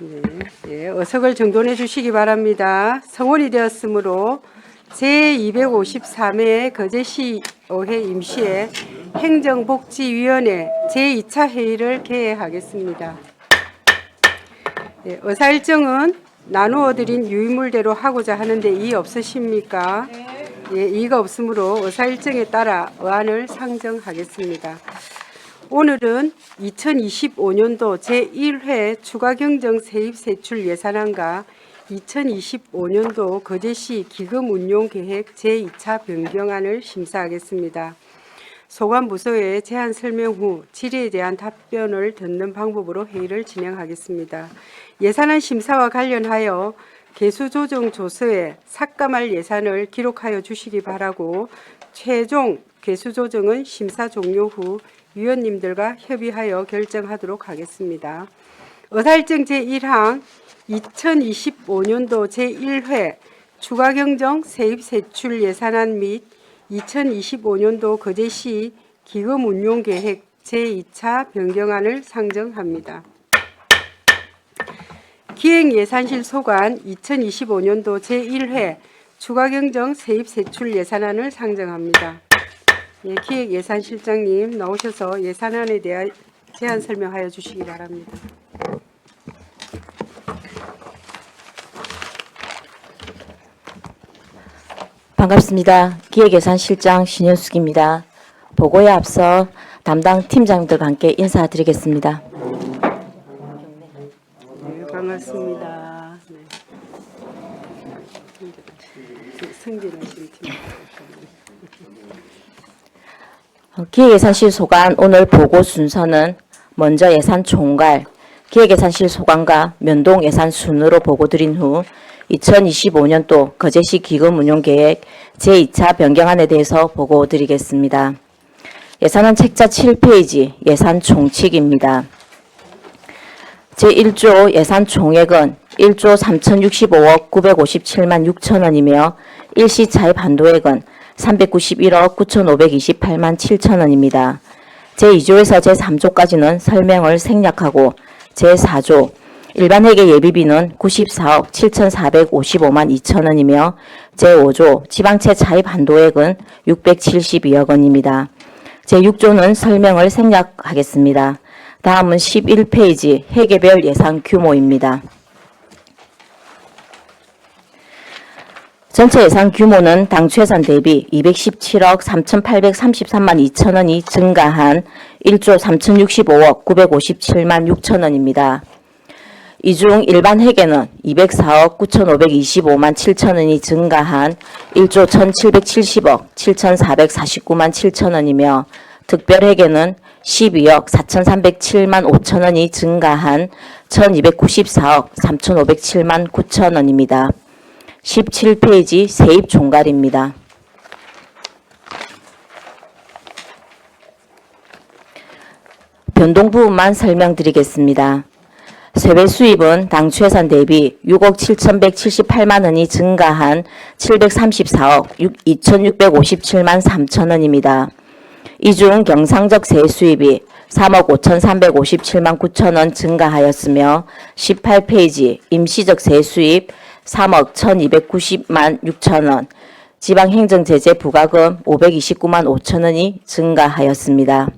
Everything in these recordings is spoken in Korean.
네, 예, 어석을 정돈해 주시기 바랍니다. 성원이 되었으므로 제253회 거제시 의회 임시회 행정복지위원회 제2차 회의를 개회하겠습니다. 예, 의사 일정은 나누어 드린 유의물대로 하고자 하는데 이의 없으십니까? 예, 이의가 없으므로 의사 일정에 따라 의안을 상정하겠습니다. 오늘은 2025년도 제1회 추가경정 세입세출 예산안과 2025년도 거제시 기금운용계획 제2차 변경안을 심사하겠습니다. 소관부서의 제안 설명 후 질의에 대한 답변을 듣는 방법으로 회의를 진행하겠습니다. 예산안 심사와 관련하여 개수조정 조서에 삭감할 예산을 기록하여 주시기 바라고 최종 개수조정은 심사 종료 후 위원님들과 협의하여 결정하도록 하겠습니다. 의사일정 제1항 2025년도 제1회 추가경정 세입세출 예산안 및 2025년도 거제시 기금운용계획 제2차 변경안을 상정합니다. 기획예산실 소관 2025년도 제1회 추가경정 세입세출 예산안을 상정합니다. 예, 기획예산실장님 나오셔서 예산안에 대한 제안 설명하여 주시기 바랍니다. 반갑습니다. 기획예산실장 신현숙입니다. 보고에 앞서 담당 팀장님들과 함께 인사드리겠습니다. 네, 반갑습니다. 네. 승진하신 팀. 기획예산실 소관 오늘 보고 순서는 먼저 예산 총괄, 기획예산실 소관과 면동 예산 순으로 보고 드린 후 2025년도 거제시 기금운용계획 제2차 변경안에 대해서 보고 드리겠습니다. 예산안 책자 7페이지 예산 총칙입니다. 제1조 예산 총액은 1조 3,065억 957만 6천원이며 일시 차입 한도액은 391억 9,528만 7천원입니다. 제2조에서 제3조까지는 설명을 생략하고 제4조 일반회계 예비비는 94억 7,455만 2천원이며 제5조 지방채 차입 한도액은 672억 원입니다. 제6조는 설명을 생략하겠습니다. 다음은 11페이지 회계별 예산 규모입니다. 전체 예산 규모는 당초 예산 대비 217억 3,833만 2천원이 증가한 1조 3,065억 957만 6천원입니다. 이 중 일반 회계는 204억 9,525만 7천원이 증가한 1조 1,770억 7,449만 7천원이며 특별 회계는 12억 4,307만 5천원이 증가한 1,294억 3,507만 9천원입니다. 17페이지 세입 총괄입니다. 변동 부분만 설명드리겠습니다. 세외 수입은 당초 예산 대비 6억 7,178만 원이 증가한 734억 2,657만 3천원입니다. 이 중 경상적 세수입이 3억 5,357만 9천원 증가하였으며 18페이지 임시적 세수입 3억 1,290만 6천원, 지방행정제재 부과금 529만 5천원이 증가하였습니다.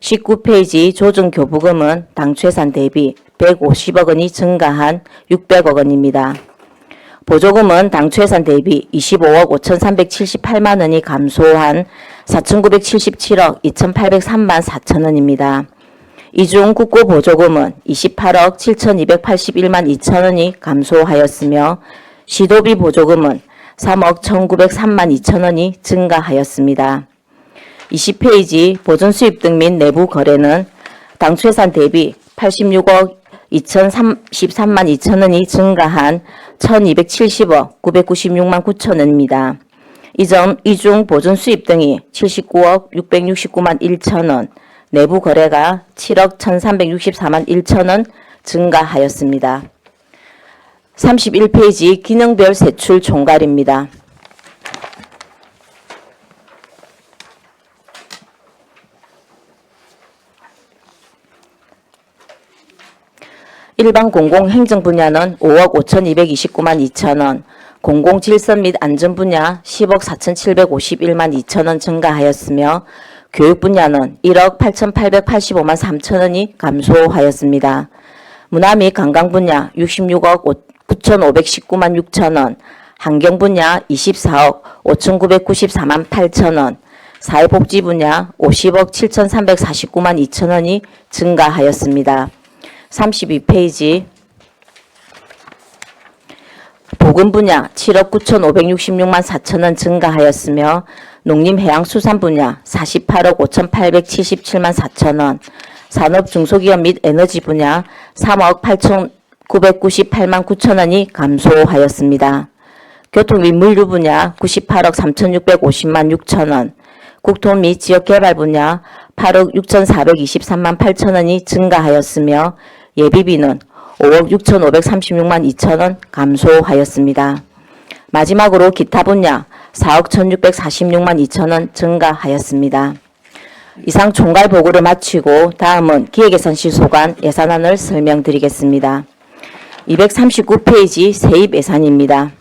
19페이지 조정교부금은 당초 예산 대비 150억 원이 증가한 600억 원입니다. 보조금은 당초 예산 대비 25억 5,378만 원이 감소한 4,977억 2,803만 4천원입니다. 이 중 국고보조금은 28억 7,281만 2천원이 감소하였으며 시도비 보조금은 3억 1,903만 2천원이 증가하였습니다. 20페이지 보존수입 등 및 내부 거래는 당초 예산 대비 86억 2,033만 2천원이 증가한 1,270억 996만 9천원입니다. 이 중 보존수입 등이 79억 669만 1천원, 내부 거래가 7억 1,364만 1천원 증가하였습니다. 31페이지 기능별 세출 총괄입니다. 일반 공공행정 분야는 5억 5,229만 2천원, 공공질서 및 안전 분야 10억 4,751만 2천원 증가하였으며 교육 분야는 1억 8,885만 3천원이 감소하였습니다. 문화 및 관광 분야 66억 9,519만 6천원, 환경 분야 24억 5,994만 8천원, 사회복지 분야 50억 7,349만 2천원이 증가하였습니다. 32페이지 보건 분야 7억 9,566만 4천원 증가하였으며 농림해양수산 분야 48억 5,877만 4천원, 산업 중소기업 및 에너지 분야 3억 8,998만 9천원이 감소하였습니다. 교통 및 물류 분야 98억 3,650만 6천원, 국토 및 지역개발 분야 8억 6,423만 8천원이 증가하였으며 예비비는 5억 6,536만 2천원 감소하였습니다. 마지막으로 기타 분야 4억 1,646만 2천원 증가하였습니다. 이상 총괄 보고를 마치고 다음은 기획예산실소관 예산안을 설명드리겠습니다. 239페이지 세입 예산입니다.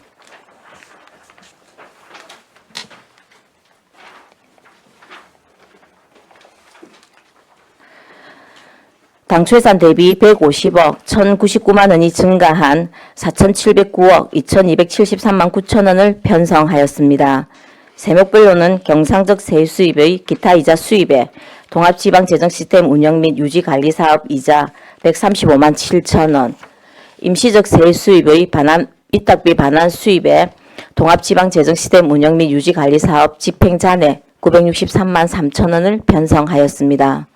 당초 예산 대비 150억 1,099만 원이 증가한 4,709억 2,273만 9천원을 편성하였습니다. 세목별로는 경상적 세수입의 기타 이자 수입에 통합지방재정시스템 운영 및 유지관리사업 이자 135만 7천원, 임시적 세수입의 위탁비 반환 수입에 통합지방재정시스템 운영 및 유지관리사업 집행잔해 963만 3천원을 편성하였습니다.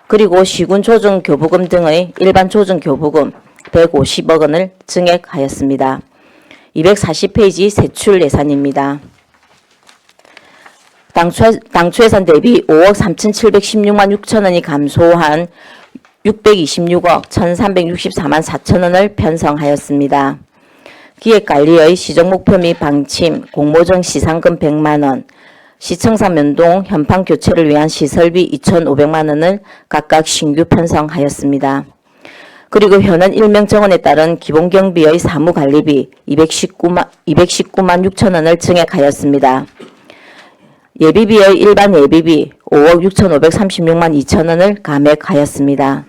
그리고 시군조정교부금 등의 일반조정교부금 150억 원을 증액하였습니다. 240페이지 세출 예산입니다. 당초 예산 대비 5억 3,716만 6천원이 감소한 626억 1,364만 4천원을 편성하였습니다. 기획관리의 시정목표 및 방침, 공모전 시상금 100만원, 시청사 면동 현판 교체를 위한 시설비 2,500만 원을 각각 신규 편성하였습니다. 그리고 현안 일명 정원에 따른 기본경비의 사무관리비 219만 6천 원을 증액하였습니다. 예비비의 일반 예비비 5억 6,536만 2천 원을 감액하였습니다.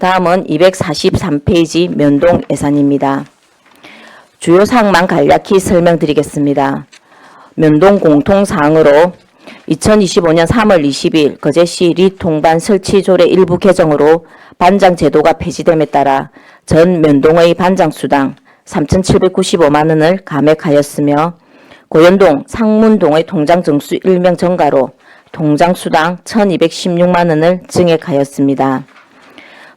다음은 243페이지 면동 예산입니다. 주요 사항만 간략히 설명드리겠습니다. 면동 공통사항으로 2025년 3월 20일 거제시 리 통반 설치 조례 일부 개정으로 반장 제도가 폐지됨에 따라 전 면동의 반장수당 3,795만 원을 감액하였으며 고현동, 상문동의 통장 정수 일명 증가로 통장수당 1,216만 원을 증액하였습니다.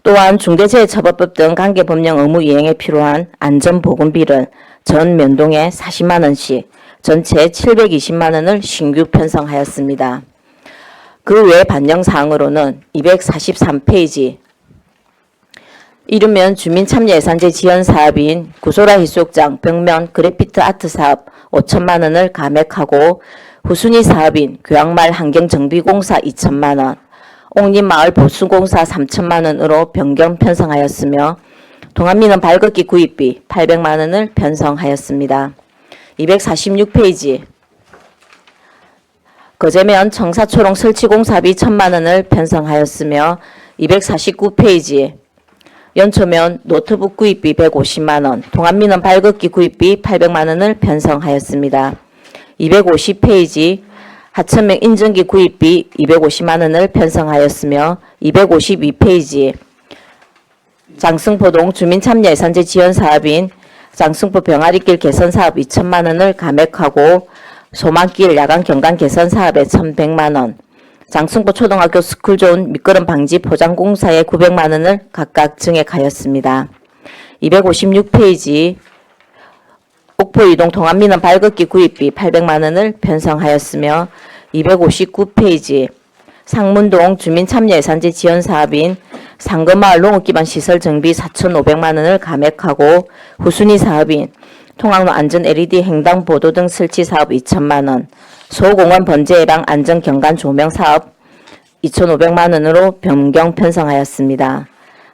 또한 중대재해처벌법 등 관계법령 의무 이행에 필요한 안전보건비를 전 면동에 40만 원씩 전체 720만 원을 신규 편성하였습니다. 그 외 반영사항으로는 243페이지 이르면 주민참여예산제 지원사업인 구소라 해수욕장 벽면 그래피트 아트 사업 5천만 원을 감액하고 후순위 사업인 교양마을 환경정비공사 2천만 원, 옥림마을 보수공사 3천만 원으로 변경 편성하였으며 동안민원 발걷기 구입비 800만 원을 편성하였습니다. 246페이지 거제면 청사초롱 설치공사비 1,000만 원을 편성하였으며 249페이지 연초면 노트북 구입비 150만 원, 동안민원 발걷기 구입비 800만 원을 편성하였습니다. 250페이지 하천면 인증기 구입비 250만 원을 편성하였으며 252페이지 장승포동 주민참여예산제 지원사업인 장승포 병아리길 개선사업 2천만 원을 감액하고 소망길 야간 경관 개선사업에 1,100만 원, 장승포 초등학교 스쿨존 미끄럼 방지 포장공사에 900만 원을 각각 증액하였습니다. 256페이지 옥포 이동 동안민원 발걷기 구입비 800만 원을 편성하였으며 259페이지 상문동 주민참여예산제 지원사업인 상금마을 농업기반 시설 정비 4,500만 원을 감액하고 후순위 사업인 통학로 안전 LED 횡단보도 등 설치 사업 2천만 원, 소공원 번제 예방 안전 경관 조명 사업 2,500만 원으로 변경 편성하였습니다.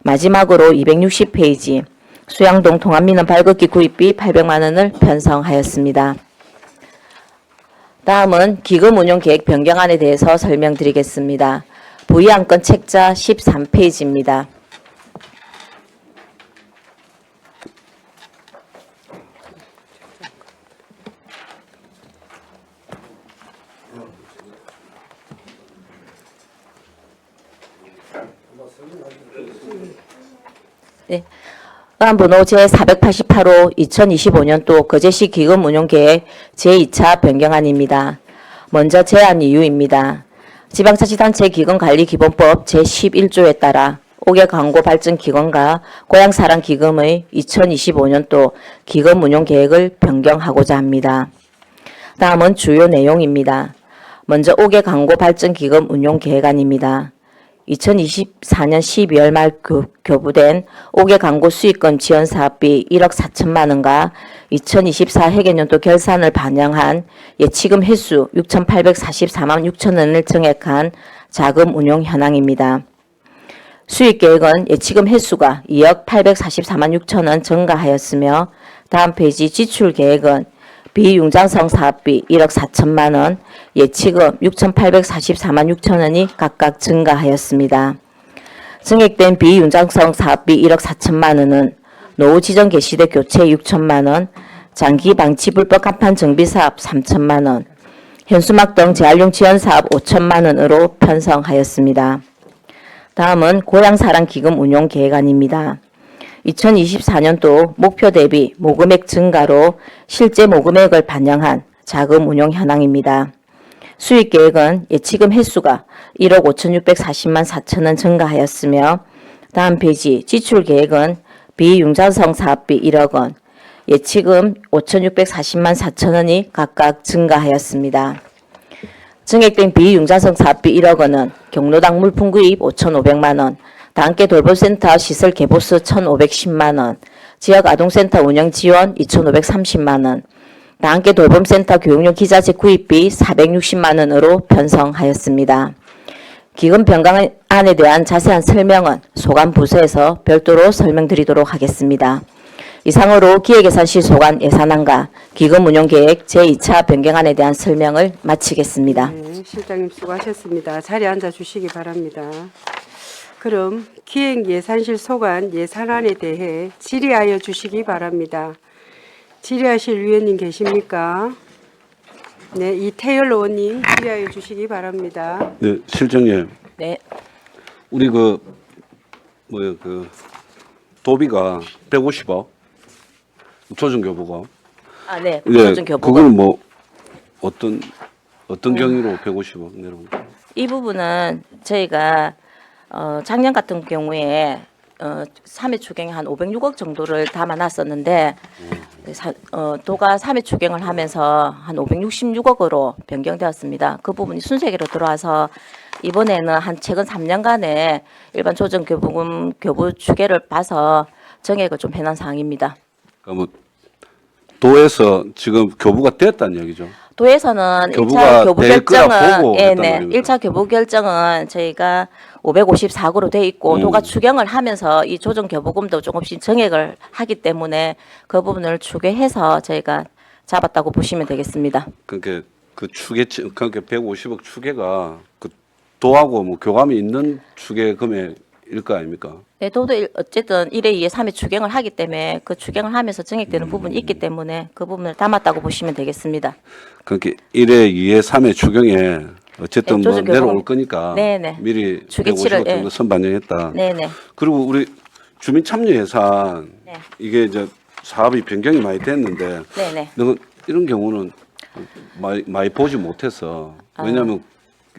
마지막으로 260페이지 수양동 통합민원 발급기 구입비 800만 원을 편성하였습니다. 다음은 기금 운용 계획 변경안에 대해서 설명드리겠습니다. 부의안건 책자 13페이지입니다. 네. 번호 제488호 2025년도 거제시 기금 운용 계획 제2차 변경안입니다. 먼저 제안 이유입니다. 지방자치단체 기금관리기본법 제11조에 따라 5개 광고발전기관과 고향사랑기금의 2025년도 기금 운용 계획을 변경하고자 합니다. 다음은 주요 내용입니다. 먼저 5개 광고발전기금 운용 계획안입니다. 2024년 12월 말 교부된 5개 광고 수익금 지원 사업비 1억 4천만 원과 2024 회계년도 결산을 반영한 예치금 횟수 6,844만 6천 원을 증액한 자금 운용 현황입니다. 수익 계획은 예치금 횟수가 2억 844만 6천 원 증가하였으며 다음 페이지 지출 계획은 비융장성 사업비 1억 4천만 원, 예치금 6,844만 6천 원이 각각 증가하였습니다. 증액된 비융장성 사업비 1억 4천만 원은 노후 지정 개시대 교체 6천만 원, 장기 방치 불법 간판 정비 사업 3천만 원, 현수막 등 재활용 지원 사업 5천만 원으로 편성하였습니다. 다음은 고향사랑 기금 운용 계획안입니다. 2024년도 목표 대비 모금액 증가로 실제 모금액을 반영한 자금 운용 현황입니다. 수익 계획은 예치금 횟수가 1억 5,640만 4천 원 증가하였으며 다음 페이지 지출 계획은 비융자성 사업비 1억 원, 예치금 5,640만 4천 원이 각각 증가하였습니다. 증액된 비융자성 사업비 1억 원은 경로당 물품 구입 5,500만 원, 다함께 돌봄센터 시설 개보수 1,510만 원, 지역아동센터 운영 지원 2,530만 원, 다함께 돌봄센터 교육용 기자재 구입비 460만 원으로 편성하였습니다. 기금 변경안에 대한 자세한 설명은 소관 부서에서 별도로 설명드리도록 하겠습니다. 이상으로 기획예산실 소관 예산안과 기금 운용 계획 제2차 변경안에 대한 설명을 마치겠습니다. 네, 실장님 수고하셨습니다. 자리에 앉아 주시기 바랍니다. 그럼 기획예산실 소관 예산안에 대해 질의하여 주시기 바랍니다. 질의하실 위원님 계십니까? 네, 이태열 의원님 질의하여 주시기 바랍니다. 네, 실장님. 네. 우리 도비가 150억 조정교부가. 아, 네. 예, 조정교부가. 그거는 뭐 어떤 경위로 150억 내려온 거예요? 이 부분은 저희가 작년 같은 경우에 3회 추경에 한 506억 정도를 담아놨었는데 도가 3회 추경을 하면서 한 566억으로 변경되었습니다. 그 부분이 순서대로 들어와서 이번에는 한 최근 3년간의 일반 조정 교부 추계를 봐서 정액을 좀 해놓은 사항입니다. 그러니까 뭐 도에서 지금 교부가 됐다는 얘기죠. 도에서는 교부가 1차 교부 될 거라 결정은 보고 예, 했단 네. 말입니다. 1차 교부 결정은 저희가 554구로 돼 있고 도가 추경을 하면서 이 조정 교부금도 조금씩 정액을 하기 때문에 그 부분을 추계해서 저희가 잡았다고 보시면 되겠습니다. 그러니까 그 그러니까 150억 추계가 그 도하고 뭐 교감이 있는 추계 금액일 거 아닙니까? 네, 도도 어쨌든 1회, 2회, 3회 추경을 하기 때문에 그 추경을 하면서 정액되는 부분이 있기 때문에 그 부분을 담았다고 보시면 되겠습니다. 그러니까 1회, 2회, 3회 추경에 어쨌든 네, 뭐 조정 내려올 교부금. 거니까 네네. 미리 추계치를, 150억 정도 선반영했다. 네네. 그리고 우리 주민참여예산 네. 이게 이제 사업이 변경이 많이 됐는데 네네. 이런 경우는 많이 보지 못해서 왜냐하면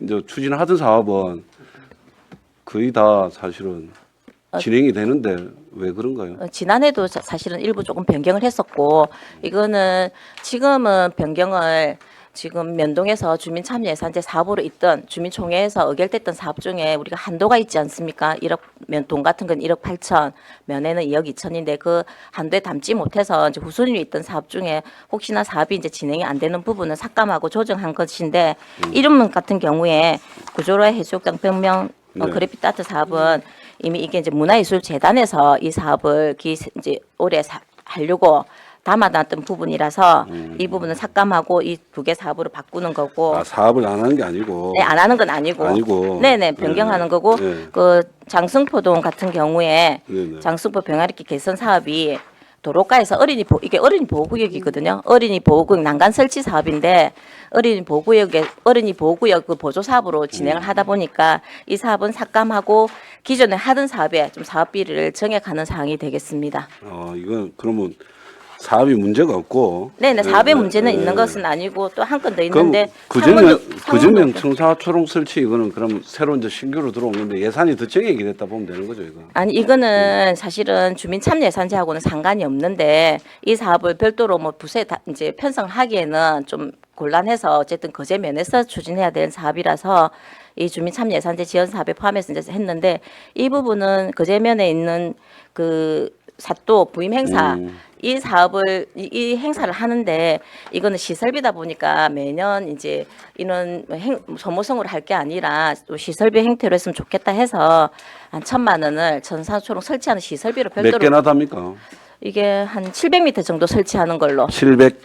이제 추진하던 사업은 거의 다 사실은 진행이 되는데 왜 그런가요? 지난해도 사실은 일부 조금 변경을 했었고 이거는 지금은 변경을 지금 면동에서 주민참여예산제 사업으로 있던 주민총회에서 의결됐던 사업 중에 우리가 한도가 있지 않습니까? 1억 돈 같은 건 1억 8천, 면에는 2억 2천인데 그 한도에 담지 못해서 이제 후순위에 있던 사업 중에 혹시나 사업이 이제 진행이 안 되는 부분을 삭감하고 조정한 것인데 이름 같은 경우에 구조로의 해수욕장 변명 네. 그래피타트 사업은 이미 이게 이제 문화예술재단에서 이 사업을 이제 올해 하려고 담아놨던 부분이라서 이 부분은 삭감하고 이 두 개 사업으로 바꾸는 거고. 아, 사업을 안 하는 게 아니고. 네, 안 하는 건 아니고. 네네, 변경하는 거고. 네. 그 장승포동 같은 경우에 네네. 장승포 병아리길 개선 사업이 도로가에서 이게 어린이 보호구역이거든요. 어린이 보호구역 난간 설치 사업인데 어린이 보호구역 그 보조 사업으로 진행을 하다 보니까 이 사업은 삭감하고 기존에 하던 사업에 좀 사업비를 정액하는 사항이 되겠습니다. 이건 그러면 사업이 문제가 없고. 네네, 사업의 네, 문제는 네. 있는 것은 아니고 또 한 건 더 그럼 있는데 구제명 청사 초롱 설치 이거는 그럼 새로 이제 신규로 들어온 건데 예산이 더 정액이 됐다 보면 되는 거죠, 이거. 아니 이거는 사실은 주민 참여 예산제하고는 상관이 없는데 이 사업을 별도로 뭐 부서에 이제 편성하기에는 좀 곤란해서 어쨌든 거제 면에서 추진해야 되는 사업이라서 이 주민 참여 예산제 지원 사업에 포함해서 이제 했는데 이 부분은 거제면에 있는 그 사또 부임 행사 이 사업을 이 행사를 하는데 이거는 시설비다 보니까 매년 이제 이런 소모성으로 할 게 아니라 또 시설비 행태로 했으면 좋겠다 해서 한 1,000만 원을 전산초롱 설치하는 시설비로 몇 별도로 개나 답니까? 이게 한 700m 정도 설치하는 걸로. 700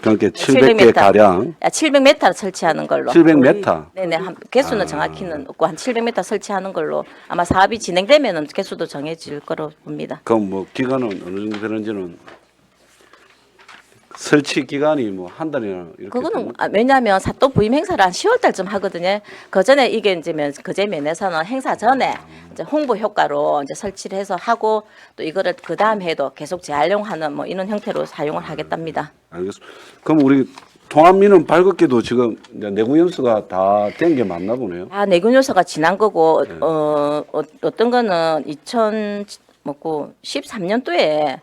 그러니까 700개 가량. 700m를 설치하는 걸로. 700m. 네네. 개수는 정확히는 없고 한 700m 설치하는 걸로 아마 사업이 진행되면은 개수도 정해질 거로 봅니다. 그럼 뭐 기간은 어느 정도 되는지는 설치 기간이 뭐 한 달이나 이렇게. 그거는 왜냐하면 사또 부임 행사를 한 10월 달쯤 하거든요. 그 전에 이게 이제 거제 면에서는 행사 전에 이제 홍보 효과로 이제 설치를 해서 하고 또 이거를 그 다음 해도 계속 재활용하는 뭐 이런 형태로 사용을 하겠답니다. 알겠습니다. 그럼 우리 통합민원 발급기도 지금 이제 내구 연수가 다 된 게 맞나 보네요. 내군 요소가 지난 거고 어떤 거는 2013년도에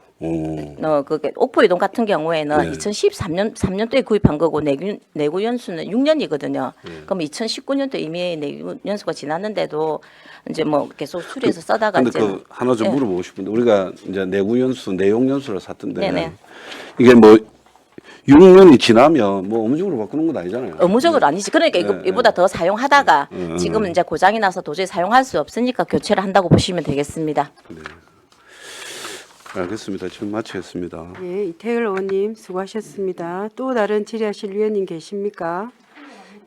그게 옥포이동 같은 경우에는 네. 2013년도에 구입한 거고 내구 연수는 6년이거든요. 그럼 2019년도 이미 내구 연수가 지났는데도 이제 뭐 계속 수리해서 써다가 근데 이제 그 하나 좀 물어보고 싶은데 우리가 이제 내구 연수 내용 연수를 샀던데 네네. 이게 뭐 6년이 지나면 뭐 의무적으로 바꾸는 건 아니잖아요. 의무적으로 아니지. 그러니까 이보다 더 사용하다가 지금은 이제 고장이 나서 도저히 사용할 수 없으니까 교체를 한다고 보시면 되겠습니다. 알겠습니다. 지금 마치겠습니다. 예, 이태일 의원님 수고하셨습니다. 또 다른 질의하실 위원님 계십니까?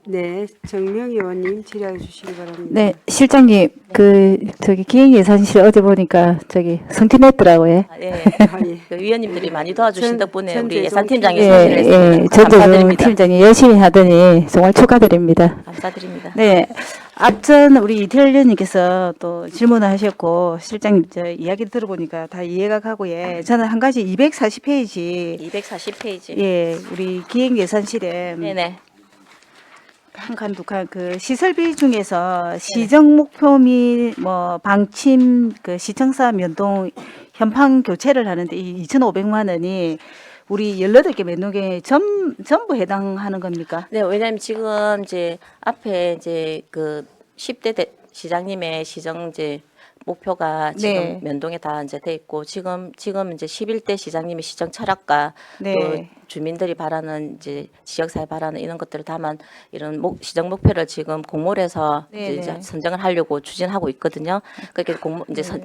네, 정명희 의원님 질의해 주시기 바랍니다. 네, 실장님, 저기 기획예산실 어제 보니까 성티냈더라고요. 예. 아, 예. 그 위원님들이 많이 도와주신 덕분에 우리 전재종 예산팀장이 예, 소개를 했습니다. 전재종 감사드립니다. 팀장이 열심히 하더니 정말 축하드립니다. 감사드립니다. 네, 앞전 우리 이태일 의원님께서 또 질문을 하셨고 실장님 저 이야기 들어보니까 다 이해가 가고요. 저는 한 가지 240페이지 240페이지. 예, 우리 기획예산실에 네네. 한 칸, 두 칸, 시설비 중에서 시정 목표 및 뭐 방침 시청사 면동 현판 교체를 하는데 이 2,500만 원이 우리 18개 면동에 전부 해당하는 겁니까? 네, 왜냐하면 지금 이제 앞에 이제 그 10대 시장님의 시정 이제 목표가 지금 네. 면동에 다 이제 돼 있고 지금 이제 11대 시장님의 시정 철학과 네. 또 주민들이 바라는 이제 지역사회 바라는 이런 것들을 담은 이런 시정 목표를 지금 공모해서 네, 이제 네. 선정을 하려고 추진하고 있거든요. 그렇게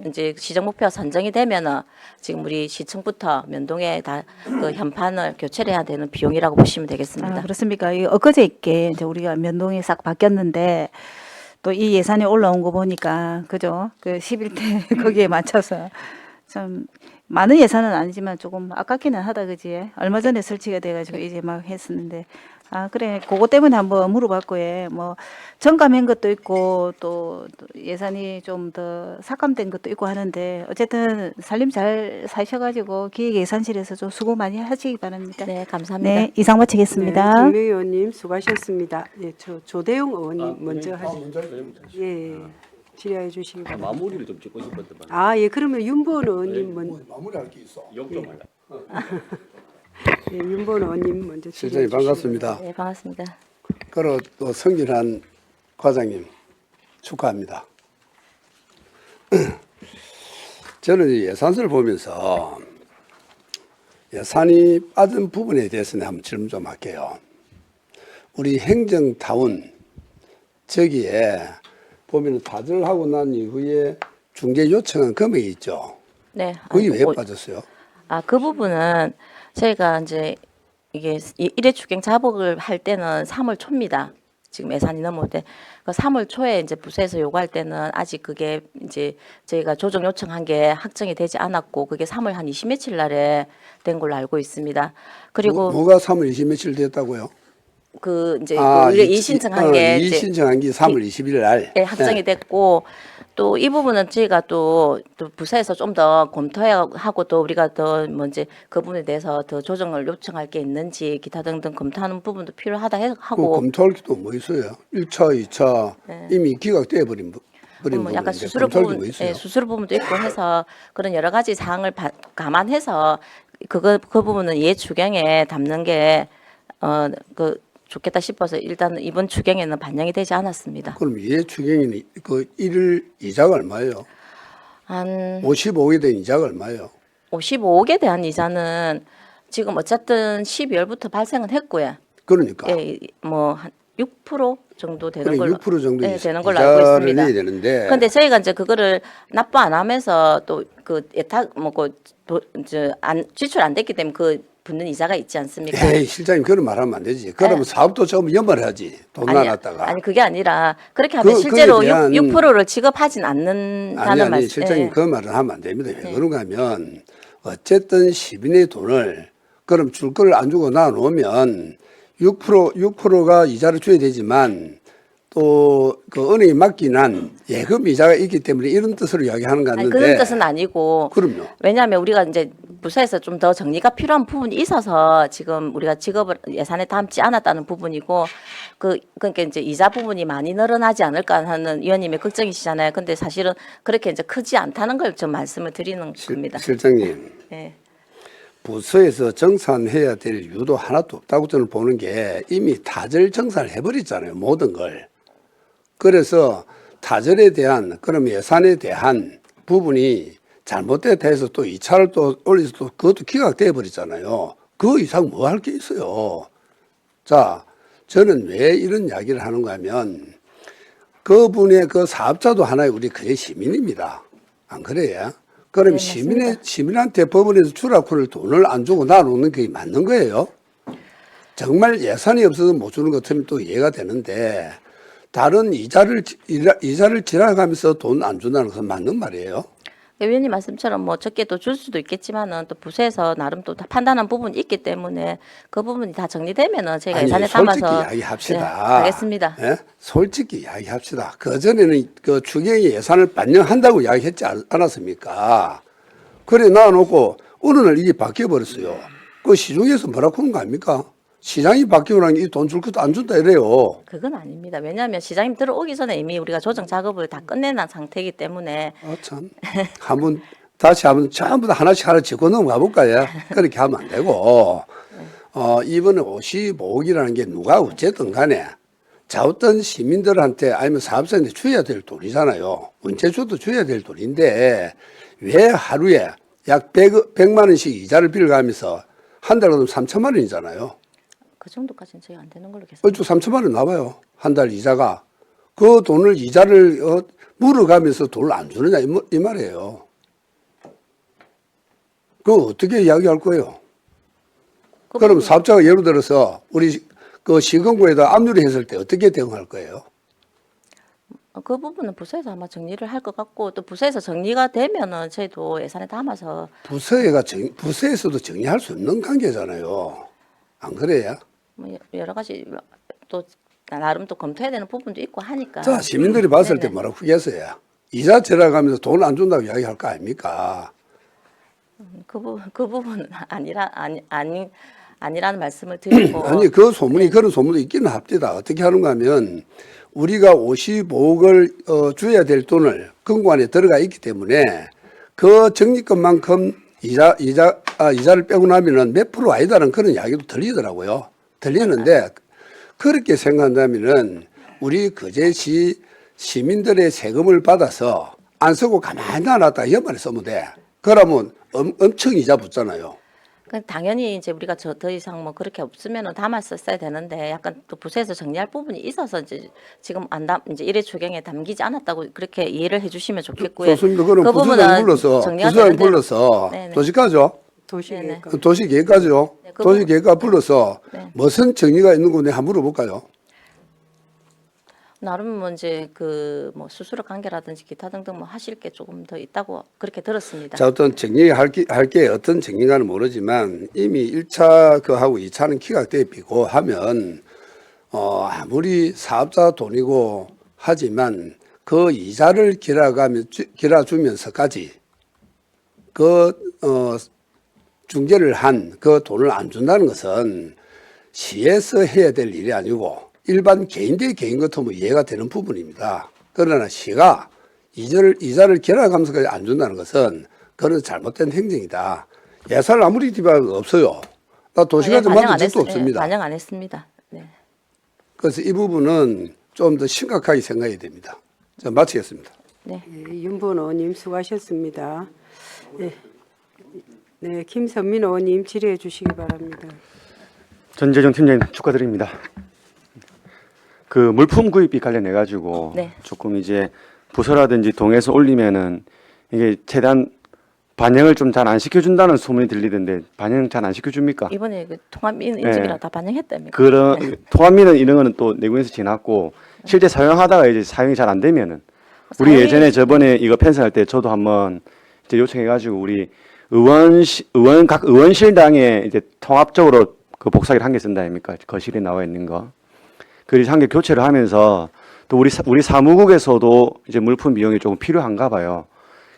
이제 시정 목표가 선정이 되면은 지금 우리 시청부터 면동에 다 그 현판을 교체를 해야 되는 비용이라고 보시면 되겠습니다. 아, 그렇습니까? 이 엊그제 있게 이제 우리가 면동에 싹 바뀌었는데 또 이 예산이 올라온 거 보니까 그죠? 11대 거기에 맞춰서 참 많은 예산은 아니지만 조금 아깝기는 하다 그지? 얼마 전에 설치가 돼가지고 이제 막 했었는데 그래 그거 때문에 한번 물어봤고요. 뭐 정감한 것도 있고 또 예산이 좀 더 삭감된 것도 있고 하는데 어쨌든 살림 잘 사셔가지고 기획예산실에서 좀 수고 많이 하시기 바랍니다. 네, 감사합니다. 네, 이상 마치겠습니다. 네, 정명희 의원님 수고하셨습니다. 네, 조대용 의원님 먼저 하시죠. 예, 질의해 주시기 바랍니다. 마무리를 좀 짓고 싶었던 예, 그러면 윤보은 의원님 마무리할 게 있어. 예, 윤보은 의원님 먼저 질의해 실장님 주시기 반갑습니다. 네, 반갑습니다. 그리고 또 성진한 과장님 축하합니다. 저는 이 예산서를 보면서 예산이 빠진 부분에 대해서는 한번 질문 좀 할게요. 우리 행정타운 저기에 보면 다들 하고 난 이후에 중개 요청한 금액이 있죠. 네. 그게 왜 뭐, 빠졌어요? 그 부분은 저희가 이제 이게 일회 추경 자복을 할 때는 3월 초입니다. 지금 예산이 넘어올 때. 그 3월 초에 이제 부서에서 요구할 때는 아직 그게 이제 저희가 조정 요청한 게 확정이 되지 않았고 그게 3월 한 20며칠 날에 된 걸로 알고 있습니다. 그리고 뭐가 3월 20 며칠 됐다고요? 그 이제 그 이 신청한 게 이 이제 신청한 게 3월 20일 날. 예, 확정이 됐고 또 이 부분은 저희가 또 부서에서 좀 더 검토하고 또 우리가 더 먼저 그 부분에 대해서 더 조정을 요청할 게 있는지 기타 등등 검토하는 부분도 필요하다 그 하고 검토할 게 또 뭐 있어요? 1차, 2차 이미 기각돼 버린 뭐 부분인데 약간 수수료 검토할 게 부분, 뭐 있어요? 예, 수수료 부분도 있고 해서 그런 여러 가지 사항을 감안해서 그 부분은 이해 추경에 담는 게 좋겠다 싶어서 일단 이번 추경에는 반영이 되지 않았습니다. 그럼 이해 추경이 그 1일 이자가 얼마예요? 한 55에 대한 이자가 얼마예요? 55억에 대한 이자는 지금 어쨌든 12월부터 발생은 했고요. 그러니까 예, 뭐한 6% 정도 되는 그래 걸로 6% 정도 예, 되는 걸로 알고 이자를 있습니다. 내야 되는데 근데 저희가 이제 그거를 납부 안 하면서 또 그 예탁 지출 안 됐기 때문에 그 붙는 이자가 있지 않습니까? 에이 실장님 그런 말하면 안 되지. 그러면 사업도 좀 연말해야지 돈 나눴다가. 아니 그게 아니라 그렇게 하면 그- 실제로 그에 대한- 6%를 지급하진 않는다는 아니 말씀. 실장님 예. 그 말은 하면 안 됩니다. 왜 그런가 하면 어쨌든 시민의 돈을 그럼 줄 거를 안 주고 나누면 6%가 이자를 줘야 되지만 또 그 은행이 맡기는 예금 이자가 있기 때문에 이런 뜻으로 이야기하는 것 아니, 같는데 그런 뜻은 아니고. 그럼요. 왜냐하면 우리가 이제 부서에서 좀 더 정리가 필요한 부분이 있어서 지금 우리가 직업을 예산에 담지 않았다는 부분이고 그러니까 이제 이자 부분이 많이 늘어나지 않을까 하는 위원님의 걱정이시잖아요. 근데 사실은 그렇게 이제 크지 않다는 걸 좀 말씀을 드리는 겁니다. 실장님 네. 부서에서 정산해야 될 이유도 하나도 없다고 저는 보는 게 이미 타절 정산을 해버렸잖아요. 모든 걸. 그래서 타절에 대한 그럼 예산에 대한 부분이 잘못됐다 해서 또 2차를 또 올려서 또 그것도 기각돼 버렸잖아요. 그 이상 뭐 할 게 있어요. 자, 저는 왜 이런 이야기를 하는가 하면 그분의 그 사업자도 하나의 우리 그의 시민입니다. 안 그래요? 그럼 네, 시민한테 법원에서 주라쿠를 돈을 안 주고 나누는 게 맞는 거예요? 정말 예산이 없어서 못 주는 것 같으면 또 이해가 되는데 다른 이자를 지나가면서 돈 안 준다는 것은 맞는 말이에요. 위원님 말씀처럼 뭐 적게 또 줄 수도 있겠지만은 또 부서에서 나름 또 다 판단한 부분이 있기 때문에 그 부분이 다 정리되면은 저희가 아니, 예산에 솔직히 담아서 이야기합시다. 네, 하겠습니다. 예? 솔직히 이야기합시다. 그전에는 그 추경의 예산을 반영한다고 이야기했지 않았습니까? 그래 놔놓고 어느 날 이게 바뀌어버렸어요. 그 시중에서 뭐라고 하는 거 아닙니까? 시장이 바뀌고 나니 이 돈 줄 것도 안 준다 이래요. 그건 아닙니다. 왜냐하면 시장님 들어오기 전에 이미 우리가 조정 작업을 다 끝내놓은 상태이기 때문에 참. 다시 한번 전부 다 하나씩 적어 넘어가 볼까요? 그렇게 하면 안 되고, 이번에 55억이라는 게 누가 어쨌든 간에 자우던 시민들한테 아니면 사업자한테 줘야 될 돈이잖아요. 언제 줘도 줘야 될 돈인데, 왜 하루에 약 100만 원씩 이자를 빌려가면서 한 달 그러면 3천만 원이잖아요. 그 정도까지는 저희가 안 되는 걸로 계산. 얼추 3천만 원 나와요. 한 달 이자가. 그 돈을 이자를 물어가면서 돈을 안 주느냐 이 말이에요. 그거 어떻게 이야기할 거예요? 그럼 사업자가 예를 들어서 우리 그 시건구에다 압류를 했을 때 어떻게 대응할 거예요? 그 부분은 부서에서 아마 정리를 할 것 같고 또 부서에서 정리가 되면은 저희도 예산에 담아서 부서에서도 정리할 수 없는 관계잖아요. 안 그래요? 뭐 여러 가지 또 나름 또 검토해야 되는 부분도 있고 하니까. 자, 시민들이 봤을 때 네네. 뭐라고 하겠어요? 이자 절약하면서 돈을 안 준다고 이야기할 거 아닙니까? 그 부분은 아니라는 말씀을 드리고. 아니 그 소문이 그런 소문도 있기는 합디다. 어떻게 하는가 하면 우리가 55억을 줘야 될 돈을 금고안에 들어가 있기 때문에 그 적립금만큼 이자를 빼고 나면은 몇 프로 아니다는 그런 이야기도 들리더라고요. 들리는데 그렇게 생각한다면은 우리 거제시 시민들의 세금을 받아서 안 쓰고 가만히 놔놨다 연말에 쓰면 돼. 그러면 엄청 이자 붙잖아요. 당연히 이제 우리가 더 이상 뭐 그렇게 없으면은 담았었어야 되는데 약간 또 부서에서 정리할 부분이 있어서 이제 지금 이제 1회 추경에 담기지 않았다고 그렇게 이해를 해주시면 좋겠고요. 좋습니다. 그럼 그 부수장 부분은 불러서 정리가 부수장 되는데- 불러서 네네. 도시가죠. 도시계획과 도시계획가죠. 네, 그 도시계획가 불러서 네. 무슨 정리가 있는 건데 한번 물어볼까요? 나름 뭐 이제 그 뭐 수수료 관계라든지 기타 등등 뭐 하실 게 조금 더 있다고 그렇게 들었습니다. 자, 어떤 정리할 게 어떤 정리가는 모르지만 이미 1차 그하고 2차는 기각되고 하면 아무리 사업자 돈이고 하지만 그 이자를 길어주면서까지 중개를 한 그 돈을 안 준다는 것은 시에서 해야 될 일이 아니고 일반 개인 대 개인 같으면 이해가 되는 부분입니다. 그러나 시가 이자를 결합하면서까지 안 준다는 것은 그건 잘못된 행정이다. 예산을 아무리 뒤봐도 없어요. 나 도시가 좀 반영 안 만든 적도 했- 없습니다. 반영 안 했습니다. 네. 그래서 이 부분은 좀 더 심각하게 생각해야 됩니다. 자, 마치겠습니다. 네. 네, 윤본 의원님 수고하셨습니다. 네, 네, 김선민 의원님 질의해 주시기 바랍니다. 전재정 팀장님 축하드립니다. 그 물품 구입비 관련해 가지고 네. 조금 이제 부서라든지 동에서 올리면은 이게 최대한 반영을 좀 잘 안 시켜준다는 소문이 들리던데 반영 잘 안 시켜줍니까? 이번에 그 통합 인증이랑 네. 다 반영했답니다. 그런 통합민은 이런 거는 또 내국에서 지났고 실제 사용하다가 이제 사용이 잘 안 되면은 우리 사용이- 예전에 저번에 이거 편성할 때 저도 한번 이제 요청해가지고 우리 각 의원실당에 이제 통합적으로 그 복사기를 한 개 쓴다 아닙니까? 거실에 나와 있는 거. 그래서 한 개 교체를 하면서 또 우리 사무국에서도 이제 물품 비용이 조금 필요한가 봐요.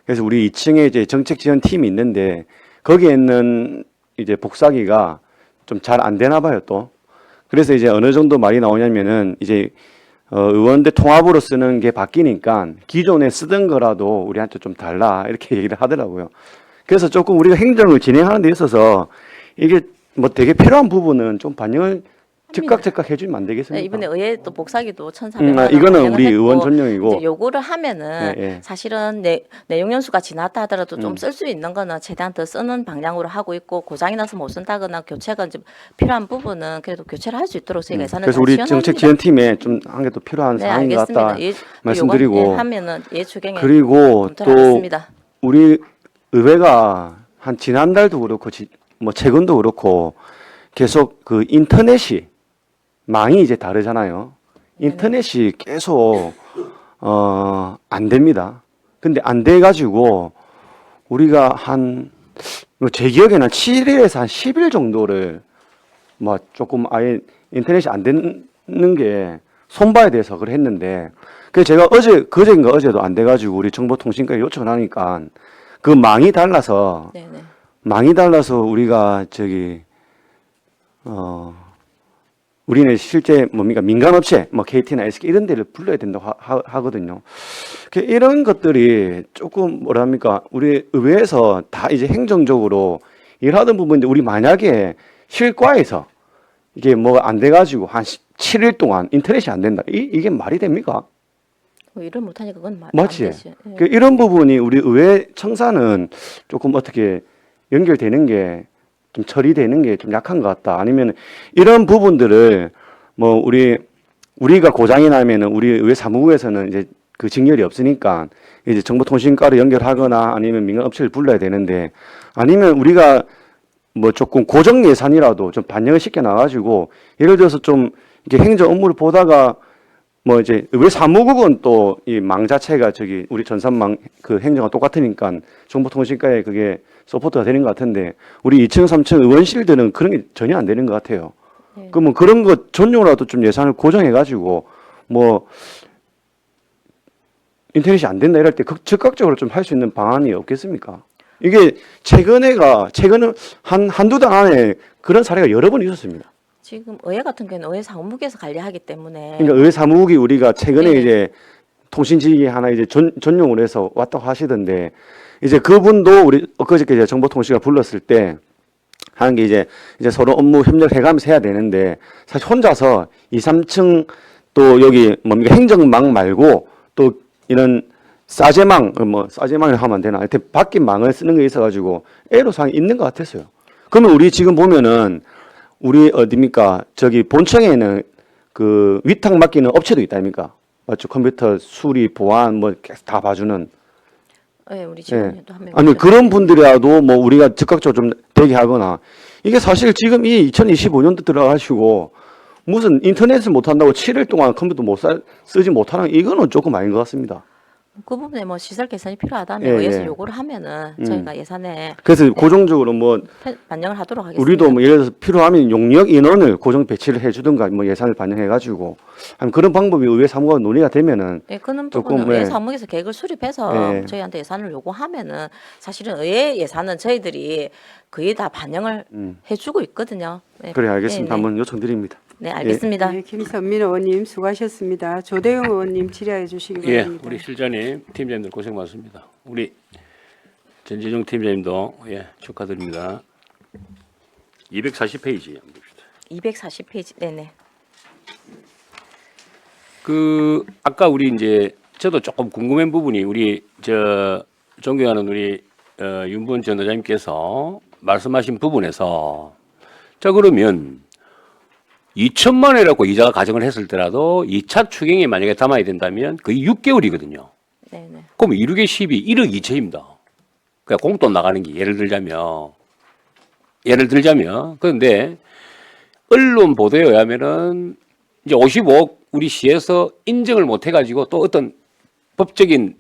그래서 우리 2층에 이제 정책 지원 팀이 있는데 거기에 있는 이제 복사기가 좀 잘 안 되나 봐요 또. 그래서 이제 어느 정도 말이 나오냐면은 이제 의원들 통합으로 쓰는 게 바뀌니까 기존에 쓰던 거라도 우리한테 좀 달라 이렇게 얘기를 하더라고요. 그래서 조금 우리가 행정을 진행하는 데 있어서 이게 뭐 되게 필요한 부분은 좀 반영을 즉각 해주면 안 되겠습니까? 네, 이번에 의회 또 복사기도 1,400만 원 이거는 반영을 우리 했고 의원 전용이고. 이제 요구를 하면은 예, 예. 사실은 내용 연수가 지났다 하더라도 좀 쓸 수 있는 거는 최대한 더 쓰는 방향으로 하고 있고 고장이 나서 못 쓴다거나 교체가 이제 필요한 부분은 그래도 교체를 할 수 있도록 저희가 예산을 그래서 다 우리 지원합니다. 정책 지원팀에 좀 한 게 또 필요한 네, 사항인 것 같다 알겠습니다. 말씀드리고 요건, 하면은 추경에 그리고 검토를 또 하겠습니다. 우리 의회가 한 지난달도 그렇고 뭐 최근도 그렇고 계속 그 인터넷이 망이 이제 다르잖아요. 인터넷이 계속 안 됩니다. 근데 안 돼 가지고 우리가 제 기억에는 7일에서 한 10일 정도를 뭐 조금 아예 인터넷이 안 되는 게 손봐야 돼서 그래 했는데 그래서 제가 그제인가 어제도 안 돼 가지고 우리 정보통신과에 요청을 하니까 그 망이 달라서 네네. 우리가 우리는 실제 뭡니까 민간업체 뭐 KT나 SK 이런 데를 불러야 된다고 하거든요. 이런 것들이 조금 뭐랍니까 우리 의회에서 다 이제 행정적으로 일하던 부분인데 우리 만약에 실과에서 이게 뭐 안 돼가지고 한 7일 동안 인터넷이 안 된다 이게 말이 됩니까? 뭐 일을 못하니까 그건 안 맞지? 되지. 예. 이런 부분이 우리 의회 청사는 조금 어떻게 연결되는 게 좀 처리되는 게 좀 약한 것 같다. 아니면 이런 부분들을 뭐 우리가 고장이 나면은 우리 의회 사무국에서는 이제 그 직렬이 없으니까 이제 정보통신과로 연결하거나 아니면 민간 업체를 불러야 되는데 아니면 우리가 뭐 조금 고정 예산이라도 좀 반영을 시켜 놔가지고 예를 들어서 좀 이렇게 행정 업무를 보다가 뭐 이제 의회 사무국은 또 이 망 자체가 우리 전산망 그 행정과 똑같으니까 정보통신과에 그게 서포트가 되는 것 같은데 우리 2층, 3층 의원실들은 그런 게 전혀 안 되는 것 같아요. 네. 그러면 그런 것 전용으로라도 좀 예산을 고정해가지고 뭐 인터넷이 안 된다 이럴 때 즉각적으로 좀 할 수 있는 방안이 없겠습니까? 이게 최근에 한두 달 안에 그런 사례가 여러 번 있었습니다. 지금 의회 같은 경우는 의회 사무국에서 관리하기 때문에 그러니까 의회 사무국이 우리가 최근에 네. 이제 통신지기 하나 이제 전용으로 해서 왔다고 하시던데 이제 그분도 우리 엊그저께 이제 정보통신과 불렀을 때 하는 게 이제 서로 업무 협력해가면서 해야 되는데 사실 혼자서 2, 3층 또 여기 뭡니까 행정망 말고 또 이런 싸제망을 하면 안 되나 하여튼 바뀐 망을 쓰는 게 있어가지고 애로사항이 있는 것 같았어요. 그러면 우리 지금 보면은 우리 어디입니까? 저기 본청에는 그 위탁 맡기는 업체도 있다 아닙니까? 맞죠? 컴퓨터 수리, 보안 뭐 다 봐주는. 네, 우리 예. 직원도 한 명. 아니 그런 분들이라도 뭐 우리가 즉각적으로 좀 대기하거나 이게 사실 지금 이 2025년도 들어가시고 무슨 인터넷을 못 한다고 7일 동안 컴퓨터 쓰지 못하는 이거는 조금 아닌 것 같습니다. 그 부분에 뭐 시설 개선이 필요하다면 예, 의회에서 예. 요구를 하면은 저희가 예산에 그래서 고정적으로 뭐 반영을 하도록 하겠습니다. 우리도 뭐 예를 들어서 필요하면 용역 인원을 고정 배치를 해주든가 뭐 예산을 반영해가지고 하면 그런 방법이 의회 사무가 논의가 되면은 예, 그런 조금, 부분은 의회 예. 사무국에서 계획을 수립해서 예. 저희한테 예산을 요구하면은 사실은 의회 예산은 저희들이 거의 다 반영을 해주고 있거든요. 예. 그래 알겠습니다. 네, 네. 한번 요청드립니다. 네, 알겠습니다. 네, 김선민 의원님 수고하셨습니다. 조대용 의원님 질의해 주시기 예, 바랍니다. 우리 실장님, 팀장님들 고생 많습니다. 우리 전재정 팀장님도 예, 축하드립니다. 240페이지 한번 봅시다. 240페이지. 네네. 그 아까 우리 이제 저도 조금 궁금한 부분이 우리 저 존경하는 우리 윤부원 전 의장님께서 말씀하신 부분에서 자 그러면 2천만 원이라고 이자가 가정을 했을 때라도 2차 추경에 만약에 담아야 된다면 거의 6개월이거든요. 네네. 그럼 1에 12, 1억 2천입니다. 그러니까 공돈 나가는 게 예를 들자면 그런데 언론 보도에 의하면은 이제 55억 우리 시에서 인정을 못 해가지고 또 어떤 법적인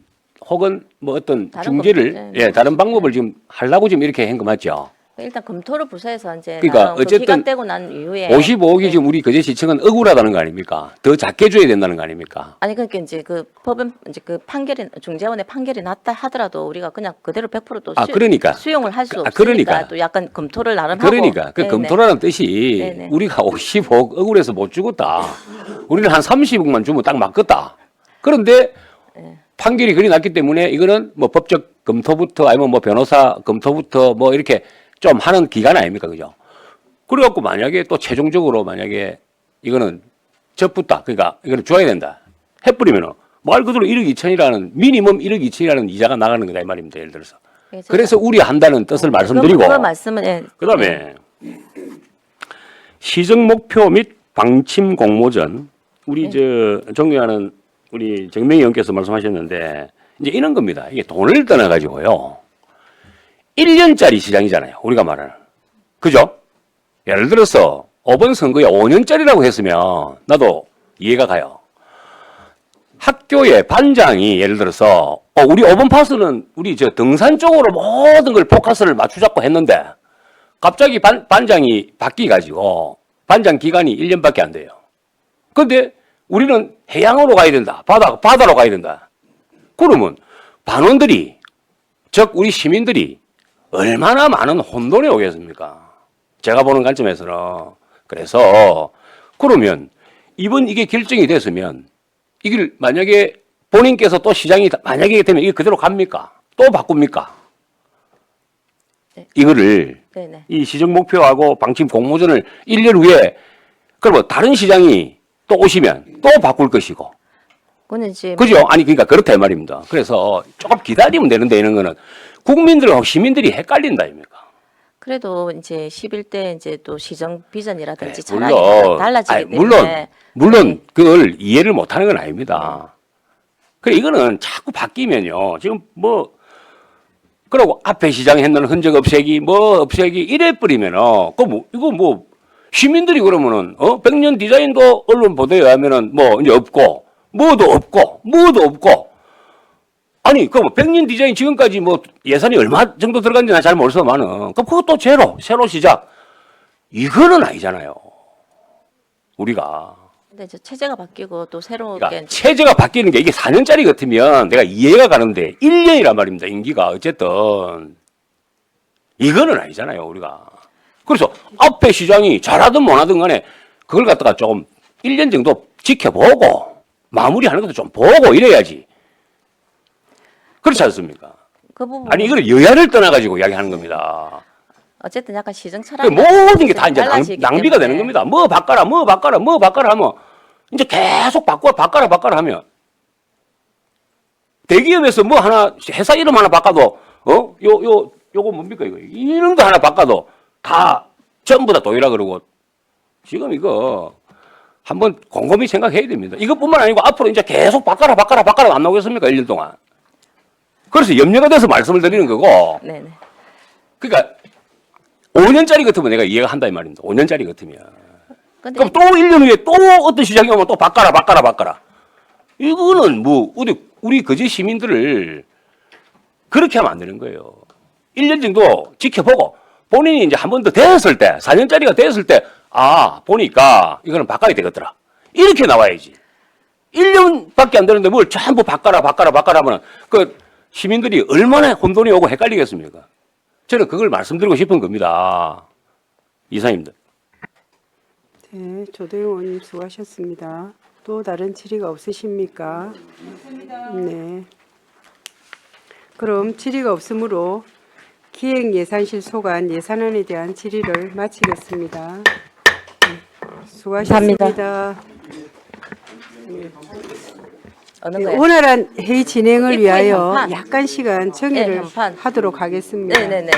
혹은 뭐 어떤 다른 중재를 법, 네. 예 다른 방법을 지금 하려고 지금 이렇게 한 거 맞죠? 일단 검토를 부서에서 이제 그러니까 나름 그 어쨌든 기각되고 난 이후에 55억이 네. 지금 우리 거제시청은 억울하다는 거 아닙니까? 더 작게 줘야 된다는 거 아닙니까? 아니 그러니까 이제 그 법원 이제 그 판결이 중재원의 판결이 났다 하더라도 우리가 그냥 그대로 100%또 그러니까. 수용을 할 수 없으니까 그러니까. 또 약간 검토를 나름 그러니까 하고 그 네네. 검토라는 뜻이 네네. 우리가 50억 억울해서 못 주겠다. 우리는 한 30억만 주면 딱 맞겠다. 그런데 판결이 그리 났기 때문에 이거는 뭐 법적 검토부터 아니면 뭐 변호사 검토부터 뭐 이렇게 좀 하는 기간 아닙니까, 그죠? 그래갖고 만약에 또 최종적으로 만약에 이거는 접붙다, 그러니까 이거는 줘야 된다 해버리면은 말 그대로 1억 2천이라는 미니멈 1억 2천이라는 이자가 나가는 거다 이 말입니다, 예를 들어서. 예, 제가- 그래서 우려한다는 뜻을 말씀드리고. 그 말씀은 예. 그다음에 시정 목표 및 방침 공모전 우리 저 존경하는 우리 정명희 의원께서 말씀하셨는데 이제 이런 겁니다. 이게 돈을 떠나 가지고요. 1년짜리 시장이잖아요. 우리가 말하는. 그죠? 예를 들어서 5번 선거에 5년짜리라고 했으면 나도 이해가 가요. 학교의 반장이 예를 들어서 우리 5번 파스는 우리 저 등산 쪽으로 모든 걸 포커스를 맞추자고 했는데 갑자기 반장이 바뀌어가지고 반장 기간이 1년밖에 안 돼요. 그런데 우리는 해양으로 가야 된다. 바다로 가야 된다. 그러면 반원들이 즉 우리 시민들이 얼마나 많은 혼돈이 오겠습니까? 제가 보는 관점에서는. 그래서 그러면 이번 이게 결정이 됐으면 이걸 만약에 본인께서 또 시장이 만약에 되면 이게 그대로 갑니까? 또 바꿉니까? 네. 이거를 네네. 이 시정 목표하고 방침 공모전을 1년 후에 그러면 다른 시장이 또 오시면 또 바꿀 것이고. 그거는 이제 그죠? 아니 그러니까 그렇다 이 말입니다. 그래서 조금 기다리면 되는데 이런 거는 국민들하고 시민들이 헷갈린다 아닙니까? 그래도 이제 11대 이제 또 시정 비전이라든지 네, 차량이 물론 달라지기 아니, 때문에 물론 그걸 이해를 못하는 건 아닙니다. 그래 이거는 자꾸 바뀌면요. 지금 뭐 그러고 앞에 시장 했는 흔적 없애기 뭐 없애기 이래 버리면은 이거 뭐 시민들이 그러면은 백년 디자인도 언론 보도에 의하면은 뭐 이제 없고 뭐도 없고 아니 그럼 백년 디자인 지금까지 뭐 예산이 얼마 정도 들어간지 난 잘 모르지만은 그럼 그것도 새로 시작 이거는 아니잖아요. 우리가 근데 이제 체제가 바뀌고 또 새롭게 그러니까 체제가 바뀌는 게 이게 4년짜리 같으면 내가 이해가 가는데 1년이란 말입니다. 임기가 어쨌든 이거는 아니잖아요. 우리가 그래서 앞에 시장이 잘하든 못하든 간에 그걸 갖다가 조금 1년 정도 지켜보고 마무리하는 것도 좀 보고 이래야지. 그렇지 않습니까? 그 부분 아니 이걸 여야를 떠나가지고 이야기하는 겁니다. 어쨌든 약간 시정 차량 모든 게 다 이제 낭비가 되는 겁니다. 뭐 바꿔라 하면 이제 계속 바꿔라 하면 대기업에서 뭐 하나 회사 이름 하나 바꿔도 요거 뭡니까 이거 이름도 하나 바꿔도 다 전부 다 도의라 그러고 지금 이거 한번 곰곰이 생각해야 됩니다. 이것뿐만 아니고 앞으로 이제 계속 바꿔라 안 나오겠습니까? 1년 동안. 그래서 염려가 돼서 말씀을 드리는 거고. 네네. 그러니까 5년짜리 같으면 내가 이해가 한다 이 말입니다. 5년짜리 같으면. 근데 그럼 또 1년 후에 또 어떤 시장이 오면 또 바꿔라. 이거는 뭐 우리 거제 시민들을 그렇게 하면 안 되는 거예요. 1년 정도 지켜보고 본인이 이제 한 번 더 됐을 때 4년짜리가 됐을 때 보니까 이거는 바꿔야 되겠더라. 이렇게 나와야지. 1년밖에 안 되는데 뭘 전부 바꿔라 하면 그 시민들이 얼마나 혼돈이 오고 헷갈리겠습니까? 저는 그걸 말씀드리고 싶은 겁니다. 이상입니다. 네, 조대웅 의원님 수고하셨습니다. 또 다른 질의가 없으십니까? 네. 그럼 질의가 없으므로 기획예산실 소관 예산안에 대한 질의를 마치겠습니다. 네, 수고하셨습니다. 어느 네, 거예요? 원활한 회의 진행을 입구에 위하여 현판. 약간 시간 정의를 네, 현판. 하도록 하겠습니다. 네네네.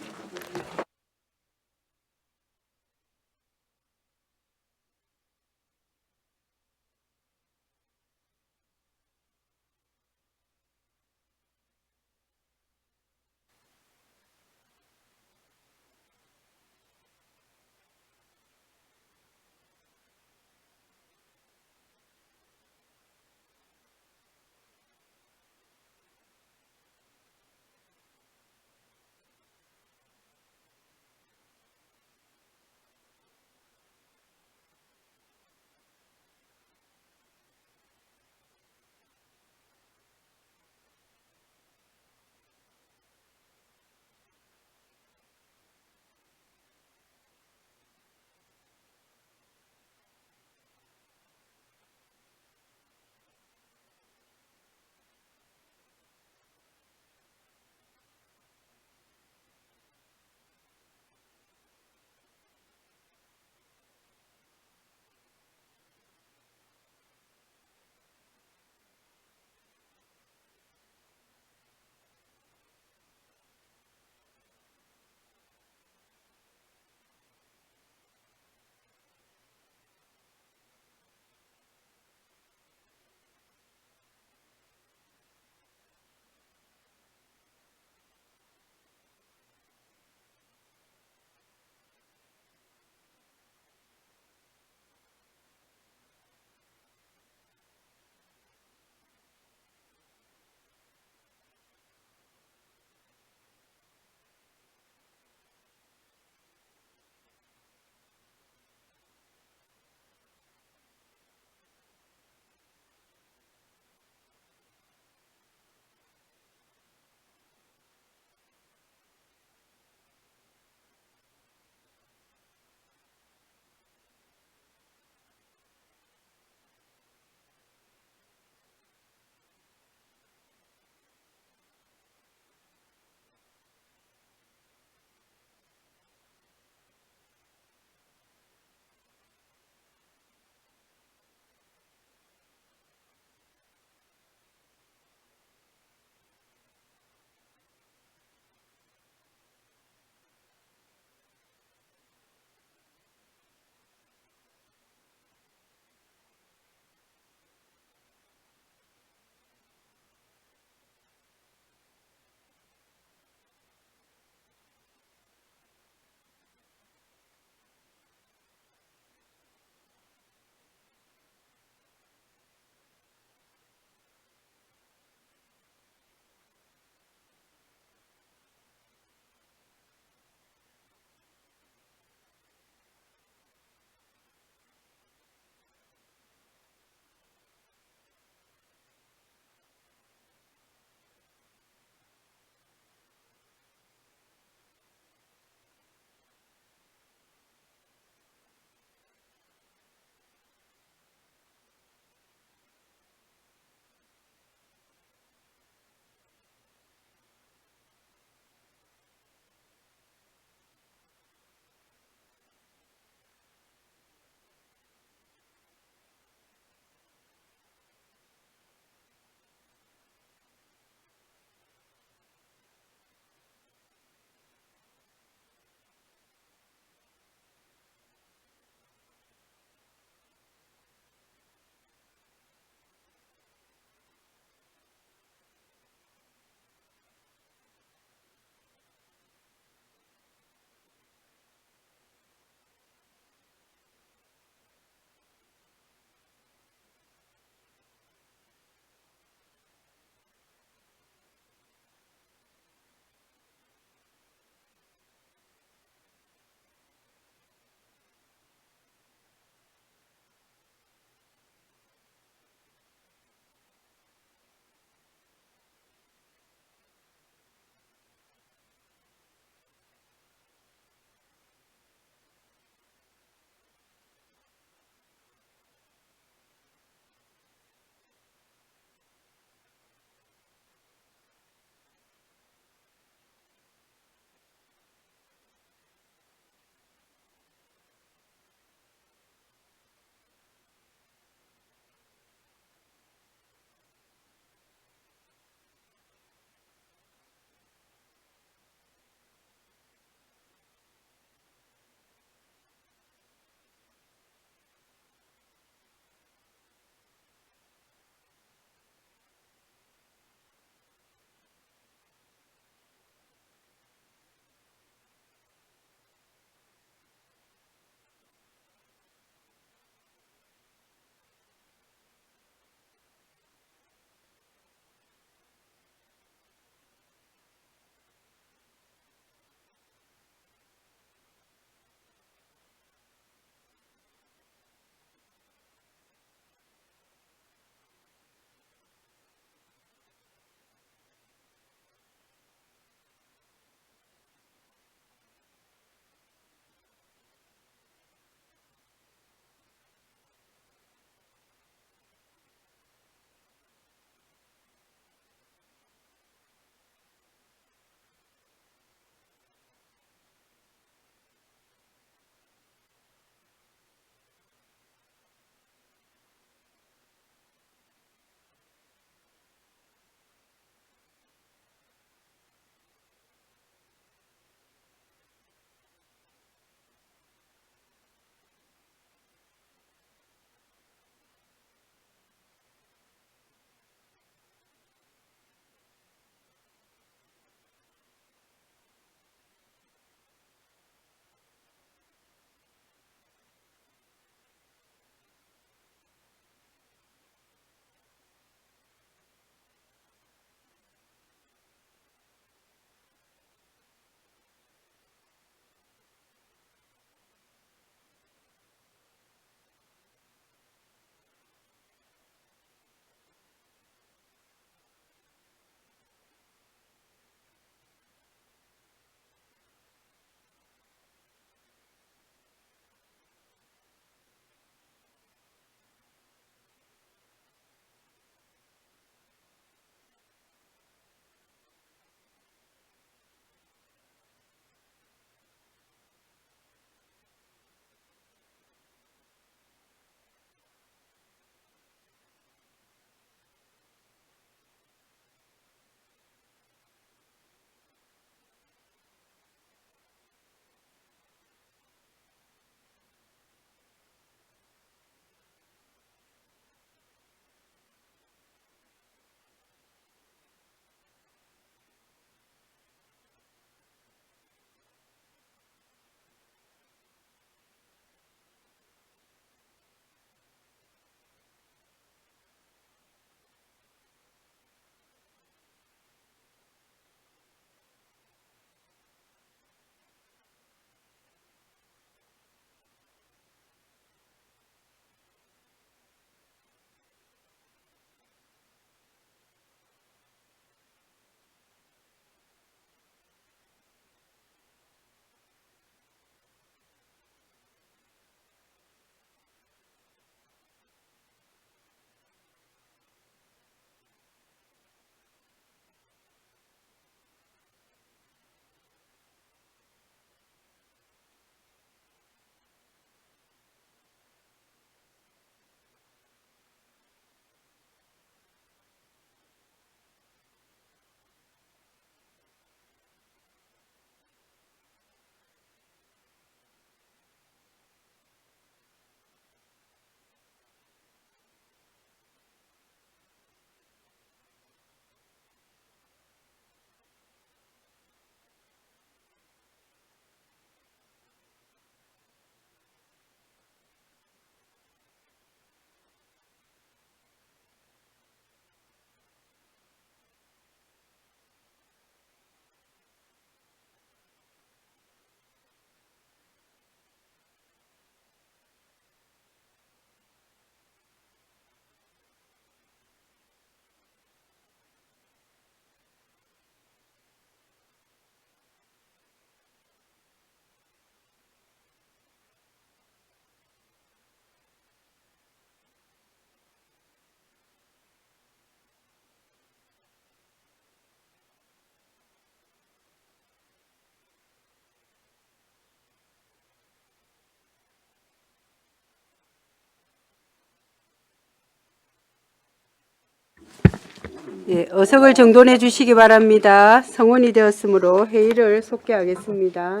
예, 어석을 정돈해 주시기 바랍니다. 성원이 되었으므로 회의를 속개하겠습니다.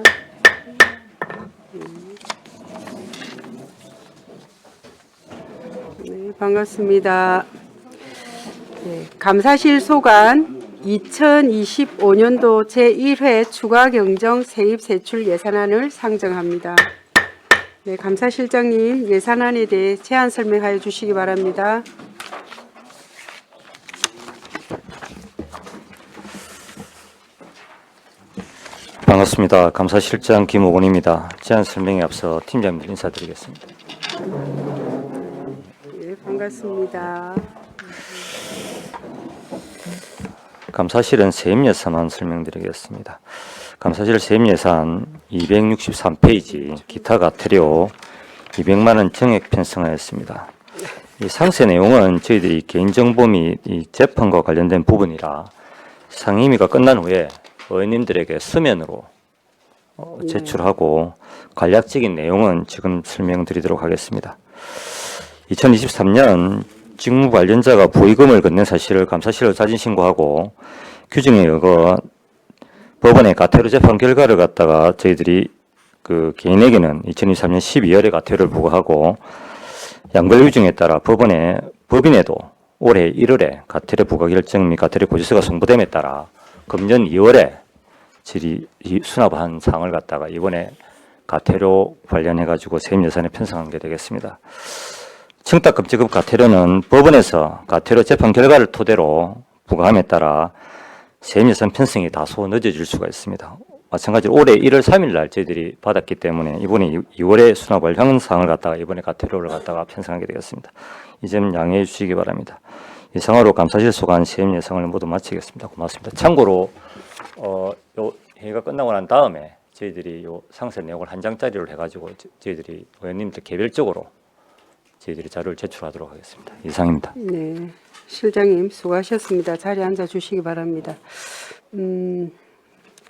네, 반갑습니다. 네, 감사실 소관 2025년도 제1회 추가 경정 세입 세출 예산안을 상정합니다. 네, 감사실장님 예산안에 대해 제안 설명하여 주시기 바랍니다. 반갑습니다. 감사실장 김호곤입니다. 제안 설명에 앞서 팀장님 인사드리겠습니다. 네, 반갑습니다. 감사실은 세임 예산안 설명드리겠습니다. 감사실 세임 예산 263페이지 기타 과태료 200만 원 정액 편성하였습니다. 이 상세 내용은 저희들이 개인정보 및 이 재판과 관련된 부분이라 상임위가 끝난 후에 의원님들에게 서면으로 제출하고 간략적인 내용은 지금 설명드리도록 하겠습니다. 2023년 직무 관련자가 부의금을 걷는 사실을 감사실로 자진 신고하고 규정에 의거 법원의 과태료 재판 결과를 갖다가 저희들이 그 개인에게는 2023년 12월에 과태료를 부과하고 양벌 규정에 따라 법인에도 올해 1월에 과태료 부과 결정 및 과태료 고지서가 송부됨에 따라 금년 2월에 질의 수납한 사항을 갖다가 이번에 과태료 관련해 가지고 세임 예산에 편성한 게 되겠습니다. 청탁금지급 과태료는 법원에서 과태료 재판 결과를 토대로 부과함에 따라 세임 예산 편성이 다소 늦어질 수가 있습니다. 마찬가지로 올해 1월 3일 날 저희들이 받았기 때문에 이번에 2월에 수납할 향은 사항을 갖다가 이번에 과태료를 갖다가 편성하게 되겠습니다. 이 점 양해해 주시기 바랍니다. 이상으로 감사실 소관 세임 예상을 모두 마치겠습니다. 고맙습니다. 참고로 요 회의가 끝나고 난 다음에 저희들이 요 상세 내용을 한 장짜리로 해가지고 저희들이 의원님들 개별적으로 저희들이 자료를 제출하도록 하겠습니다. 이상입니다. 네, 실장님 수고하셨습니다. 자리에 앉아 주시기 바랍니다.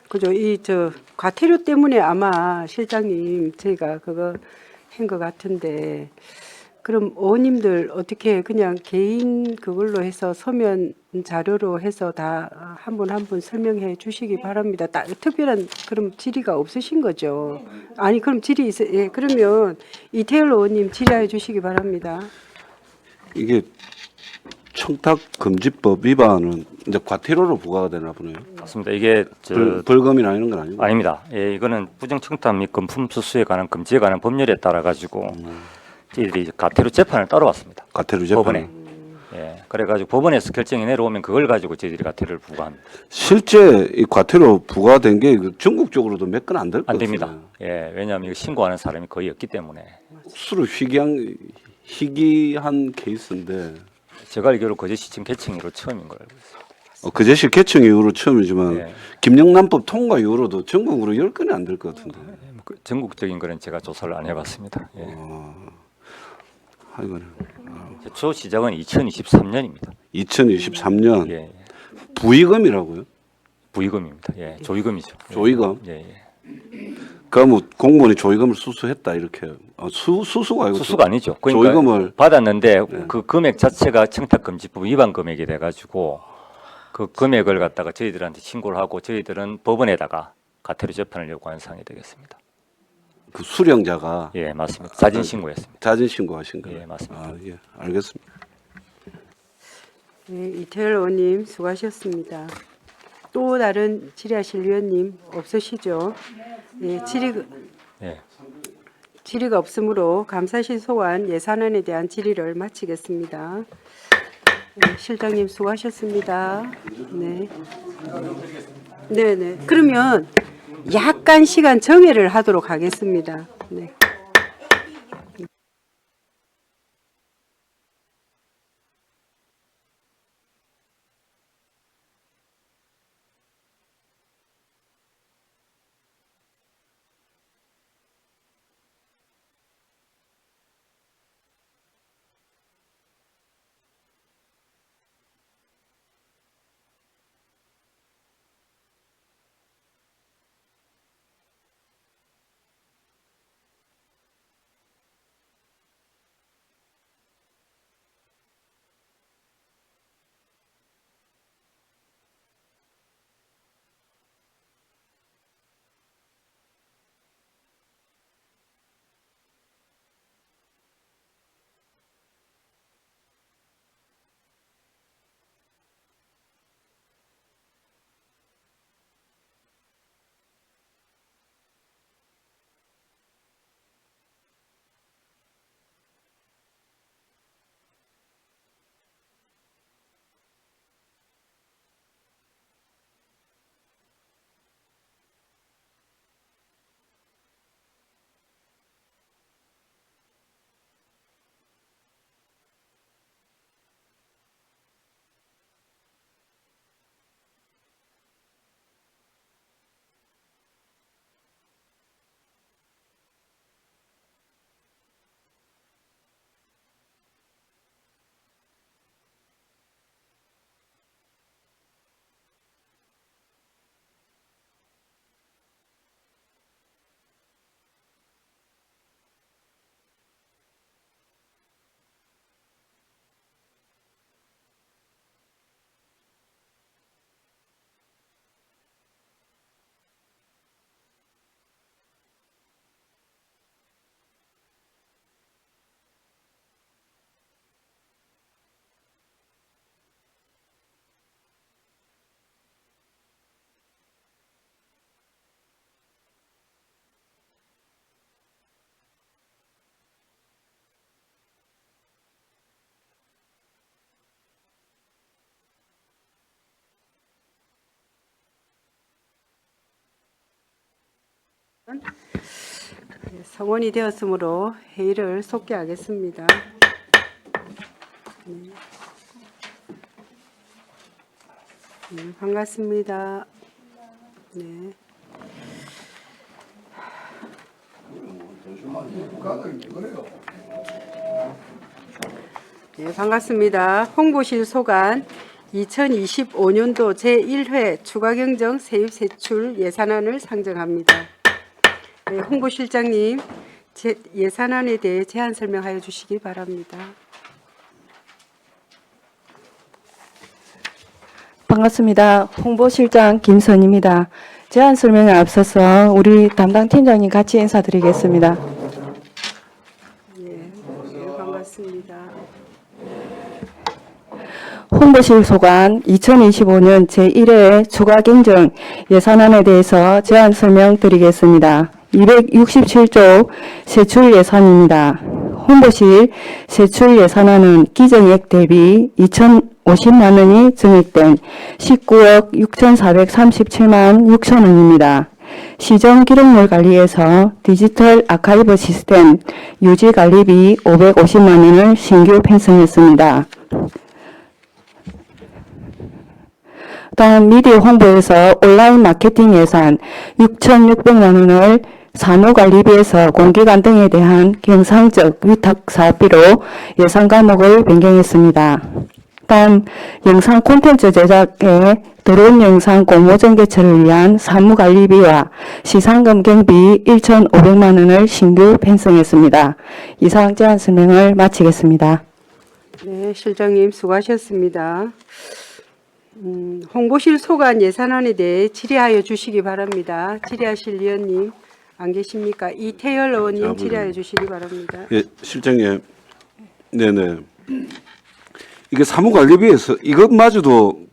그죠? 과태료 때문에 아마 실장님 저희가 그거 한 것 같은데, 그럼 의원님들 어떻게 그냥 개인 그걸로 해서 서면 자료로 해서 다 한 분 한 분 설명해 주시기 바랍니다. 특별한 그럼 질의가 없으신 거죠? 아니 그럼 질의 예, 그러면 이태열 의원님 질의해 주시기 바랍니다. 이게 청탁금지법 위반은 이제 과태료로 부과가 되나 보네요. 맞습니다. 이게 벌금이나 이런 건 아니고. 아닙니다. 예, 이거는 부정청탁 및 금품 수수에 관한 금지에 관한 법률에 따라 가지고 저희들이 과태료 재판을 따라왔습니다. 과태료 재판. 법원에. 예, 그래가지고 법원에서 결정이 내려오면 그걸 가지고 저희들이 과태료를 부과합니다. 실제 이 과태료 부과된 게 전국적으로도 몇 건 안 될 것 안 같아요. 됩니다. 예, 왜냐하면 이거 신고하는 사람이 거의 없기 때문에. 스스로 희귀한 케이스인데 제가 알기로 거제시청 개청 이후로 처음인 걸 알고 있습니다. 그제시 개청 이후로 처음이지만 예. 김영란법 통과 이후로도 전국으로 10건이 안 될 것 같은데. 그 전국적인 거는 제가 조사를 안 해봤습니다. 예. 아이고, 최초 시작은 2023년입니다. 2023년 예, 부의금이라고요? 부의금입니다. 예, 조의금이죠. 조의금? 예, 예. 그러면 공무원이 조의금을 수수했다 이렇게 수수가 아니고 수수가 아니죠. 그러니까 조의금을 받았는데 그 금액 자체가 청탁금지법 위반 금액이 돼가지고 그 금액을 갖다가 저희들한테 신고를 하고 저희들은 법원에다가 과태료 재판을 요구한 사항이 되겠습니다. 그 수령자가 예, 맞습니다. 자진 신고했습니다. 자진 신고하신 거예요. 예, 맞습니다. 아, 예, 알겠습니다. 네, 이태열 의원님 수고하셨습니다. 또 다른 질의하실 위원님 없으시죠? 네, 예. 질의가 없으므로 감사실 소관 예산안에 대한 질의를 마치겠습니다. 네, 실장님 수고하셨습니다. 네. 네. 그러면 약간 시간 정회를 하도록 하겠습니다. 네. 성원이 되었으므로 회의를 속개하겠습니다. 네, 반갑습니다. 네. 네, 반갑습니다. 홍보실 소관 2025년도 제1회 추가경정 세입세출 예산안을 상정합니다. 네, 홍보실장님, 예산안에 대해 제안 설명하여 주시기 바랍니다. 반갑습니다. 홍보실장 김선입니다. 제안 설명에 앞서서 우리 담당 팀장님 같이 인사드리겠습니다. 네, 반갑습니다. 홍보실 소관 2025년 제1회 추가 경정 예산안에 대해서 제안 설명드리겠습니다. 267조 세출 예산입니다. 홍보실 세출 예산안은 기정액 대비 2,050만 원이 증액된 19억 6,437만 6천 원입니다. 시정 기록물 관리에서 디지털 아카이브 시스템 유지 관리비 550만 원을 신규 편성했습니다. 다음 미디어 홍보에서 온라인 마케팅 예산 6,600만 원을 사무관리비에서 공기관 등에 대한 경상적 위탁 사업비로 예산 과목을 변경했습니다. 다음 영상 콘텐츠 제작에 드론 영상 공모전 개최를 위한 사무관리비와 시상금 경비 1,500만 원을 신규 편성했습니다. 이상 제안 설명을 마치겠습니다. 네, 실장님 수고하셨습니다. 홍보실 소관 예산안에 대해 질의하여 주시기 바랍니다. 질의하실 위원님 안 계십니까? 이태열 의원님 질의하여 주시기 바랍니다. 예, 실장님. 네네. 이게 사무관리비에서 이것마저도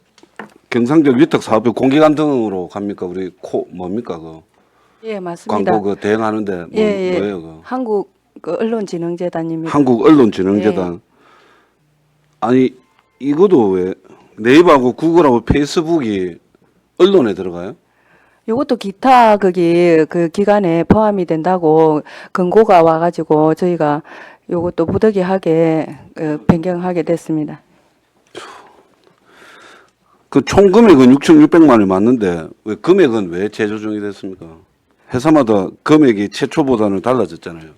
경상적 위탁 사업비 공기관 등으로 갑니까? 우리 뭡니까 그 예, 맞습니다. 광고 그 대행하는데 뭐예요? 그 한국 언론진흥재단입니다. 한국 언론진흥재단. 아니 이것도 왜 네이버하고 구글하고 페이스북이 언론에 들어가요? 이것도 기타 그 기간에 포함이 된다고 권고가 와가지고 저희가 이것도 부득이하게 변경하게 됐습니다. 그 총 금액은 6,600만 원이 맞는데 왜 금액은 왜 재조정이 됐습니까? 회사마다 금액이 최초보다는 달라졌잖아요.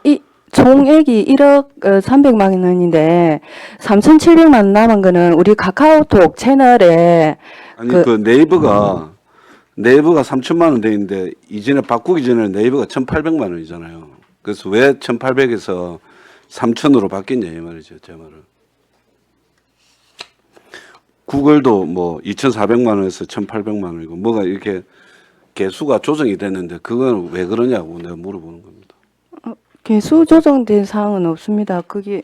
이 총액이 1억 300만 원인데 3,700만 원 남은 거는 우리 카카오톡 채널에 아니 그 네이버가 3천만 원 돼 있는데 이전에 바꾸기 전에 네이버가 1,800만 원이잖아요. 그래서 왜 1,800에서 3,000으로 바뀌냐 이 말이죠, 제 말은. 구글도 뭐 2,400만 원에서 1,800만 원이고 뭐가 이렇게 개수가 조정이 됐는데 그건 왜 그러냐고 내가 물어보는 겁니다. 개수 조정된 사항은 없습니다. 그게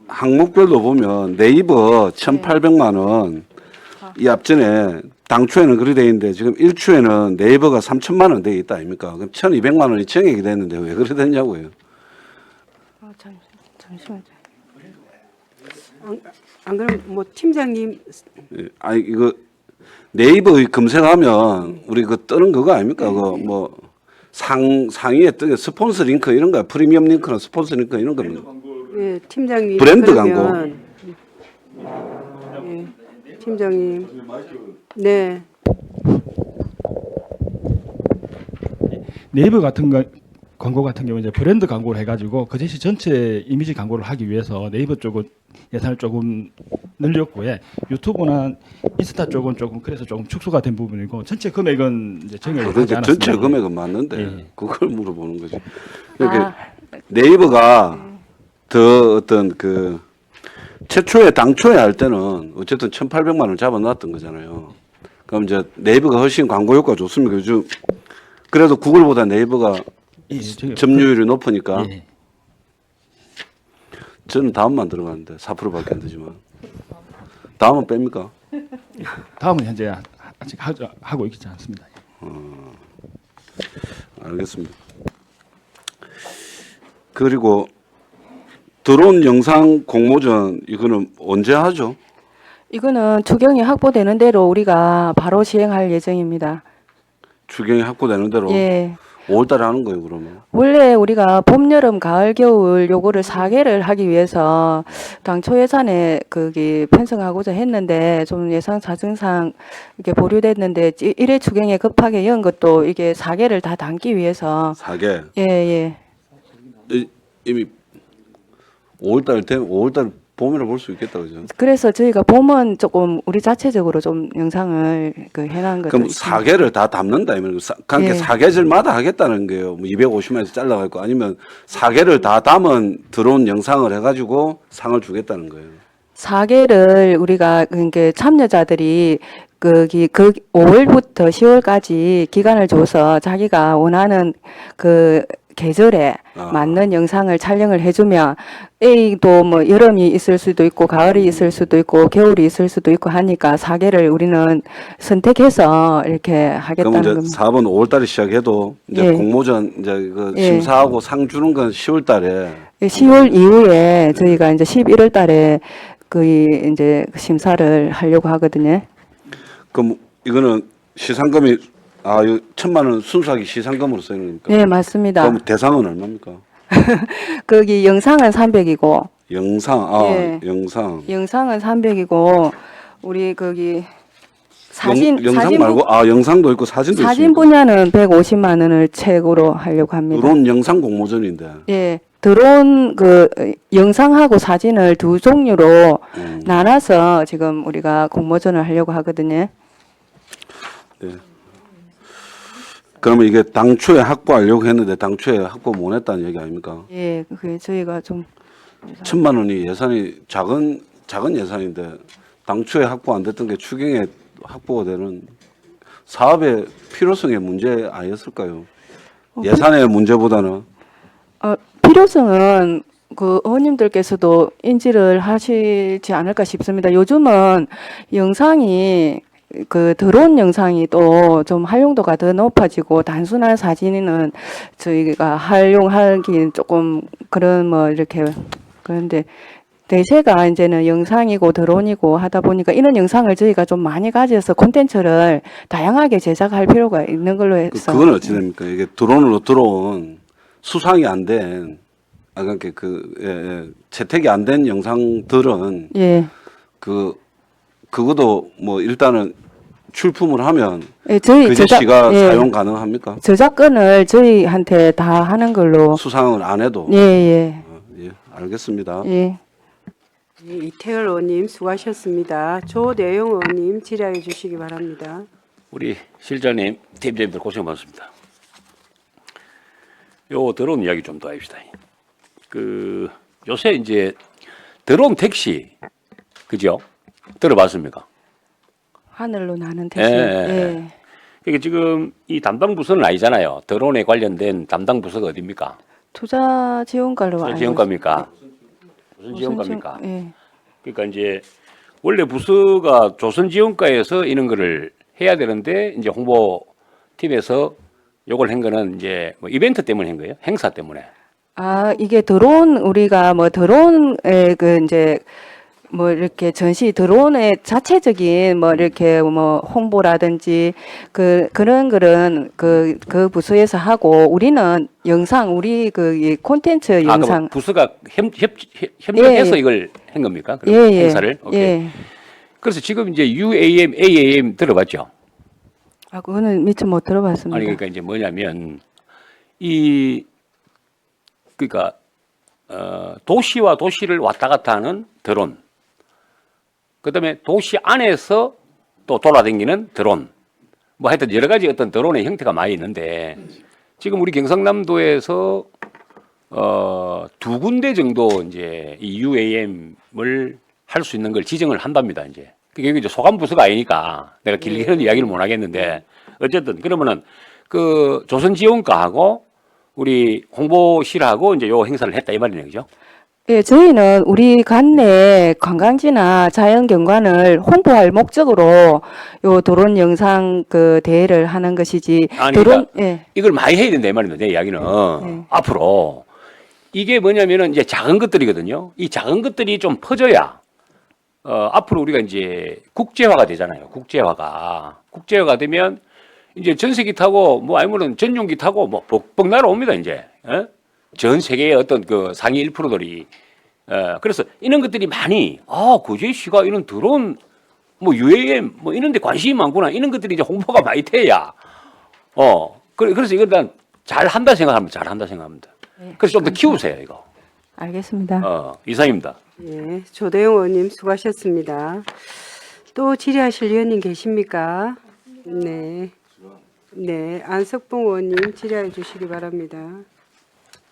항목별로 보면 네이버 1,800만 원, 이 앞전에 당초에는 그리 돼 있는데 지금 1추에는 네이버가 3,000만 원 돼 있다 아닙니까? 그럼 1,200만 원이 증액이 됐는데 왜 그래 됐냐고요. 잠시만요. 안 그럼 뭐 팀장님 예, 아니 이거 네이버 검색하면 우리 그 뜨는 그거 아닙니까? 그 뭐 상위에 뜨게 스폰서 링크 이런 거 프리미엄 링크나 스폰서 링크 이런 겁니다. 예, 팀장님 브랜드 그러면, 예, 팀장님 네. 네이버 같은 거 광고 같은 경우 이제 브랜드 광고를 해가지고 그 대신 전체 이미지 광고를 하기 위해서 네이버 쪽은 예산을 조금 늘렸고, 예. 유튜브나 인스타 쪽은 조금 그래서 조금 축소가 된 부분이고 전체 금액은 이제 정액을 하지 그러니까 않았습니다. 전체 금액은 맞는데 예. 그걸 물어보는 거지. 이렇게 네이버가 더 어떤 그 최초에 당초에 할 때는 어쨌든 1,800만 원을 잡아놨던 거잖아요. 그럼 이제 네이버가 훨씬 광고 효과 좋습니까? 요즘 그래도 구글보다 네이버가 예, 저기 점유율이 높으니까 예. 저는 다음만 들어가는데 4%밖에 안 되지만 다음은 뺍니까? 다음은 현재 아직 하고 있지 않습니다. 알겠습니다. 그리고 드론 영상 공모전 이거는 언제 하죠? 이거는 추경이 확보되는 대로 우리가 바로 시행할 예정입니다. 추경이 확보되는 대로 예. 5월달에 하는 거예요, 그러면. 원래 우리가 봄, 여름, 가을, 겨울 요거를 4개를 하기 위해서 당초 예산에 그게 편성하고자 했는데 좀 예산 사정상 이게 보류됐는데 1회 추경에 급하게 연 것도 이게 4개를 다 담기 위해서 4개. 예, 예. 이미 5월달 되면 5월달 봄이라 볼 수 있겠다, 그죠? 그래서 저희가 봄은 조금 우리 자체적으로 좀 영상을 그 해놓은 것도 그럼 있습니다. 4개를 다 담는다, 이면 그러니까 예. 4계절마다 하겠다는 거예요. 뭐 250만에서 잘라가지고 아니면 4개를 다 담은 들어온 영상을 해가지고 상을 주겠다는 거예요. 4개를 우리가 그러니까 참여자들이 그 5월부터 10월까지 기간을 줘서 자기가 원하는 그 계절에 아. 맞는 영상을 촬영을 해주면 A도 뭐 여름이 있을 수도 있고 가을이 있을 수도 있고 겨울이 있을 수도 있고 하니까 4개를 우리는 선택해서 이렇게 그러면 하겠다는 이제 겁니다. 4번 5월달에 시작해도 이제 예. 공모전 이제 그 예. 심사하고 상 주는 건 10월달에 10월 이후에 저희가 이제 11월 달에 그 이제 심사를 하려고 하거든요. 그럼 이거는 시상금이 아, 이 1,000만 원 순수하게 시상금으로 쓰는 겁니까? 네, 맞습니다. 그럼 대상은 얼마입니까? 거기 영상은 300이고 영상, 예. 영상. 영상은 300이고 우리 거기 사진 영상 사진 말고 영상도 있고 사진도 사진 있습니까? 분야는 150만 원을 최고로 하려고 합니다. 드론 영상 공모전인데. 예. 드론 그 영상하고 사진을 두 종류로 나눠서 지금 우리가 공모전을 하려고 하거든요. 네. 그러면 이게 당초에 확보하려고 했는데 당초에 확보 못 했다는 얘기 아닙니까? 예. 그게 저희가 좀 1,000만 원이 예산이 작은 예산인데 당초에 확보 안 됐던 게 추경에 확보가 되는 사업의 필요성의 문제 아니었을까요? 예산의 문제보다는 필요성은 그 의원님들께서도 인지를 하시지 않을까 싶습니다. 요즘은 영상이 그 드론 영상이 또 좀 활용도가 더 높아지고 단순한 사진은 저희가 활용하기 조금 그런 뭐 이렇게 그런데 대세가 이제는 영상이고 드론이고 하다 보니까 이런 영상을 저희가 좀 많이 가져서 콘텐츠를 다양하게 제작할 필요가 있는 걸로 해서 그건 어찌 됩니까? 이게 드론으로 들어온 수상이 안 된 그러니까 채택이 안 된 영상들은 예. 그것도 뭐 일단은 출품을 하면 예, 저희 그 제시가 예, 사용 가능합니까? 저작권을 저희한테 다 하는 걸로 수상을 안 해도. 예, 예. 예, 알겠습니다. 예. 네, 이태열 의원님 수고하셨습니다. 조대영 의원님 질의해 주시기 바랍니다. 우리 실장님, 팀장님들 고생 많습니다. 요 드론 이야기 좀 더 합시다. 그 요새 이제 드론 택시 그죠? 들어봤습니까? 하늘로 나는 택시. 예. 예. 그러니까 지금 이 담당 부서는 아니잖아요. 드론에 관련된 담당 부서가 어디입니까? 투자 지원과로 무슨 알고 지원과입니까? 무슨 있습니다. 지원과입니까? 예. 그러니까 이제 원래 부서가 조선지원과에서 이런 거를 해야 되는데 이제 홍보팀에서 요걸 한 거는 이제 뭐 이벤트 때문에 한 거예요. 행사 때문에. 아, 이게 드론 우리가 뭐 드론의 그 이제 뭐 이렇게 전시 드론의 자체적인 뭐 이렇게 뭐 홍보라든지 그런 거는 그 부서에서 하고 우리는 영상 우리 이 콘텐츠 그럼 영상 부서가 협력해서 예. 이걸 한 겁니까? 그럼 예, 예. 행사를. 오케이. 예. 그래서 지금 이제 UAM, AAM 들어봤죠? 아, 그거는 미처 못 들어봤습니다. 아니 그러니까 이제 뭐냐면 그러니까 도시와 도시를 왔다 갔다 하는 드론. 그다음에 도시 안에서 또 돌아다니는 드론. 뭐 하여튼 여러 가지 어떤 드론의 형태가 많이 있는데 지금 우리 경상남도에서 두 군데 정도 이제 이 UAM을 할 수 있는 걸 지정을 한답니다. 이제 그게 이제 소관 부서가 아니니까 내가 길게는 이야기를 못 하겠는데 어쨌든 그러면은 그 조선지원과하고 우리 홍보실하고 이제 요 행사를 했다 이 말이네요, 그죠? 예, 저희는 우리 관내 관광지나 자연경관을 홍보할 목적으로 요 드론 영상 그 대회를 하는 것이지 아니, 드론 그러니까 예. 이걸 많이 해야 된다 이 말이에요, 내 이야기는. 네. 앞으로 이게 뭐냐면은 이제 작은 것들이거든요. 이 작은 것들이 좀 퍼져야 앞으로 우리가 이제 국제화가 되잖아요. 국제화가 되면 이제 전세기 타고 뭐 아니면은 전용기 타고 뭐 벅벅 날아옵니다 이제. 예? 전 세계의 어떤 그 상위 1%들이 그래서 이런 것들이 많이 고재희 씨가 이런 드론 뭐 UAM 뭐 이런 데 관심이 많구나 이런 것들이 이제 홍보가 많이 돼야 그래서 이걸 난 잘한다 생각합니다. 잘한다 생각합니다. 그래서 좀 더 키우세요 이거. 알겠습니다. 이상입니다. 예, 조대영 의원님 수고하셨습니다. 또 질의하실 의원님 계십니까? 네. 네, 안석봉 의원님 질의해 주시기 바랍니다.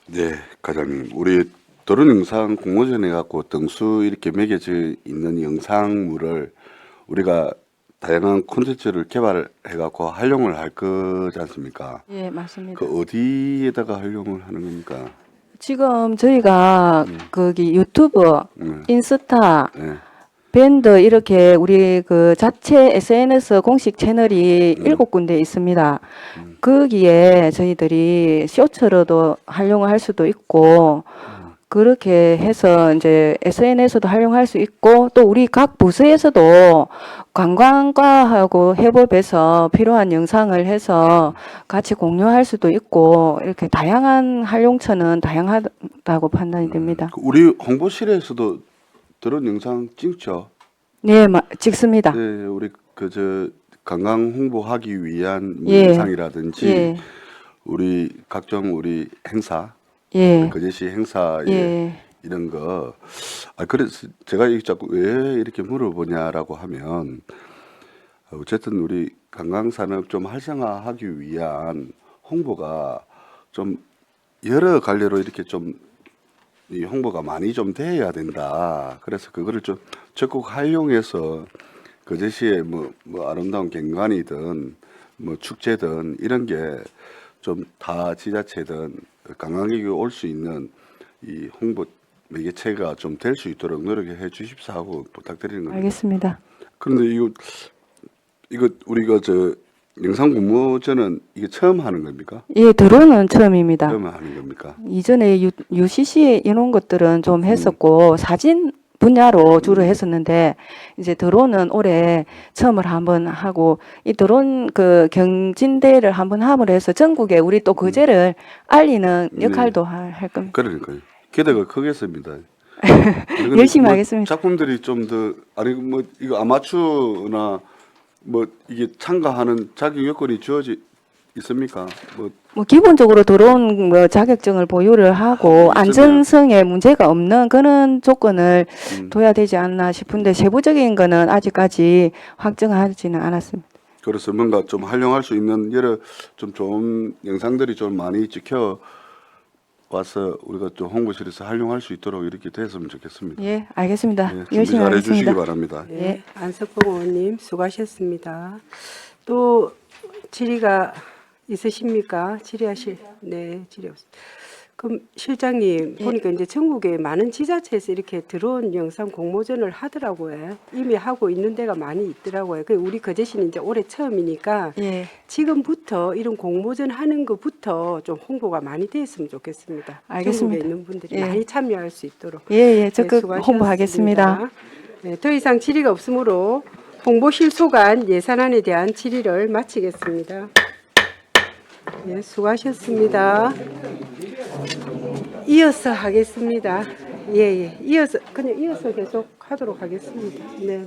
네, 과장님. 우리 드론 영상 공모전에 갖고 등수 이렇게 매겨져 있는 영상물을 우리가 다양한 콘텐츠를 개발해 갖고 활용을 할 거지 않습니까? 예, 맞습니다. 그 어디에다가 활용을 하는 겁니까? 지금 저희가 거기 유튜브, 인스타, 네. 밴드 이렇게 우리 그 자체 SNS 공식 채널이 7군데 있습니다. 거기에 저희들이 쇼츠로도 활용을 할 수도 있고 그렇게 해서 이제 SNS도 활용할 수 있고 또 우리 각 부서에서도 관광과하고 협업해서 필요한 영상을 해서 같이 공유할 수도 있고 이렇게 다양한 활용처는 다양하다고 판단이 됩니다. 우리 홍보실에서도 드론 영상 찍죠? 네, 찍습니다. 네, 우리 그 관광 홍보하기 위한 예. 영상이라든지 예. 우리 각종 우리 행사, 예. 거제시 행사에 예. 이런 거. 그래서 제가 자꾸 왜 이렇게 물어보냐라고 하면 어쨌든 우리 관광산업 좀 활성화하기 위한 홍보가 좀 여러 갈래로 이렇게 좀 이 홍보가 많이 좀 돼야 된다. 그래서 그거를 좀 적극 활용해서 거제시의 뭐 아름다운 경관이든 뭐 축제든 이런 게 좀 다 지자체든 관광객이 올 수 있는 이 홍보 매개체가 좀 될 수 있도록 노력해 주십사 하고 부탁드리는 겁니다. 알겠습니다. 그런데 이거 우리가 영상 공모전은 이게 처음 하는 겁니까? 예, 드론은 처음입니다. 처음 하는 겁니까? 이전에 UCC 이런 것들은 좀 했었고 사진 분야로 주로 했었는데 이제 드론은 올해 처음을 한번 하고 이 드론 그 경진대회를 한번 함으로 해서 전국에 우리 또 거제를 알리는 역할도 할 겁니다. 그러니까요. 기대가 크겠습니다. 열심히 하겠습니다. 작품들이 좀 더 아니 뭐 이거 아마추어나 뭐 이게 참가하는 자격 요건이 주어져 있습니까? 뭐 기본적으로 드론 뭐 자격증을 보유를 하고 안전성에 문제가 없는 그런 조건을 둬야 되지 않나 싶은데 세부적인 거는 아직까지 확정하지는 않았습니다. 그래서 뭔가 좀 활용할 수 있는 여러 좀 좋은 영상들이 좀 많이 찍혀 와서 우리가 좀 홍보실에서 활용할 수 있도록 이렇게 됐으면 좋겠습니다. 예, 알겠습니다. 준비 열심히 잘 해주시기 하겠습니다. 바랍니다. 예, 안석봉 의원님 수고하셨습니다. 또 질의가 있으십니까? 질의하실? 네, 질의 없습니다. 그럼 실장님 보니까 이제 전국에 많은 지자체에서 이렇게 드론 영상 공모전을 하더라고요. 이미 하고 있는 데가 많이 있더라고요. 그 우리 거제시는 이제 올해 처음이니까 예, 지금부터 이런 공모전 하는 것부터 좀 홍보가 많이 됐으면 좋겠습니다. 알겠습니다. 전국에 있는 분들이 예. 많이 참여할 수 있도록. 예, 적극 수고하셨습니다. 홍보하겠습니다. 네, 더 이상 질의가 없으므로 홍보실 소관 예산안에 대한 질의를 마치겠습니다. 네, 수고하셨습니다. 이어서 하겠습니다. 예. 이어서 그냥 이어서 계속 하도록 하겠습니다. 네.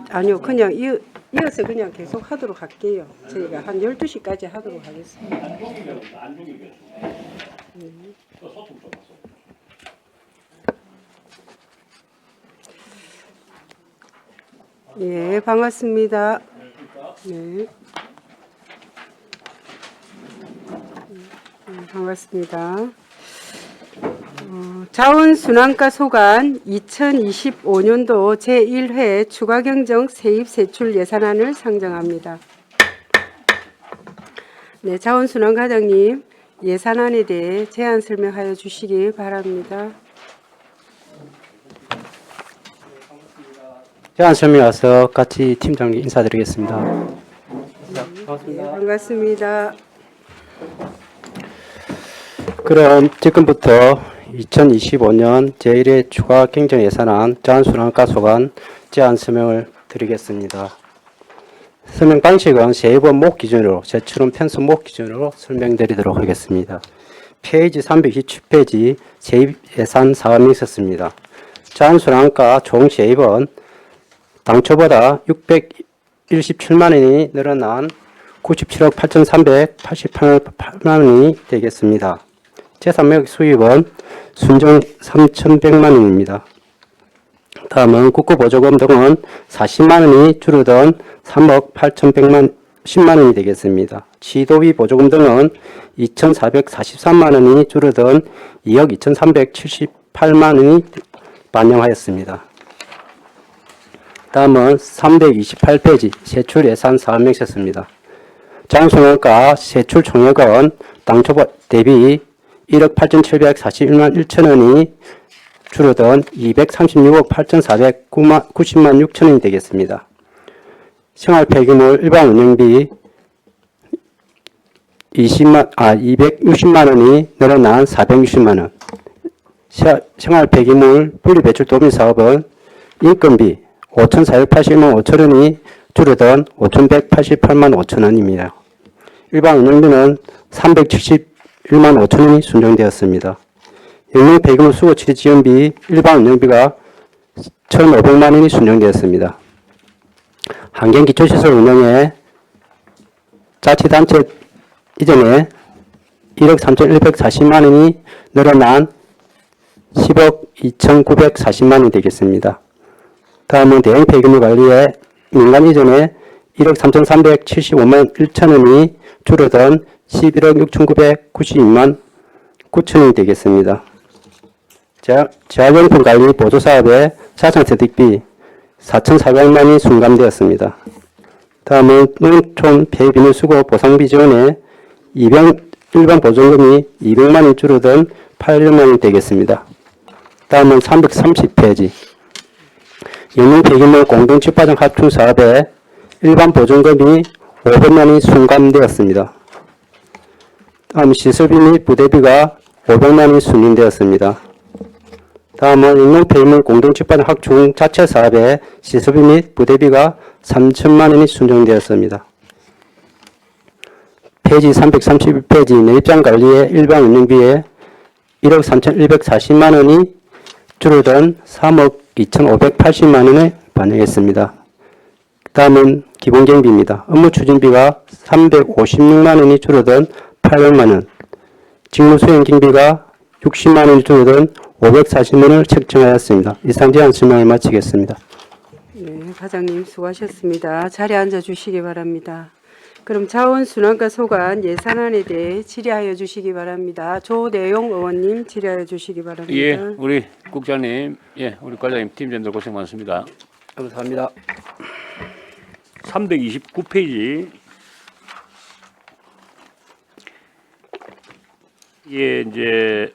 아니요, 그냥 이어서 그냥 계속 하도록 할게요. 저희가 한 12시까지 하도록 하겠습니다. 예, 반갑습니다. 네. 반갑습니다. 자원순환과 소관 2025년도 제1회 추가경정 세입세출 예산안을 상정합니다. 네, 자원순환과장님 예산안에 대해 제안 설명하여 주시기 바랍니다. 제안 설명에 와서 같이 팀장님 인사드리겠습니다. 네, 반갑습니다. 그럼 지금부터 2025년 제1회 추가 경정 예산안 제한순환가 소관 제안 설명을 드리겠습니다. 설명 방식은 세입원 목 기준으로 제출은 편수 목 기준으로 설명드리도록 하겠습니다. 페이지 327페이지 세입 예산 사업이 있었습니다. 제한순환가 총 세입은 당초보다 617만 원이 늘어난 97억 8,388만 원이 되겠습니다. 제3명 수입은 순정 3,100만 원입니다. 다음은 국고보조금 등은 40만 원이 줄어든 3억 8,110만 원이 되겠습니다. 지도비 보조금 등은 2,443만 원이 줄어든 2억 2,378만 원이 반영하였습니다. 다음은 328페이지 세출 예산 사업명 있었습니다. 장순환가 세출 총액은 당초 대비 1억 8,741만 1천 원이 줄어든 236억 8,490만 6천 원이 되겠습니다. 생활 폐기물 일반 운영비 260만 원이 늘어난 460만 원. 생활 폐기물 분리 배출 도면 사업은 인건비 5,481만 5천 원이 줄어든 5,188만 5천 원입니다. 일반 운영비는 371만 5천 원이 순정되었습니다. 영농 폐기물 수거 처리 지원비 일반 운영비가 1,500만 원이 순정되었습니다. 환경기초시설 운영에 자치단체 이전에 1억 3,140만 원이 늘어난 10억 2,940만 원이 되겠습니다. 다음은 대형 폐기물 관리에 민간 이전에 1억 3,375만 1천 원이 줄어든 11억 6,992만 9천 원이 되겠습니다. 재활용품 관리 보조사업에 자산소득비 4,400만 원이 순감되었습니다. 다음은 농촌 폐비닐 수거 보상비 지원에 일반 보존금이 200만 원 줄어든 800만 원이 되겠습니다. 다음은 330페이지 영농 폐기물 공동 집화장 합충 사업에 일반 보존금이 500만 원이 순감되었습니다. 다음 시설비 및 부대비가 500만 원이 순인되었습니다. 다음은 영농 폐기물 공동 집화장 확충 자체 사업에 시설비 및 부대비가 3천만 원이 순정되었습니다. 페이지 331페이지 내입장 관리의 일반 운영비에 1억 3,140만 원이 줄어든 3억 2,580만 원을 반영했습니다. 다음은 기본경비입니다. 업무 추진비가 356만 원이 줄어든 800만 원, 직무 수행 경비가 60만 원이 줄어든 540만 원을 책정하였습니다. 이상 제안 설명을 마치겠습니다. 네, 과장님 수고하셨습니다. 자리에 앉아 주시기 바랍니다. 그럼 자원순환과 소관 예산안에 대해 질의하여 주시기 바랍니다. 조내용 의원님 질의하여 주시기 바랍니다. 예, 우리 국장님, 예, 우리 과장님, 팀장님들 고생 많습니다. 감사합니다. 329페이지. 예, 이제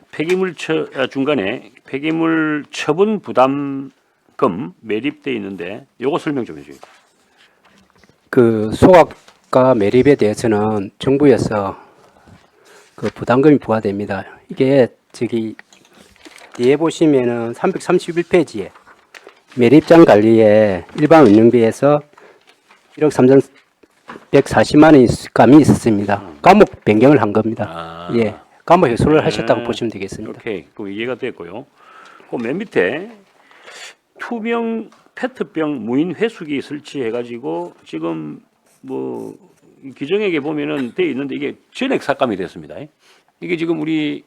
중간에 폐기물 처분 부담금 매립돼 있는데 요거 설명 좀 해주세요. 그 소각과 매립에 대해서는 정부에서 그 부담금이 부과됩니다. 이게 저기 뒤에 보시면은 331페이지에 매립장 관리에 일반 운영비에서 1억 3,140만 원이 감이 있었습니다. 과목 변경을 한 겁니다. 예, 과목 해소를 하셨다고 보시면 되겠습니다. 오케이, 그럼 이해가 됐고요. 그 맨 밑에 투명 페트병 무인 회수기 설치해가지고 지금 뭐 규정액에 보면은 돼 있는데 이게 전액 삭감이 됐습니다. 이게 지금 우리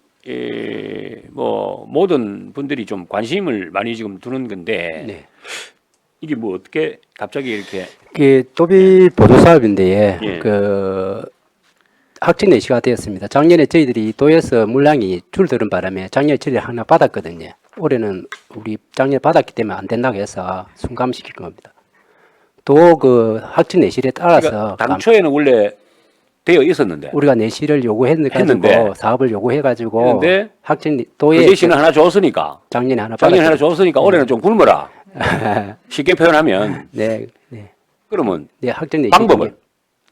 뭐 모든 분들이 좀 관심을 많이 지금 두는 건데 네. 이게 뭐 어떻게 갑자기 이렇게 이게 또비 보조 사업인데 예. 그 확정 내시가 되었습니다. 작년에 저희들이 도에서 물량이 줄어드는 바람에 작년에 저희들이 하나 받았거든요. 올해는 우리 작년에 받았기 때문에 안 된다고 해서 순감시킬 겁니다. 또 그 확정 내실에 따라서 그러니까 당초에는 원래 되어 있었는데 우리가 내실을 요구했는데 사업을 요구해가지고 했는데 확정 그 도에 대신에 하나 줬으니까 작년에 하나 줬으니까 올해는 좀 굶어라. 쉽게 표현하면 네, 네, 그러면 네 확정 내실 방법은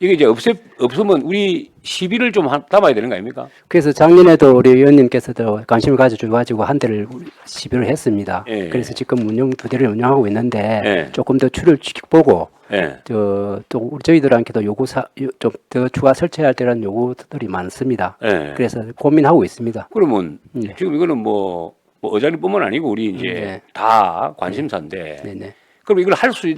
이게 이제 없으면 우리 시비를 좀 담아야 되는 거 아닙니까? 그래서 작년에도 우리 의원님께서도 관심을 가져주셔가지고 한 대를 시비를 했습니다. 예. 그래서 지금 두 대를 운영하고 있는데 예. 조금 더 추를 보고 예. 또 저희들한테도 좀 더 추가 설치해야 되는 요구들이 많습니다. 예. 그래서 고민하고 있습니다. 그러면 네. 지금 이거는 뭐 어장리뿐만 아니고 우리 이제 네. 다 관심사인데 네네. 그럼 이걸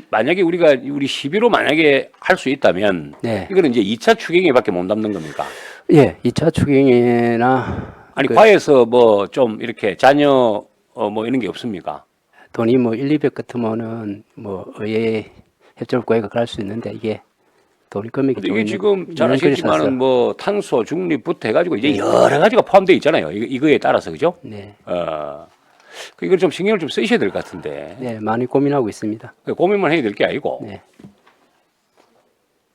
만약에 우리 시비로 만약에 할 수 있다면 네. 이거는 이제 2차 추경에밖에 못 담는 겁니까? 예, 2차 추경이나 아니 과에서 뭐 좀 이렇게 자녀 뭐 이런 게 없습니까? 돈이 뭐 1, 200 같으면은 뭐 의회 협조구역을 갈 수 있는데 이게 돈이 금액이 근데 좀 이게 지금 있는 잘 그래서 아시겠지만은 뭐 탄소 중립부터 해가지고 이제 네. 여러 가지가 포함되어 있잖아요. 이거에 따라서 그죠? 네, 이걸 좀 신경을 좀 쓰셔야 될 것 같은데 네, 많이 고민하고 있습니다. 고민만 해야 될 게 아니고 네.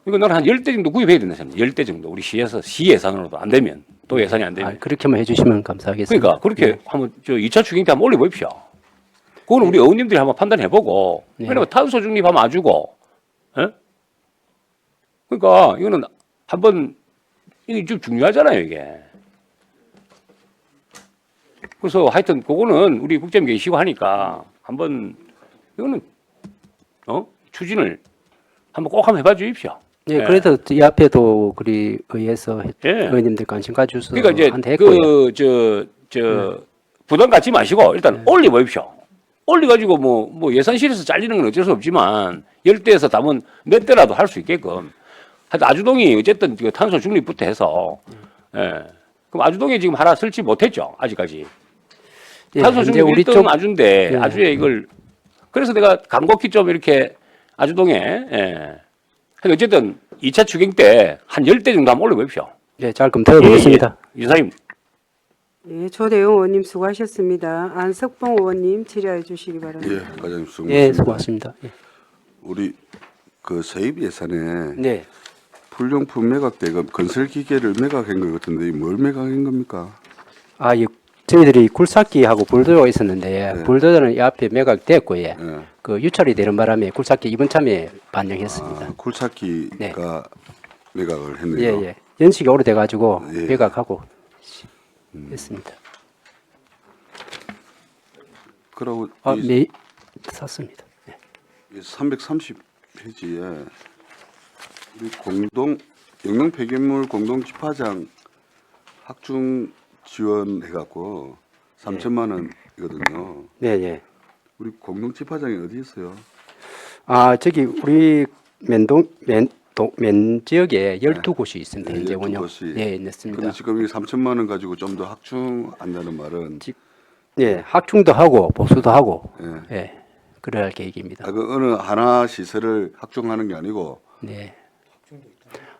이거 나는 한 10대 정도 구입해야 된다 생각합니다. 10대 정도 우리 시 예산으로도 안 되면 또 예산이 안 되면 그렇게만 해주시면 감사하겠습니다. 그러니까 그렇게 한번 저 2차 추경 때 한번 올려보십시오. 그거는 우리 의원님들이 한번 판단해보고 네. 왜냐면 탄소 중립하면 아주고 예? 그러니까 이거는 한번 이게 좀 중요하잖아요 이게. 그래서 하여튼 그거는 우리 국장님 계시고 하니까 한번 이거는 추진을 한번 꼭 한번 해봐 주십시오. 네, 예. 그래서 이 앞에도 우리 의회에서 예. 의원님들 관심 가주셔서 그러니까 이제 한테 했고요. 부담 갖지 마시고 일단 올려보십시오. 올려가지고 뭐 예산실에서 잘리는 건 어쩔 수 없지만 10대에서 담은 몇 대라도 할 수 있게끔 하여튼 아주동이 어쨌든 그 탄소 중립부터 해서 예. 그럼 아주동에 지금 하나 설치 못했죠 아직까지. 예, 탄소 현재 중립 우리 1등 쪽 아주인데 예. 아주에 이걸 그래서 내가 간곡히 좀 이렇게 아주동에 예. 어쨌든 2차 추경 때 한 10대 정도 한번 올려보십시오. 네, 잘 검토해 보겠습니다. 이사님. 예, 조대용 의원님 수고하셨습니다. 안석봉 의원님 질의해 주시기 바랍니다. 예, 과장님 수고하셨습니다. 예, 수고하셨습니다. 예. 우리 그 세입 예산에 네, 불용품 매각 대금 건설 기계를 매각한 것 같은데 뭘 매각한 겁니까? 저희들이 굴삭기하고 불도저가 있었는데 네. 불도저는 이 앞에 매각됐고 예. 예. 그 유찰이 되는 바람에 굴삭기 이번 참에 반영했습니다. 굴착기가 네. 매각을 예, 했네요. 예. 연식이 오래돼가지고 예. 매각하고 했습니다. 그러고 샀습니다. 예. 330페이지에 우리 영농 폐기물 공동 집화장 학중 지원해갖고 3천만 원이거든요. 네, 예. 우리 공동 집화장이 어디 있어요? 저기 우리 면 지역에 12곳이 있습니다. 네, 현재 12 운영. 곳이. 예, 냈습니다. 근데 지금 이 3천만 원 가지고 좀 더 확충한다는 말은 예, 학충도 하고 보수도 하고 예. 예, 그래야 할 계획입니다. 그 어느 하나 시설을 확충하는 게 아니고 네.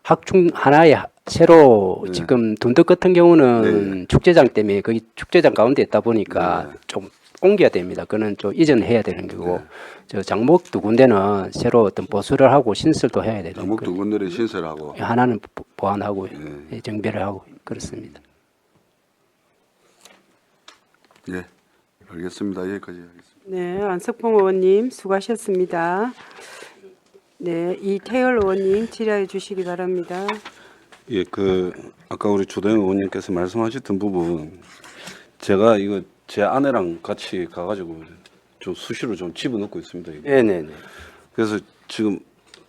학충 하나에 새로 네. 지금 둔덕 같은 경우는 축제장 때문에 거기 축제장 가운데 있다 보니까 네. 좀 옮겨야 됩니다. 그거는 좀 이전해야 되는 거고 저 장목 두 군데는 새로 어떤 보수를 하고 신설도 해야 되는 장목 두 군데를 신설하고 하나는 보완하고 네. 정비를 하고 그렇습니다. 예, 알겠습니다. 여기까지 하겠습니다. 네, 안석봉 의원님 수고하셨습니다. 네, 이태열 의원님 질의해 주시기 바랍니다. 예, 아까 우리 조대영 의원님께서 말씀하셨던 부분 제가 이거 제 아내랑 같이 가가지고 좀 수시로 좀 집어넣고 있습니다. 이거. 네. 그래서 지금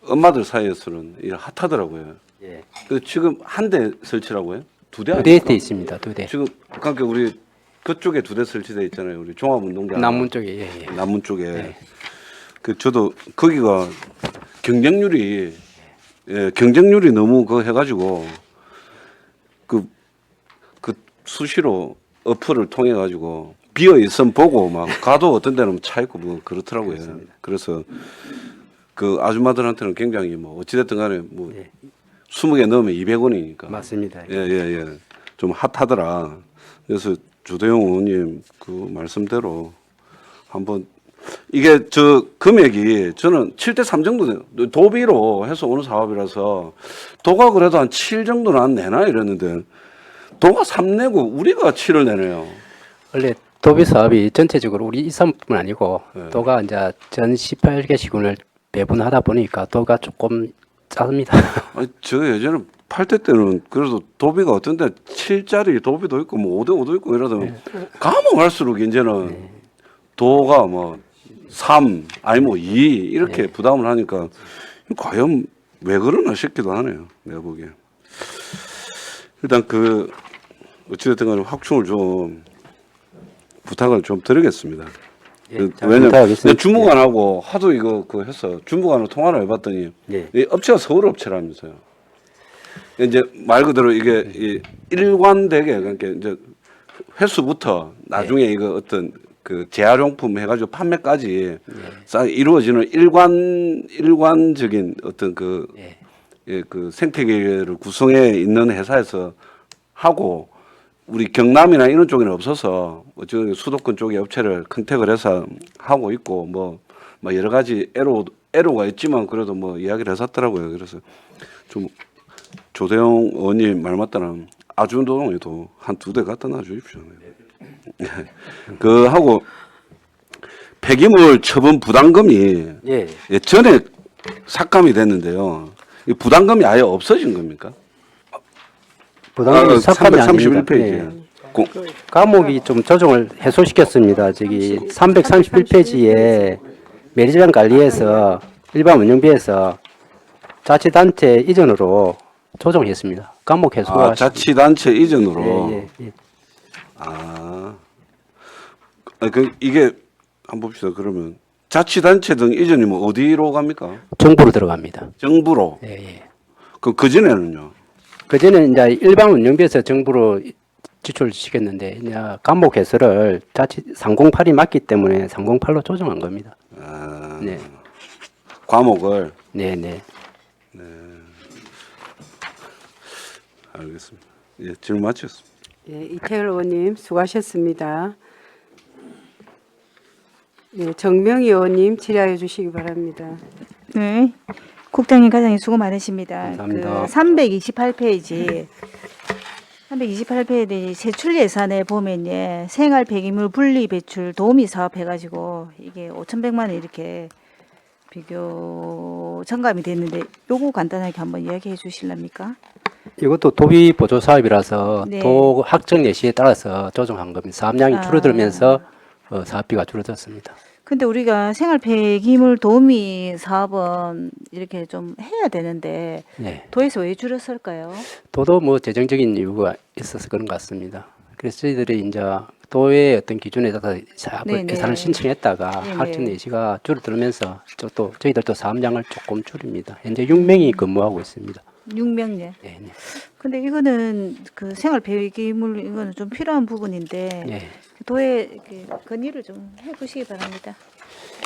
엄마들 사이에서는 이게 핫하더라고요. 예. 근데 지금 한 대 설치라고요? 두 대? 두 대 돼 있습니다. 두 대. 지금 그러니까 우리 그쪽에 두 대 설치돼 있잖아요. 우리 종합운동장 남문 쪽에 예. 남문 쪽에 저도 거기가 경쟁률이 너무 그거 해가지고 그 수시로 어플을 통해 가지고 비어 있으면 보고 막 가도 어떤 데는 차 있고 뭐 그렇더라고요. 그래서 그 아줌마들한테는 굉장히 뭐 어찌됐든 간에 뭐 20개 넣으면 200원이니까 맞습니다. 예. 좀 핫하더라. 그래서 조대용 의원님 그 말씀대로 한번 이게 저 금액이 저는 7대3 정도 돼요. 도비로 해서 오는 사업이라서 도가 그래도 한 7 정도는 안 내나 이랬는데 도가 3 내고 우리가 7을 내네요. 원래 도비 사업이 전체적으로 우리 이 사업뿐 아니고 도가 이제 전 18개 시군을 배분하다 보니까 도가 조금 작습니다. 아니, 저 예전에 8대 때는 그래도 도비가 어떤 데 7짜리 도비도 있고 뭐 5대 5도 있고 이러더니 가면 갈수록 이제는 도가 뭐 3, 아니 뭐 2 이렇게 부담을 하니까 과연 왜 그러나 싶기도 하네요. 내가 보기에. 일단 그 어찌됐든 간에 확충을 좀 부탁을 좀 드리겠습니다. 잘 왜냐면 부탁하겠습니다. 주무관하고 하도 이거 그 해서 주무관으로 통화를 해봤더니 이 업체가 서울 업체라면서요. 이제 말 그대로 이게 이 일관되게 그러니까 이제 회수부터 나중에 이거 어떤 그 재활용품 해가지고 판매까지 싹 이루어지는 일관적인 어떤 그, 그 생태계를 구성해 있는 회사에서 하고 우리 경남이나 이런 쪽에는 없어서 어쨌든 수도권 쪽에 업체를 컨택을 해서 하고 있고 뭐 여러 가지 애로가 있지만 그래도 뭐 이야기를 했었더라고요. 그래서 좀 조대영 의원님 말 맞다면 아주노동에도 한 2대 갖다 놔 주십시오. 그 하고 폐기물 처분 부담금이 전에 삭감이 됐는데요. 이 부담금이 아예 없어진 겁니까? 부담금이 삭감이 아닙니다. 331페이지. 과목이 좀 조정을 해소시켰습니다. 저기 331페이지에 매리장 관리에서 일반 운영비에서 자치단체 이전으로 조정했습니다. 과목 해소가 자치단체 이전으로. 예. 그 이게 한번 봅시다. 그러면 자치단체 등 이전이면 어디로 갑니까? 정부로 들어갑니다. 정부로. 예. 그 전에는요. 그전에는 이제 일반 운영비에서 정부로 지출시켰는데 이제 과목 해소를 자치 308이 맞기 때문에 308로 조정한 겁니다. 네. 과목을. 네. 알겠습니다. 예, 질문 마치겠습니다. 예, 이태열 의원님 수고하셨습니다. 예, 정명희 의원님 질의하여 주시기 바랍니다. 네. 국장님 과장님 수고 많으십니다. 감사합니다. 328페이지 세출 예산에 보면 생활 폐기물 분리 배출 도우미 사업 해가지고 이게 5,100만 원 이렇게 비교 정감이 됐는데 요거 간단하게 한번 이야기해 주실랍니까? 이것도 도비 보조 사업이라서 네. 도 확정 예시에 따라서 조정한 겁니다. 사업량이 줄어들면서 사업비가 줄어들었습니다. 근데 우리가 생활 폐기물 도우미 사업은 이렇게 좀 해야 되는데 네. 도에서 왜 줄였을까요? 도도 뭐 재정적인 이유가 있어서 그런 것 같습니다. 그래서 저희들이 이제 도의 어떤 기준에 따라서 사업을 네네. 예산을 신청했다가 네네. 확정 예시가 줄어들면서 또 저희들도 사업량을 조금 줄입니다. 현재 6명이 근무하고 있습니다. 6명요. 네. 근데 이거는 그 생활 폐기물 이거는 좀 필요한 부분인데 네. 도에 이렇게 건의를 좀 해보시기 바랍니다.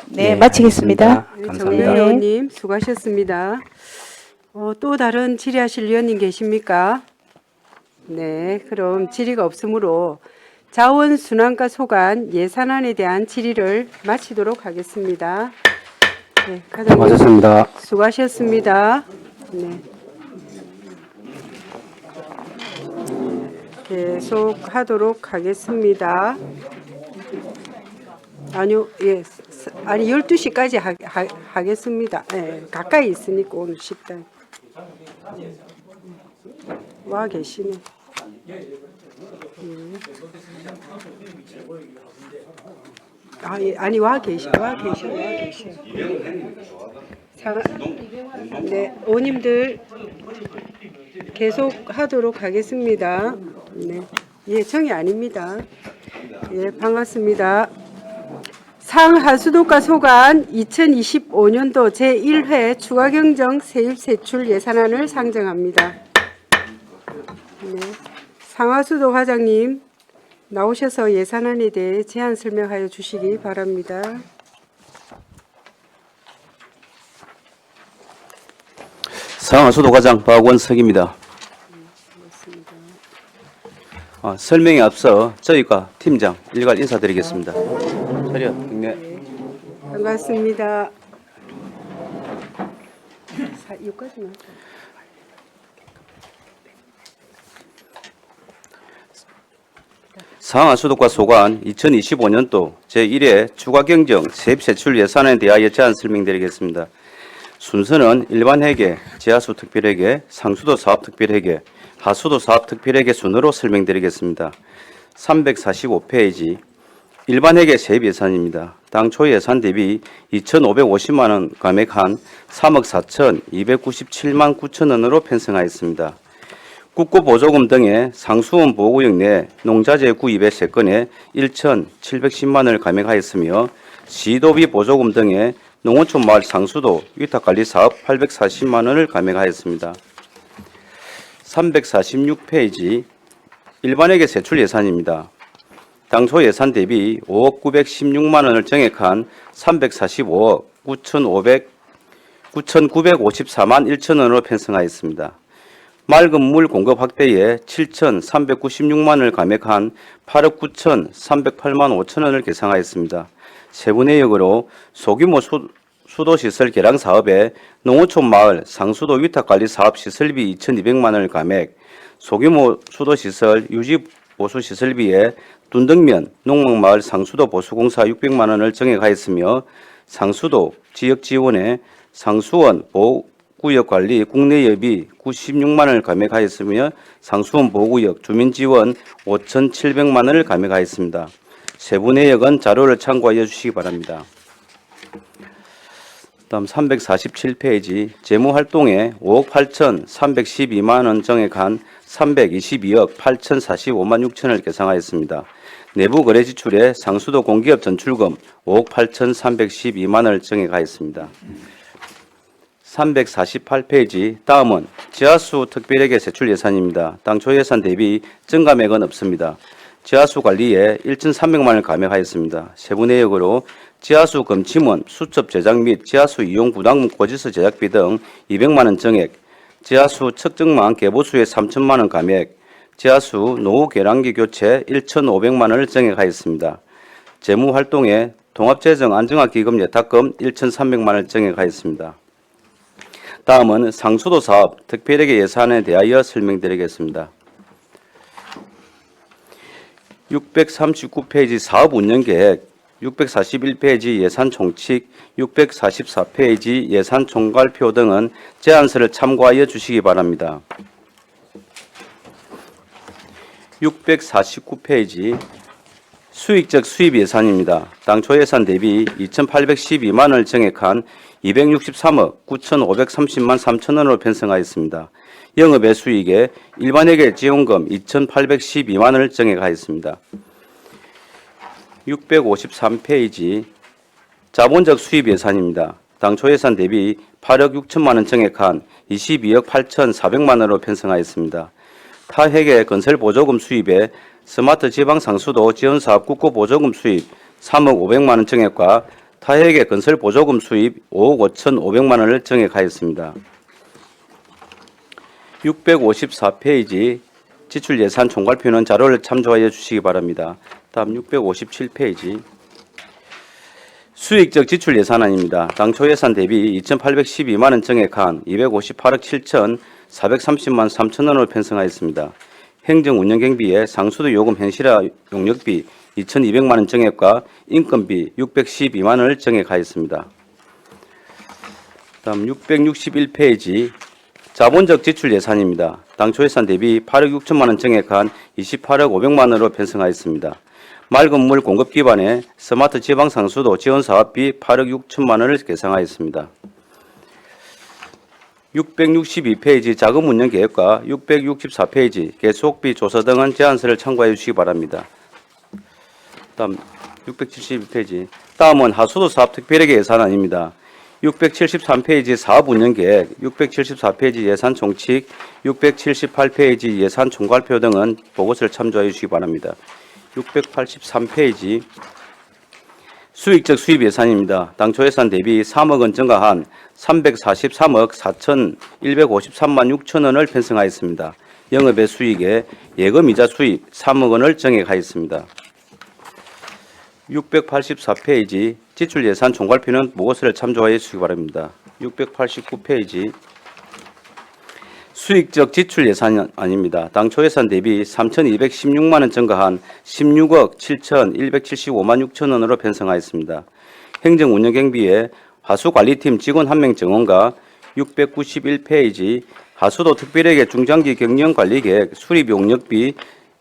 네, 마치겠습니다. 알겠습니다. 정명 감사합니다. 의원님 수고하셨습니다. 또 다른 질의하실 의원님 계십니까? 네, 그럼 질의가 없으므로 자원순환과 소관 예산안에 대한 질의를 마치도록 하겠습니다. 네, 과장님 수고하셨습니다. 수고하셨습니다. 네. 계속 하도록 하겠습니다. 아니요, 예, 아니 12시까지 하겠습니다. 예, 가까이 있으니까 오늘 식당 와 계시네. 아니 와 계셔. 네, 오님들 계속 하도록 하겠습니다. 네, 예, 정이 아닙니다. 예, 반갑습니다. 상하수도가 소관 2025년도 제1회 추가경정 세입세출 예산안을 상정합니다. 네, 상하수도 과장님 나오셔서 예산안에 대해 제안 설명하여 주시기 바랍니다. 상하수도 과장 박원석입니다. 설명에 앞서 저희과 팀장 일괄 인사드리겠습니다. 차렷 경례. 반갑습니다. 여기까지만. 상하수도과 소관 2025년도 제1회 추가경정 세입세출 예산에 대하여 제안 설명드리겠습니다. 순서는 일반 회계, 지하수 특별회계, 상수도 사업 특별회계, 하수도 사업 특별회계 순으로 설명드리겠습니다. 345페이지 일반 회계 세입 예산입니다. 당초 예산 대비 2,550만 원 감액한 3억 4,297만 9천 원으로 편성하였습니다. 국고보조금 등의 상수원 보호구역 내 농자재 구입의 세건에 1,710만 원을 감액하였으며 시도비 보조금 등의 농어촌 마을 상수도 위탁관리 사업 840만 원을 감액하였습니다. 346페이지 일반회계 세출 예산입니다. 당초 예산 대비 5억 916만 원을 정액한 345억 9,954만 1천 원으로 편성하였습니다. 맑은 물 공급 확대에 7,396만 원을 감액한 8억 9,308만 5천 원을 계상하였습니다. 세부 내역으로 소규모 수도시설 개량 사업에 농어촌 마을 상수도 위탁관리 사업 시설비 2,200만 원을 감액, 소규모 수도시설 유지 보수 시설비에 둔덕면 농막마을 상수도 보수공사 600만 원을 정액하였으며 상수도 지역 지원에 상수원 보호구역 관리 국내예비 96만 원을 감액하였으며 상수원 보호구역 주민지원 5,700만 원을 감액하였습니다. 세부 내역은 자료를 참고하여 주시기 바랍니다. 다음 347페이지 재무활동에 5억 8,312만 원 정액한 322억 8,045만 6천을 계상하였습니다. 내부 거래 지출에 상수도 공기업 전출금 5억 8,312만 원을 정액하였습니다. 348페이지 다음은 지하수 특별회계 세출 예산입니다. 당초 예산 대비 증감액은 없습니다. 지하수 관리에 1,300만 원을 감액하였습니다. 세부 내역으로 지하수 검침원, 수첩 제작 및 지하수 이용 부담금 고지서 제작비 등 200만 원 정액, 지하수 측정망 개보수에 3천만 원 감액, 지하수 노후 계량기 교체 1,500만 원을 정액하였습니다. 재무활동에 통합재정 안정화기금 예탁금 1,300만 원을 정액하였습니다. 다음은 상수도 사업 특별회계 예산에 대하여 설명드리겠습니다. 639페이지 사업 운영계획, 641페이지 예산 총칙, 644페이지 예산 총괄표 등은 제안서를 참고하여 주시기 바랍니다. 649페이지 수익적 수입 예산입니다. 당초 예산 대비 2,812만 원을 정액한 263억 9,530만 3천 원으로 편성하였습니다. 영업외 수익에 일반회계 지원금 2,812만 원을 정액하였습니다. 653페이지 자본적 수입 예산입니다. 당초 예산 대비 8억 6천만 원 정액한 22억 8,400만 원으로 편성하였습니다. 타회계 건설 보조금 수입에 스마트 지방 상수도 지원사업 국고 보조금 수입 3억 500만 원 정액과 타회계 건설 보조금 수입 5억 5,500만 원을 정액하였습니다. 654페이지 지출 예산 총괄표는 자료를 참조하여 주시기 바랍니다. 다음 657페이지 수익적 지출 예산안입니다. 당초 예산 대비 2,812만 원 정액한 258억 7,430만 3천 원으로 편성하였습니다. 행정운영경비에 상수도 요금 현실화 용역비 2,200만 원 정액과 인건비 612만 원을 정액하였습니다. 다음 661페이지 자본적 지출 예산입니다. 당초 예산 대비 8억 6천만 원 정액한 28억 500만 원으로 편성하였습니다. 맑은 물 공급 기반에 스마트 지방 상수도 지원 사업비 8억 6천만 원을 계상하였습니다. 662페이지 자금 운영 계획과 664페이지 계속비 조사 등은 제안서를 참고해 주시기 바랍니다. 다음 672페이지 다음은 하수도 사업 특별회계 예산안입니다. 673페이지 사업 운영 계획, 674페이지 예산 총칙, 678페이지 예산 총괄표 등은 보고서를 참조해 주시기 바랍니다. 683페이지 수익적 수입 예산입니다. 당초 예산 대비 3억 원 증가한 343억 4,153만 6천 원을 편성하였습니다. 영업외 수익에 예금이자 수입 3억 원을 정액하였습니다. 684페이지 지출 예산 총괄표는 보고서를 참조하여 주시기 바랍니다. 689페이지 수익적 지출 예산안입니다. 당초 예산 대비 3,216만 원 증가한 16억 7,175만 6천 원으로 편성하였습니다. 행정운영경비에 하수관리팀 직원 1명 정원과 691페이지 하수도 특별회계 중장기 경영관리계획 수립 용역비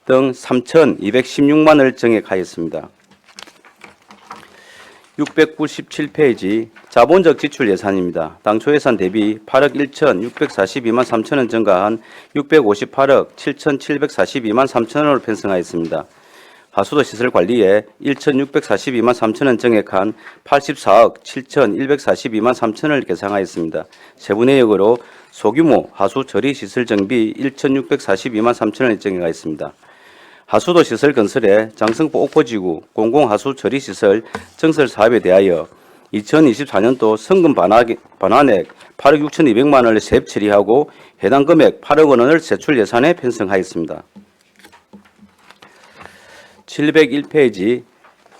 등 3,216만 원을 증액하였습니다. 697페이지 자본적 지출 예산입니다. 당초 예산 대비 8억 1,642만 3천 원 증가한 658억 7,742만 3천 원으로 편성하였습니다. 하수도 시설 관리에 1,642만 3천 원 증액한 84억 7,142만 3천 원을 계상하였습니다. 세부 내역으로 소규모 하수 처리 시설 정비 1,642만 3천 원을 증액하였습니다. 하수도 시설 건설에 장성포 옥포지구 공공하수 처리 시설 증설 사업에 대하여 2024년도 성금 반환액 8억 6,200만 원을 세입 처리하고 해당 금액 8억 원을 세출 예산에 편성하였습니다. 701페이지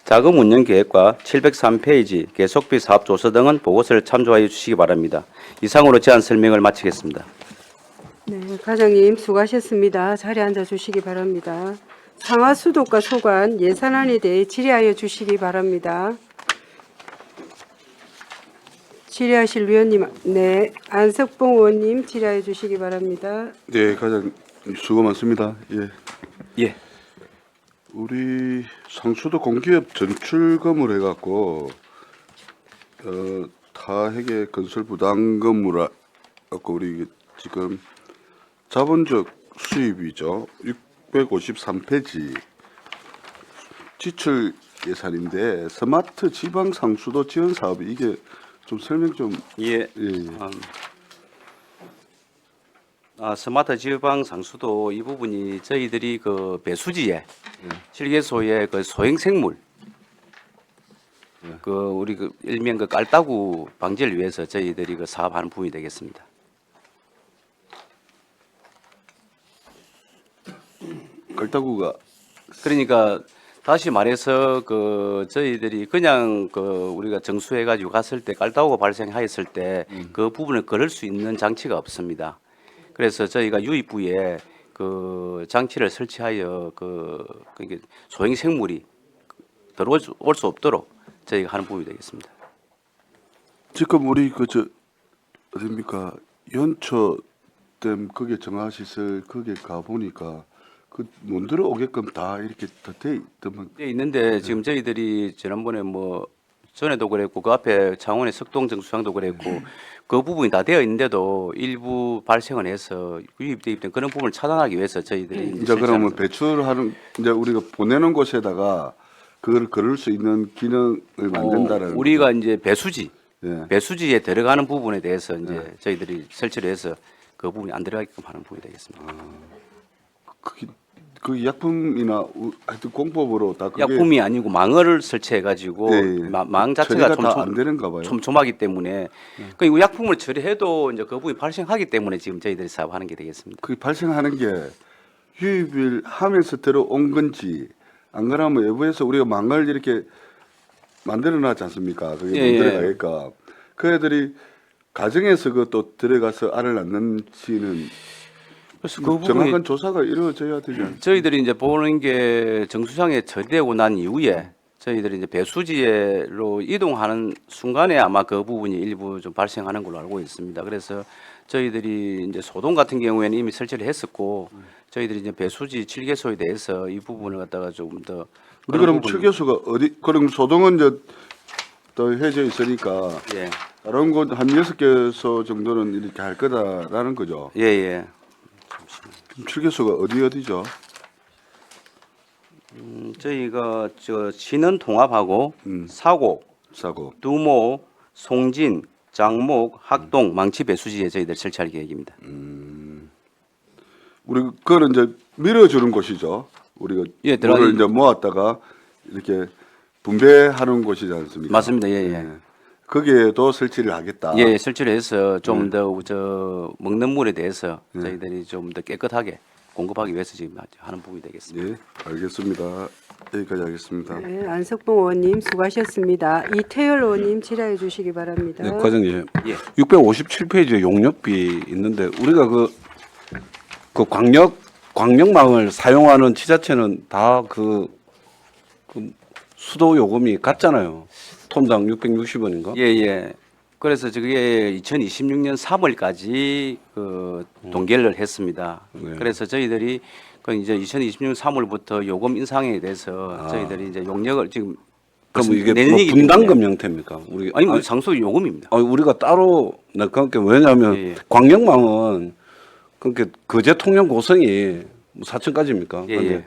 자금 운영 계획과 703페이지 계속비 사업 조서 등은 보고서를 참조하여 주시기 바랍니다. 이상으로 제안 설명을 마치겠습니다. 네, 과장님 수고하셨습니다. 자리에 앉아 주시기 바랍니다. 상하수도과 소관 예산안에 대해 질의하여 주시기 바랍니다. 질의하실 위원님, 네, 안석봉 의원님 질의하여 주시기 바랍니다. 네, 가장 수고 많습니다. 예. 우리 상수도 공기업 전출금을 해갖고 타회계 건설 부담금을 갖고 우리 지금 자본적 수입이죠. 653페이지 지출 예산인데 스마트 지방 상수도 지원 사업이 이게 좀 설명 좀. 예. 스마트 지방 상수도 이 부분이 저희들이 그 배수지에 실개소의 그 소형 생물 그 우리 그 일명 그 깔따구 방지를 위해서 저희들이 그 사업하는 부분이 되겠습니다. 깔따구가 그러니까 다시 말해서 그 저희들이 그냥 그 우리가 정수해 가지고 갔을 때 깔따구가 발생하였을 때 그 부분을 걸을 수 있는 장치가 없습니다. 그래서 저희가 유입부에 그 장치를 설치하여 그게 소형 생물이 들어올 수 없도록 저희가 하는 부분이 되겠습니다. 지금 우리 어딥니까 연초댐 거기에 정화시설 거기에 가 보니까 그 못 들어오게끔 다 이렇게 돼 있더만. 네, 있는데 지금 저희들이 지난번에 뭐 전에도 그랬고 그 앞에 창원의 석동정수장도 그랬고 그 부분이 다 되어 있는데도 일부 발생을 해서 유입돼 있던 그런 부분을 차단하기 위해서 저희들이 이제 그러면 배출하는 이제 우리가 보내는 곳에다가 그걸 걸을 수 있는 기능을 만든다는. 우리가 이제 배수지 예. 배수지에 들어가는 부분에 대해서 이제 저희들이 설치를 해서 그 부분이 안 들어가게끔 하는 부분이 되겠습니다. 그 약품이나 하여튼 공법으로 다 그게 약품이 아니고 망을 설치해 가지고 망 자체가 처리가 다 안 되는가 봐요. 촘촘하기 때문에 그 약품을 처리해도 이제 그 부분이 발생하기 때문에 지금 저희들이 사업하는 게 되겠습니다. 그 발생하는 게 유입을 하면서 들어온 건지 안 그러면 외부에서 우리가 망을 이렇게 만들어 놨지 않습니까? 그게 못 들어가니까 그 애들이 가정에서 그또 들어가서 알을 낳는지는 그래서 그 부분이 정확한 조사가 이루어져야 되지 않습니까? 저희들이 이제 보는 게 정수장에 처리되고 난 이후에 저희들이 이제 배수지로 이동하는 순간에 아마 그 부분이 일부 좀 발생하는 걸로 알고 있습니다. 그래서 저희들이 이제 소동 같은 경우에는 이미 설치를 했었고 저희들이 이제 배수지 7개소에 대해서 이 부분을 갖다가 조금 더 우리 그럼 7개소가 어디 그럼 소동은 이제 더 해져 있으니까 예. 다른 곳 한 6개소 정도는 이렇게 할 거다라는 거죠. 예. 7개소가 어디죠? 저희가 신원 통합하고 사고, 두모, 송진, 장목, 학동, 망치 배수지에 저희들 설치할 계획입니다. 우리 그거는 이제 밀어주는 곳이죠. 우리가 물을 이제 모았다가 이렇게 분배하는 곳이지 않습니까? 맞습니다. 예. 거기에도 설치를 하겠다. 예, 설치를 해서 좀 더 먹는 물에 대해서 저희들이 좀 더 깨끗하게 공급하기 위해서 지금 하는 부분이 되겠습니다. 예, 알겠습니다. 여기까지 하겠습니다. 네, 안석봉 의원님 수고하셨습니다. 이태열 의원님 질의해 주시기 바랍니다. 네, 과장님. 예. 657페이지에 용역비 있는데 우리가 그 광역망을 사용하는 지자체는 다 그 수도 요금이 같잖아요. 톤당 660원인가? 예. 그래서 저게 2026년 3월까지 그 동결을 했습니다. 네. 그래서 저희들이 그 이제 2026년 3월부터 요금 인상에 대해서 저희들이 이제 용역을 지금 그럼 이게 뭐 내년이기 분담금 때문에. 형태입니까? 우리 아니 뭐 상수 요금입니다. 우리가 따로 그러니까 왜냐하면 예, 예. 광역망은 그렇게 거제 통영 고성이 4층까지입니까? 예, 근데 예.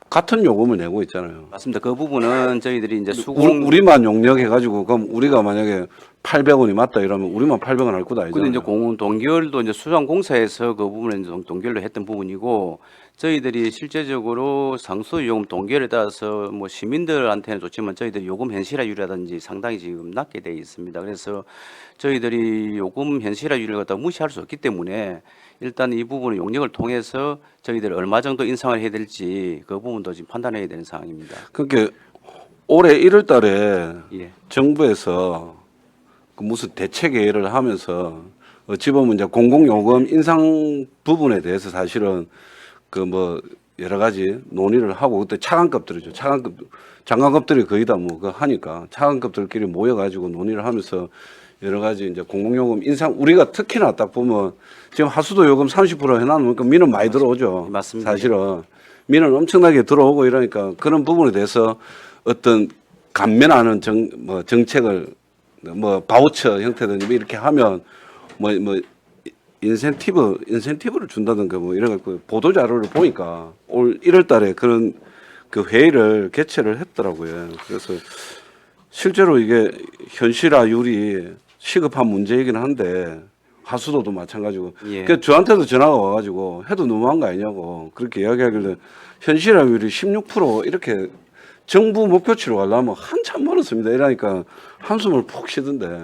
같은 요금을 내고 있잖아요. 맞습니다. 그 부분은 저희들이 이제 수공 우리만 용역해 가지고 그럼 우리가 만약에 800원이 맞다 이러면 우리만 800원 할 것도 아니잖아요. 근데 이제 공원 동결도 이제 수상공사에서 그 부분을 이제 동결로 했던 부분이고 저희들이 실제적으로 상수 요금 동결에 따라서 뭐 시민들한테는 좋지만 저희들 요금 현실화율이라든지 상당히 지금 낮게 돼 있습니다. 그래서 저희들이 요금 현실화율을 갖다 무시할 수 없기 때문에 일단 이 부분을 용역을 통해서 저희들 얼마 정도 인상을 해야 될지 그 부분도 지금 판단해야 되는 상황입니다. 그러니까 올해 1월 달에 예. 정부에서 그 무슨 대책 회의를 하면서 어찌 보면 이제 공공요금 인상 부분에 대해서 사실은 그 뭐 여러 가지 논의를 하고 그때 차관급들이죠. 장관급들이 거의 다 뭐 그 하니까 차관급들끼리 모여가지고 논의를 하면서 여러 가지 이제 공공요금 인상 우리가 특히나 딱 보면 지금 하수도 요금 30% 해놔놓으니까 민원 많이 들어오죠. 맞습니다. 사실은 민원 엄청나게 들어오고 이러니까 그런 부분에 대해서 어떤 감면하는 정책을 뭐 바우처 형태든지 뭐 이렇게 하면 뭐 인센티브를 준다든가 뭐 이런 거 보도 자료를 보니까 올 1월 달에 그런 그 회의를 개최를 했더라고요. 그래서 실제로 이게 현실화율이 시급한 문제이긴 한데 하수도도 마찬가지고 예. 그 저한테도 전화가 와가지고 해도 너무한 거 아니냐고 그렇게 이야기하길래 현실화율이 16% 이렇게 정부 목표치로 가려면 한참 멀었습니다. 이러니까 한숨을 푹 쉬던데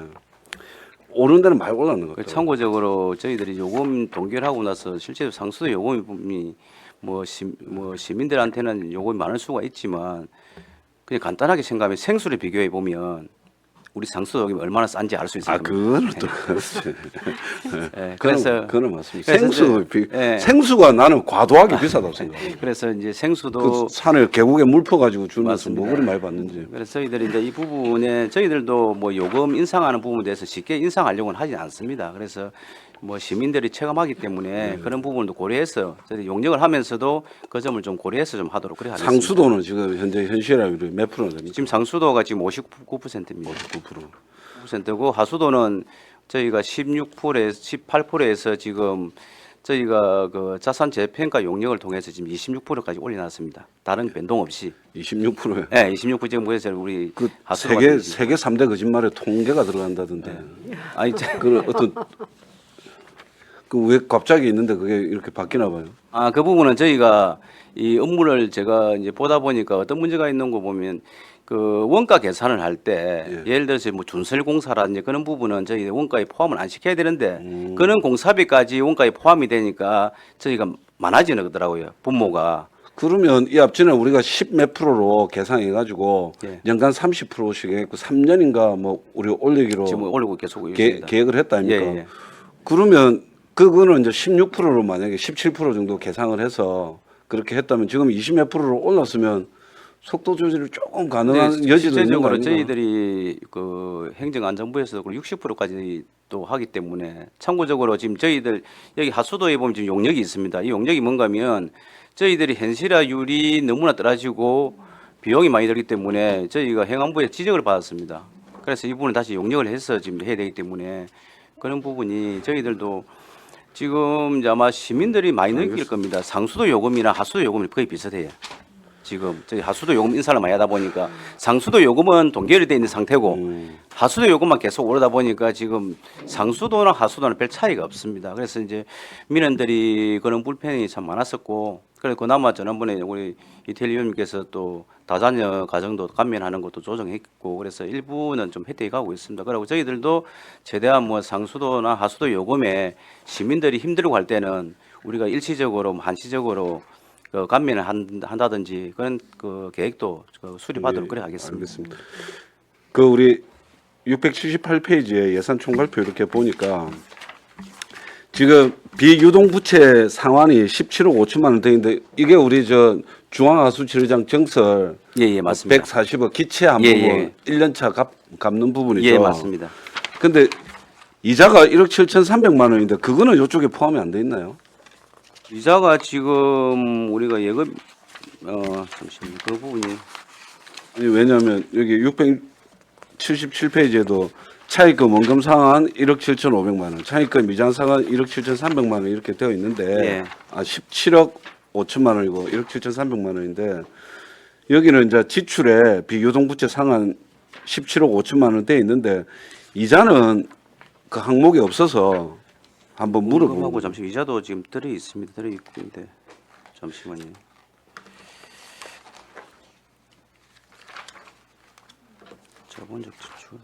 오른 데는 많이 올랐는 것 같아요. 참고적으로 저희들이 요금 동결하고 나서 실제로 상수도 요금이 뭐 시민들한테는 요금이 많을 수가 있지만 그냥 간단하게 생각하면 생수를 비교해 보면 우리 상수도 요금이 얼마나 싼지 알 수 있어요. 그거는 또 그렇지. 그래서 그거는 맞습니다. 그래서 생수가 나는 과도하게 비싸다고 생각해요. 그래서 이제 생수도 그 산을 계곡에 물 퍼가지고 주면서 맞습니다. 뭐 그리 많이 받는지. 그래서 저희들이 이제 이 부분에 저희들도 뭐 요금 인상하는 부분에 대해서 쉽게 인상하려고는 하지 않습니다. 그래서 뭐 시민들이 체감하기 때문에 그런 부분도 고려해서 저희 용역을 하면서도 그 점을 좀 고려해서 좀 하도록 그래 하겠습니다. 상수도는 지금 현재 현실화율이 몇 프로 됩니까? 지금 상수도가 지금 59%입니다. 59%고 하수도는 저희가 16%에서 18%에서 지금 저희가 그 자산 재평가 용역을 통해서 지금 26%까지 올려놨습니다. 다른 변동 없이. 26%요. 네, 26% 지금 그래서 우리 그 하수도가 세계 3대 거짓말에 통계가 들어간다던데. 아니 그 어떤 그 왜 갑자기 있는데 그게 이렇게 바뀌나 봐요. 그 부분은 저희가 이 업무를 제가 이제 보다 보니까 어떤 문제가 있는 거 보면 그 원가 계산을 할 때 예를 들어서 뭐 준설공사라든지 그런 부분은 저희 원가에 포함을 안 시켜야 되는데 그런 공사비까지 원가에 포함이 되니까 저희가 많아지는 거더라고요. 분모가. 그러면 이 앞전에 우리가 10 몇 프로로 계산해 가지고 예. 연간 30%씩 했고 3년인가 뭐 우리 올리기로 지금 올리고 계속 있습니다. 계획을 했다 아닙니까? 예, 예. 그러면 그거는 이제 16%로 만약에 17% 정도 계상을 해서 그렇게 했다면 지금 20 몇 프로로 올랐으면 속도 조절이 조금 가능한 여지도 있는 거 실제적으로 아닌가? 저희들이 그 행정안전부에서 60%까지 또 하기 때문에 참고적으로 지금 저희들 여기 하수도에 보면 지금 용역이 있습니다. 이 용역이 뭔가면 저희들이 현실화율이 너무나 떨어지고 비용이 많이 들기 때문에 저희가 행안부에 지적을 받았습니다. 그래서 이 부분을 다시 용역을 해서 지금 해야 되기 때문에 그런 부분이 저희들도 지금 이제 아마 시민들이 많이 느낄 겁니다. 상수도 요금이나 하수도 요금이 거의 비슷해요. 지금 저희 하수도 요금 인사를 많이 하다 보니까 상수도 요금은 동결이 돼 있는 상태고 하수도 요금만 계속 오르다 보니까 지금 상수도나 하수도는 별 차이가 없습니다. 그래서 이제 민원들이 그런 불편이 참 많았었고 그래서 그나마 지난번에 우리 이태일 의원님께서 또 다자녀 가정도 감면하는 것도 조정했고 그래서 일부는 좀 혜택이 가고 있습니다. 그리고 저희들도 최대한 뭐 상수도나 하수도 요금에 시민들이 힘들고 할 때는 우리가 일시적으로 한시적으로 그 감면을 한다든지 그런 그 계획도 수립하도록 그래 하겠습니다. 알겠습니다. 그 우리 678페이지에 예산 총괄표 이렇게 보니까 지금 비유동 부채 상환이 17억 5천만 원 되는데 이게 우리 저 중앙하수처리장 정설 예, 맞습니다. 140억 기체한 예, 부분 예. 1년차 갚는 부분이죠. 예, 맞습니다. 근데 이자가 1억 7,300만 원인데 그거는 이쪽에 포함이 안 돼 있나요? 이자가 지금 우리가 예금 잠시만요. 그 부분이 아니, 왜냐하면 여기 677페이지에도 차입금 원금 상환 1억 7,500만 원, 차입금 미장 상환 1억 7,300만 원 이렇게 되어 있는데 예. 17억 5천만 원이고 1억 7,300만 원인데 여기는 이제 지출에 비유동부채 상환 17억 5천만 원 되어 있는데 이자는 그 항목이 없어서 한번 물어보고 물어보고. 잠시 이자도 지금 들어 있습니다. 들어 있는데 잠시만요. 자본적 지출.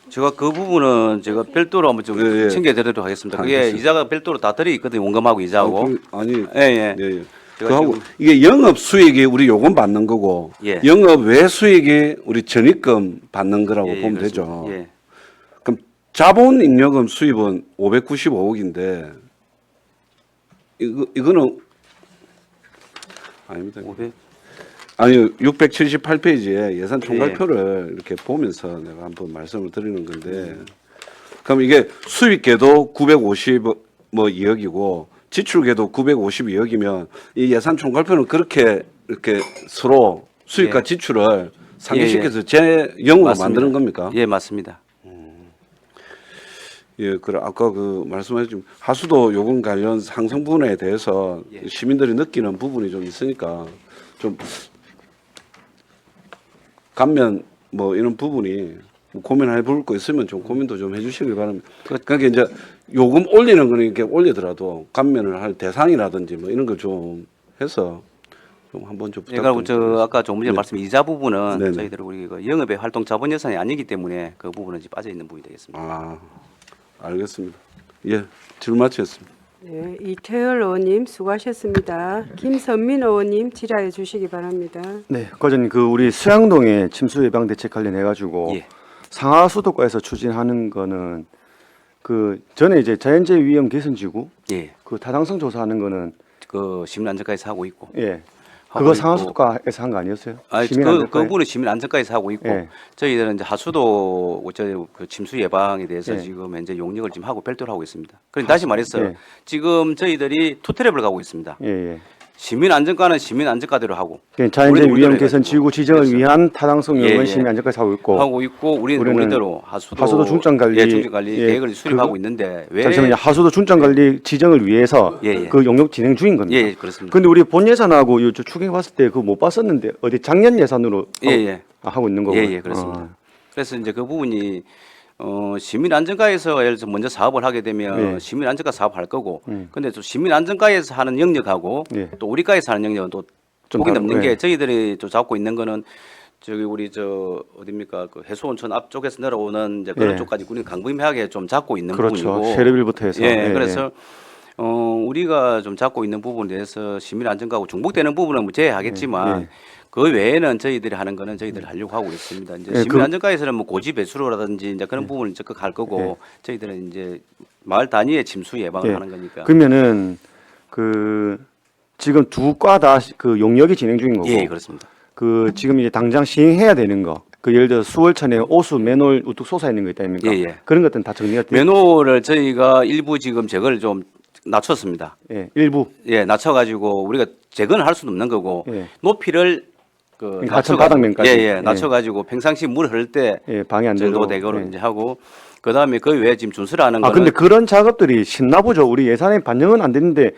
제가 그 부분은 제가 별도로 한번 좀 예, 예. 챙겨드리도록 하겠습니다. 그게 알겠습니다. 이자가 별도로 다 들어 있거든요. 원금하고 이자하고. 아니, 예, 예. 예, 예. 제가 그하고 지금- 이게 영업 수익이 우리 요금 받는 거고 예. 영업 외 수익이 우리 전입금 받는 거라고 예, 예, 보면 그렇습니다. 되죠. 예. 그럼 자본 잉여금 수입은 595억인데 이거는 아닙니다. 500. 아니 678페이지에 예산 예. 총괄표를 이렇게 보면서 내가 한번 말씀을 드리는 건데 그럼 이게 수입계도 952억이고 지출계도 952억이면 이 예산 총괄표는 그렇게 이렇게 서로 수입과 예. 지출을 상기시켜서 제 0으로 맞습니다. 만드는 겁니까? 예, 맞습니다. 예, 그래 아까 그 말씀하신 하수도 요금 관련 상승 부분에 대해서 예. 시민들이 느끼는 부분이 좀 있으니까 좀 감면 뭐 이런 부분이 고민해 볼 거 있으면 좀 고민도 좀 해주시길 바랍니다. 그러니까 이제 요금 올리는 거는 이렇게 올리더라도 감면을 할 대상이라든지 뭐 이런 걸 좀 해서 좀 한번 좀 제가 부탁드립니다. 아까 조금 전에 네. 말씀 이자 부분은 네네. 저희들 우리 그 영업의 활동 자본 예산이 아니기 때문에 그 부분은 이제 빠져 있는 부분이 되겠습니다. 아, 알겠습니다. 예, 질문 마치겠습니다. 네, 이태열 의원님 수고하셨습니다. 김선민 의원님 질의해 주시기 바랍니다. 네, 거전 그 우리 수양동의 침수 예방 대책 관련해 가지고 예. 상하수도과에서 추진하는 거는 그 전에 이제 자연재해 위험 개선 지구 예. 그 타당성 조사하는 거는 그 시민안전과에서 하고 있고. 예. 하고 그거 있고. 상하수도과에서 한 거 아니었어요? 아니, 그 시민안전과에? 부분은 시민안전과에서 하고 있고 예. 저희들은 이제 하수도 그 침수 예방에 대해서 예. 지금 현재 용역을 지금 하고 별도로 하고 있습니다. 그럼 다시 말해서 예. 지금 저희들이 투트랩을 가고 있습니다. 예, 예. 시민안전과는 시민안전과대로 하고 그러니까 자연재해 우리는 위험 우리대로 개선 해가지고. 지구 지정을 그래서. 위한 타당성 예, 요건 예. 시민안전과에서 하고 있고 하고 있고 우리는 우리대로 하수도 중점관리 예, 중점관리 예, 계획을 수립하고 그거- 있는데 왜 잠시만요. 하수도 중점관리 지정을 위해서 예, 예. 그 용역 진행 중인 겁니다. 예, 예, 그렇습니다. 근데 우리 본 예산하고 요 추경해 봤을 때 그거 못 봤었는데 어디 작년 예산으로 예, 예. 하고 있는 거고. 예, 예, 그렇습니다. 그래서 이제 그 부분이 시민안전과에서 예를 들어서 먼저 사업을 하게 되면 예. 시민안전과 사업할 거고 근데 또 시민안전과에서 하는 영역하고 예. 또 우리과에서 하는 영역은 또 좀 보기 다르고, 넘는 게 예. 저희들이 또 잡고 있는 거는 저기 우리 저 어딥니까 그 해수온천 앞쪽에서 내려오는 이제 그런 예. 쪽까지 우리는 강부임하게 좀 잡고 있는 그렇죠. 부분이고 세례빌부터 해서. 예, 그래서 우리가 좀 잡고 있는 부분에 대해서 시민안전과하고 중복되는 부분은 뭐 제외하겠지만 예. 그 외에는 저희들이 하는 거는 저희들이 하려고 하고 있습니다. 이제 예, 시민안전과에서는 뭐 고지 배수로라든지 이제 그런 부분을 적극할 거고 저희들은 이제 마을 단위의 침수 예방을 예. 하는 거니까. 그러면은 그 지금 두 과 다 그 용역이 진행 중인 거고. 예, 그렇습니다. 그 지금 이제 당장 시행해야 되는 거. 그 예를 들어 수월천에 오수 맨홀 우뚝 솟아 있는 거 있다 아닙니까? 예, 예. 그런 것들은 다 정리가 돼. 면허를 저희가 일부 지금 제거를 좀 낮췄습니다. 예, 일부. 예, 낮춰가지고 우리가 제거는 할 수는 없는 거고 예. 높이를 그 그러니까 하천 바닥면까지. 예, 예, 예. 낮춰가지고 평상시 물 흐를 때 예, 방해 안 정도 되도록. 대거를 예. 이제 하고 그 다음에 그 외에 지금 준수를 하는 아 거는 근데 그런 작업들이 신나 보죠. 우리 예산에 반영은 안 되는데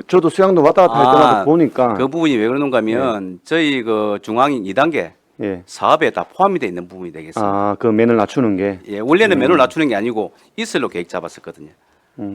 저도 수양도 왔다 갔다 할 때마다 보니까 그 부분이 왜 그러는가 하면 저희 그 중앙인 2단계 예. 사업에 다 포함이 돼 있는 부분이 되겠습니다. 아, 그 맨을 낮추는 게. 예, 원래는 면을 낮추는 게 아니고 이슬로 계획 잡았었거든요.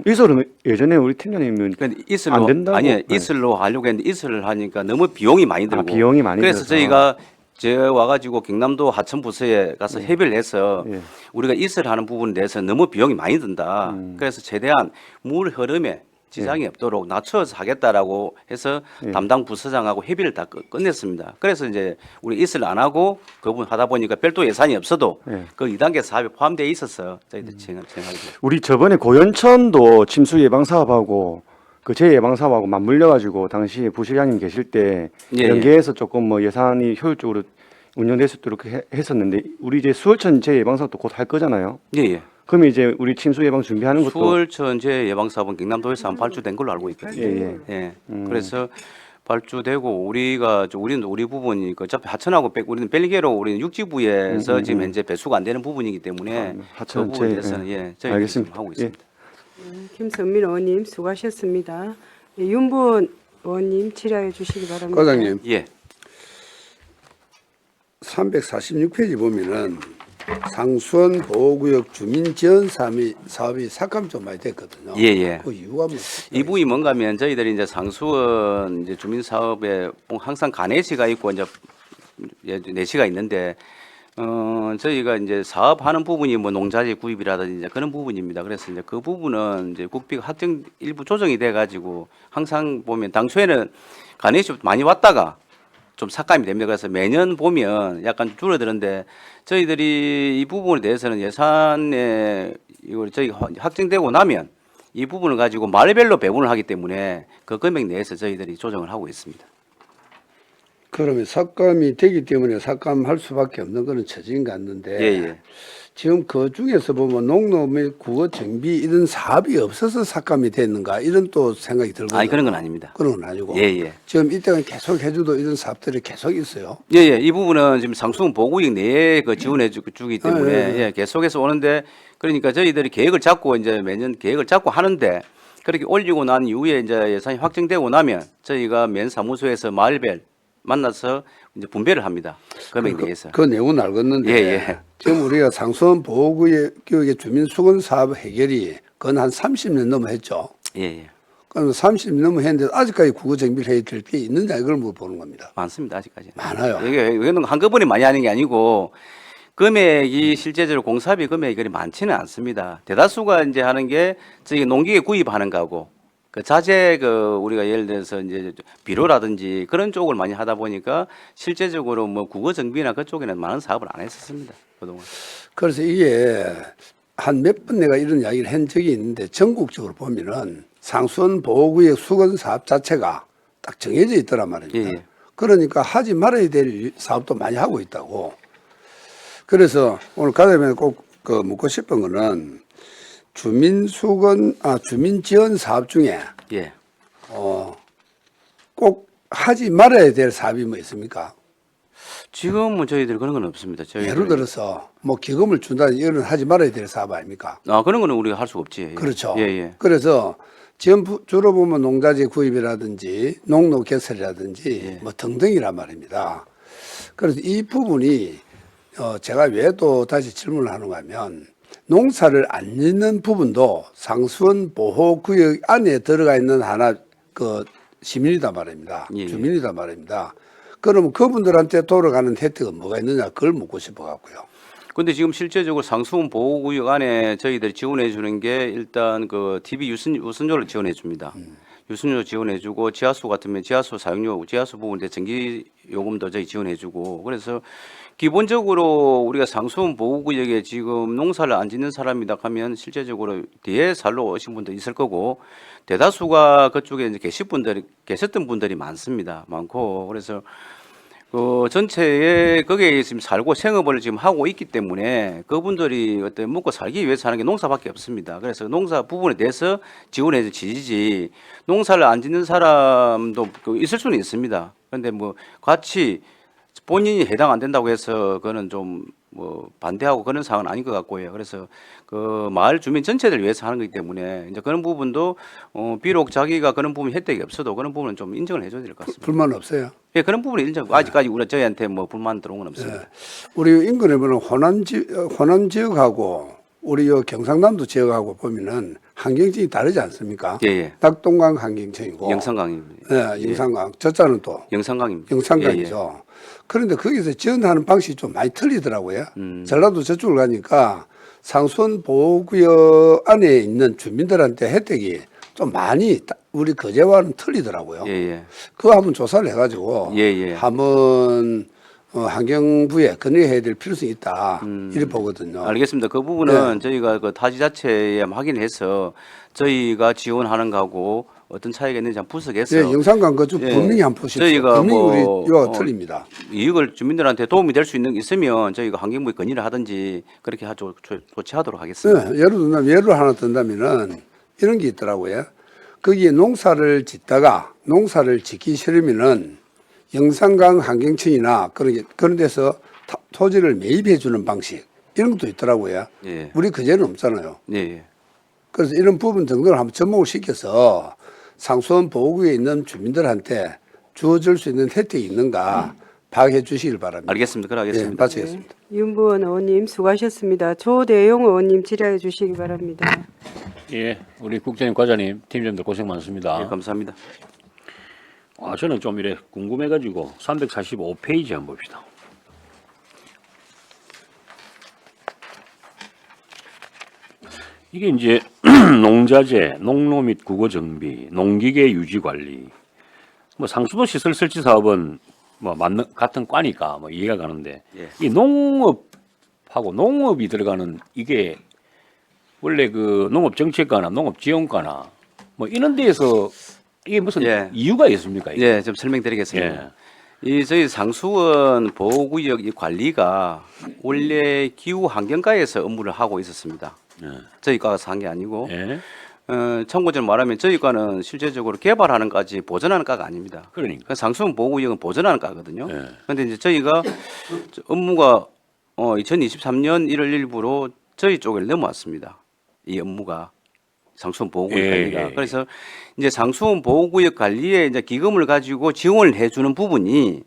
이설은 예전에 우리 팀장님은 근데 안 이슬로 된다고? 아니 네. 이슬로 하려고 했는데 이슬을 하니까 너무 비용이 많이 들고 비용이 많이 그래서 들어서. 저희가 제 와가지고 경남도 하천 부서에 가서 협의를 해서 예. 우리가 이슬 하는 부분에 대해서 너무 비용이 많이 든다. 그래서 최대한 물 흐름에 지장이 없도록 낮춰서 하겠다라고 해서 예. 담당 부서장하고 협의를 다 끝냈습니다. 그래서 이제 우리 이슬 안 하고 그 부분 하다 보니까 별도 예산이 없어도 예. 그 2단계 사업에 포함되어 있어서 저희들 진행하게 됐습니다. 우리 저번에 고연천도 침수 예방 사업하고 그 재예방 사업하고 맞물려 가지고 당시 부실장님 계실 때 예, 연계해서 조금 뭐 예산이 효율적으로 운영될 수 있도록 했었는데 우리 이제 수월천 재예방 사업도 곧 할 거잖아요. 예, 예. 그러면 이제 우리 침수 예방 준비하는 것도 수월천재 예방사업은 경남도에서 한 발주된 걸로 알고 있거든요. 예, 예. 그래서 발주되고 우리는 우리 부분이 어차피 하천하고 우리는 벨기에로 우리는 육지부에서 지금 현재 배수가 안 되는 부분이기 때문에 하천 그 부분에 재- 대해서는 예, 저희 알겠습니다. 하고 예. 있습니다. 김선민 의원님 수고하셨습니다. 윤보원 의원님 질의해 주시기 바랍니다. 과장님, 예. 346페이지 보면은 상수원 보호구역 주민 지원 사업이 삭감 좀 많이 됐거든요. 예, 예. 그 이유가 뭐? 이 부분이 뭔가면 저희들이 이제 상수원 이제 주민 사업에 항상 가내시가 있고 이제 내시가 있는데 저희가 이제 사업하는 부분이 뭐 농자재 구입이라든지 이제 그런 부분입니다. 그래서 이제 그 부분은 이제 국비가 확정 일부 조정이 돼 가지고 항상 보면 당초에는 가내시 많이 왔다가 좀 삭감이 됩니다. 그래서 매년 보면 약간 줄어드는데 저희들이 이 부분에 대해서는 예산에 이걸 저희 확정되고 나면 이 부분을 가지고 말별로 배분을 하기 때문에 그 금액 내에서 저희들이 조정을 하고 있습니다. 그러면 삭감이 되기 때문에 삭감할 수밖에 없는 그런 처지인 것 같는데 예, 예. 지금 그 중에서 보면 농로 및 국어 정비 이런 사업이 없어서 삭감이 됐는가 이런 또 생각이 들거든요. 아니 그런 건 아닙니다. 그런 건 아니고 예, 예. 지금 이때는 계속 해주도 이런 사업들이 계속 있어요. 예, 예. 이 부분은 지금 상수원 보구역 내에 그 지원해 주기 때문에 예, 계속해서 오는데 그러니까 저희들이 계획을 잡고 이제 매년 계획을 잡고 하는데 그렇게 올리고 난 이후에 이제 예산이 확정되고 나면 저희가 맨 사무소에서 마을별 만나서 이제 분배를 합니다. 금액 내에서. 그 내용은 알겠는데 예, 예. 지금 우리가 상수원 보호구역의 주민 수건 사업 해결이 그건 한 30년 넘어 했죠. 예, 예. 그럼 30년 넘어 했는데 아직까지 국어 정비를 해야 될 게 있느냐 이걸 물어보는 겁니다. 많습니다. 아직까지. 많아요. 이거는 한꺼번에 많이 하는 게 아니고 금액이 실제적으로 공사비 금액이 그리 많지는 않습니다. 대다수가 이제 하는 게 저희 농기계 구입하는 거고 그 자재 우리가 예를 들어서 이제 비료라든지 그런 쪽을 많이 하다 보니까 실제적으로 뭐 국어 정비나 그쪽에는 많은 사업을 안 했었습니다. 그동안. 그래서 이게 한 몇 번 내가 이런 이야기를 한 적이 있는데 전국적으로 보면은 상수원 보호구역 수건 사업 자체가 딱 정해져 있더란 말입니다. 예, 예. 그러니까 하지 말아야 될 사업도 많이 하고 있다고. 그래서 오늘 과장님한테 꼭 묻고 싶은 거는 주민 지원 사업 중에 예. 꼭 하지 말아야 될 사업이 뭐 있습니까? 지금은 저희들 그런 건 없습니다. 예를 들어서 뭐 기금을 준다든지 이런 하지 말아야 될 사업 아닙니까? 그런 거는 우리가 할 수가 없지. 예. 그렇죠. 예, 예. 그래서 지금 주로 보면 농자재 구입이라든지 농로 개설이라든지 예. 뭐 등등이란 말입니다. 그래서 이 부분이 제가 왜 또 다시 질문을 하는가 하면 농사를 안 짓는 부분도 상수원 보호구역 안에 들어가 있는 하나 시민이다 말입니다. 예, 예. 주민이다 말입니다. 그러면 그분들한테 돌아가는 혜택은 뭐가 있느냐 그걸 묻고 싶어 갖고요. 근데 지금 실제적으로 상수원 보호구역 안에 저희들이 지원해 주는 게 일단 TV 유선료를 지원해 줍니다. 유선료 지원해 주고 지하수 같으면 지하수 사용료, 지하수 부분에 전기 요금도 저희 지원해 주고 그래서 기본적으로 우리가 상수원 보호구역에 지금 농사를 안 짓는 사람이다 하면 실제적으로 뒤에 살러 오신 분도 있을 거고 대다수가 그쪽에 이제 계셨던 분들이 많고 그래서 전체에 거기에 지금 살고 생업을 지금 하고 있기 때문에 그분들이 어떤 먹고 살기 위해서 하는 게 농사밖에 없습니다. 그래서 농사 부분에 대해서 지원해 주시지 농사를 안 짓는 사람도 있을 수는 있습니다. 그런데 뭐 같이 본인이 해당 안 된다고 해서 그거는 좀 반대하고 그런 상황은 아닌 것 같고요. 그래서 마을 주민 전체를 위해서 하는 거기 때문에 이제 그런 부분도 비록 자기가 그런 부분 혜택이 없어도 그런 부분은 좀 인정을 해줘야 될 것 같습니다. 불만 없어요? 예, 그런 부분은 아직까지 저희한테 불만 들어온 건 없습니다. 네. 우리 인근에 보면 호남 지역하고 우리 요 경상남도 지역하고 보면은 환경청이 다르지 않습니까? 예, 예. 낙동강 환경청이고 영산강입니다. 네, 영산강. 저자는 또 영산강입니다. 영산강이죠. 그런데 거기서 지원하는 방식이 좀 많이 틀리더라고요. 음. 전라도 저쪽을 가니까 상수원 보호구역 안에 있는 주민들한테 혜택이 좀 많이 우리 거제와는 틀리더라고요. 예, 예. 그거 한번 조사를 해가지고 예, 예. 한번 환경부에 건의해야 될 필요성이 있다 이렇게 보거든요. 알겠습니다. 그 부분은 저희가 타지 자체에 확인해서 저희가 지원하는 거하고 어떤 차이가 있는지 한번 분석해서 예, 영상관 그좀 예, 분명히 한번 보십시오. 저희가 분명히 뭐, 우리 요가 틀립니다. 이익을 주민들한테 도움이 될 수 있는 게 있으면 저희가 환경부에 건의를 하든지 그렇게 조치하도록 하겠습니다. 예, 예를 하나 든다면은 이런 게 있더라고요. 거기에 농사를 짓다가 농사를 짓기 싫으면은 영산강 환경청이나 그런 데서 토지를 매입해 주는 방식 이런 것도 있더라고요. 예. 우리 그제는 없잖아요. 예. 그래서 이런 부분 정도를 한번 접목을 시켜서 상수원 보호구에 있는 주민들한테 주어질 수 있는 혜택이 있는가 파악해 주시길 바랍니다. 알겠습니다. 그럼 예, 하겠습니다. 마치겠습니다. 윤부원 의원님 수고하셨습니다. 조대용 의원님 질의해 주시기 바랍니다. 예, 우리 국장님, 과장님, 팀장님들 고생 많습니다. 예, 감사합니다. 저는 좀 이래 궁금해가지고 345페이지 한번 봅시다. 이게 이제 농자재, 농로 및 국어 정비, 농기계 유지 관리, 뭐 상수도 시설 설치 사업은 뭐 맞는 같은 과니까 뭐 이해가 가는데 예. 이 농업하고 농업이 들어가는 이게 원래 그 농업정책과나 농업지원과나 뭐 이런 데에서 이게 무슨 예. 이유가 있습니까? 이게? 예, 좀 설명드리겠습니다. 이 저희 상수원 보호구역 이 관리가 원래 기후 환경과에서 업무를 하고 있었습니다. 저희 과가 한 게 아니고 예. 참고적으로 말하면 저희 과는 실제적으로 개발하는 까지 보전하는 과가 아닙니다. 그러니까. 상수원 보호구역은 보전하는 과거든요. 예. 그런데 이제 저희가 업무가 2023년 1월 1일부로 저희 쪽에 넘어왔습니다. 이 업무가 상수원 보호구역 예, 관리가. 예. 그래서 이제 상수원 보호구역 관리에 이제 기금을 가지고 지원을 해주는 부분이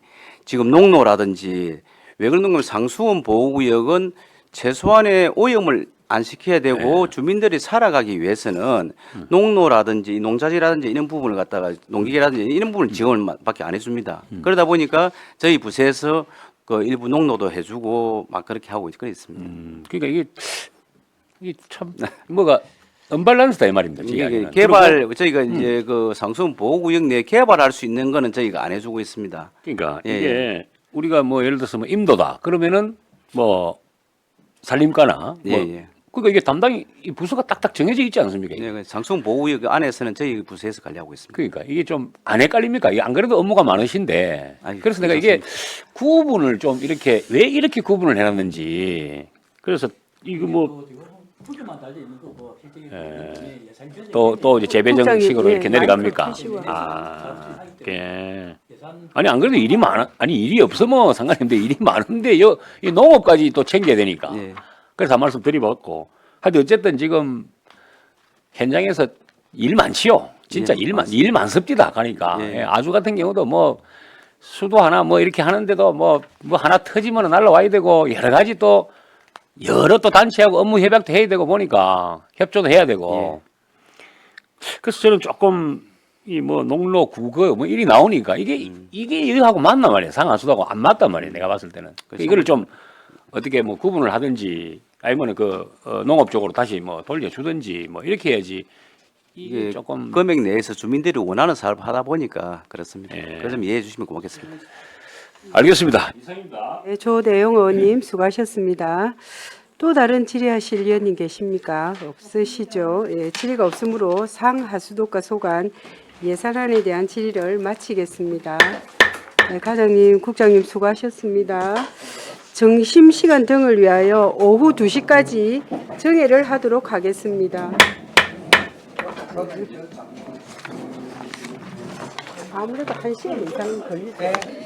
지금 농로라든지 왜 그러냐면 상수원 보호구역은 최소한의 오염을 안 시켜야 되고 주민들이 살아가기 위해서는 농로라든지 농자재라든지 이런 부분을 갖다가 농기계라든지 이런 부분을 지원을 밖에 안 해줍니다. 그러다 보니까 저희 부서에서 그 일부 농로도 해주고 막 그렇게 하고 있습니다. 그러니까 이게 참 뭐가 언밸런스다 이 말입니다. 이게 개발 저희가 이제 그 상수원 보호구역 내에 개발할 수 있는 거는 저희가 안 해주고 있습니다. 그러니까 예, 이게 우리가 뭐 예를 들어서 뭐 임도다 그러면은 뭐 산림과나 예, 뭐 예. 그러니까 이게 담당이 이 부서가 딱딱 정해져 있지 않습니까? 이게? 네, 상수원 보호구역 안에서는 저희 부서에서 관리하고 있습니다. 그러니까 이게 좀 안 헷갈립니까? 이게 안 그래도 업무가 많으신데 아니, 그래서 내가 이게 구분을 좀 이렇게 왜 이렇게 구분을 해놨는지 그래서 이거 뭐 또 이제 재배정식으로 이렇게 내려갑니까? 아니 안 그래도 일이 많아 일이 없으면 상관없는데 일이 많은데 이 농업까지 또 챙겨야 되니까 예. 그래서 한 말씀 드려봤고 하여튼 어쨌든 지금 현장에서 일 많지요. 진짜 예, 일 많습니다. 가니까 예. 아주 같은 경우도 뭐 수도 하나 뭐 이렇게 하는데도 뭐 하나 터지면 날라와야 되고 여러 가지 또 여러 또 단체하고 업무 협약도 해야 되고 보니까 협조도 해야 되고 그래서 저는 조금 이 뭐 농로 국어 뭐 일이 나오니까 이게 이거하고 맞나 말이야. 상하수도하고 안 맞단 말이야. 내가 봤을 때는 이거를 좀 어떻게 뭐 구분을 하든지 아니면 농업 쪽으로 다시 뭐 돌려주든지 뭐 이렇게 해야지 이게 조금 금액 내에서 주민들이 원하는 사업을 하다 보니까 그렇습니다. 예. 그래서 좀 이해해 주시면 고맙겠습니다. 알겠습니다. 네, 조대용 의원님 수고하셨습니다. 또 다른 질의하실 의원님 계십니까? 없으시죠? 예, 질의가 없으므로 상하수도과 소관 예산안에 대한 질의를 마치겠습니다. 네, 과장님, 국장님 수고하셨습니다. 점심시간 등을 위하여 오후 2시까지 정회를 하도록 하겠습니다. 아무래도 1시간 이상 걸리죠.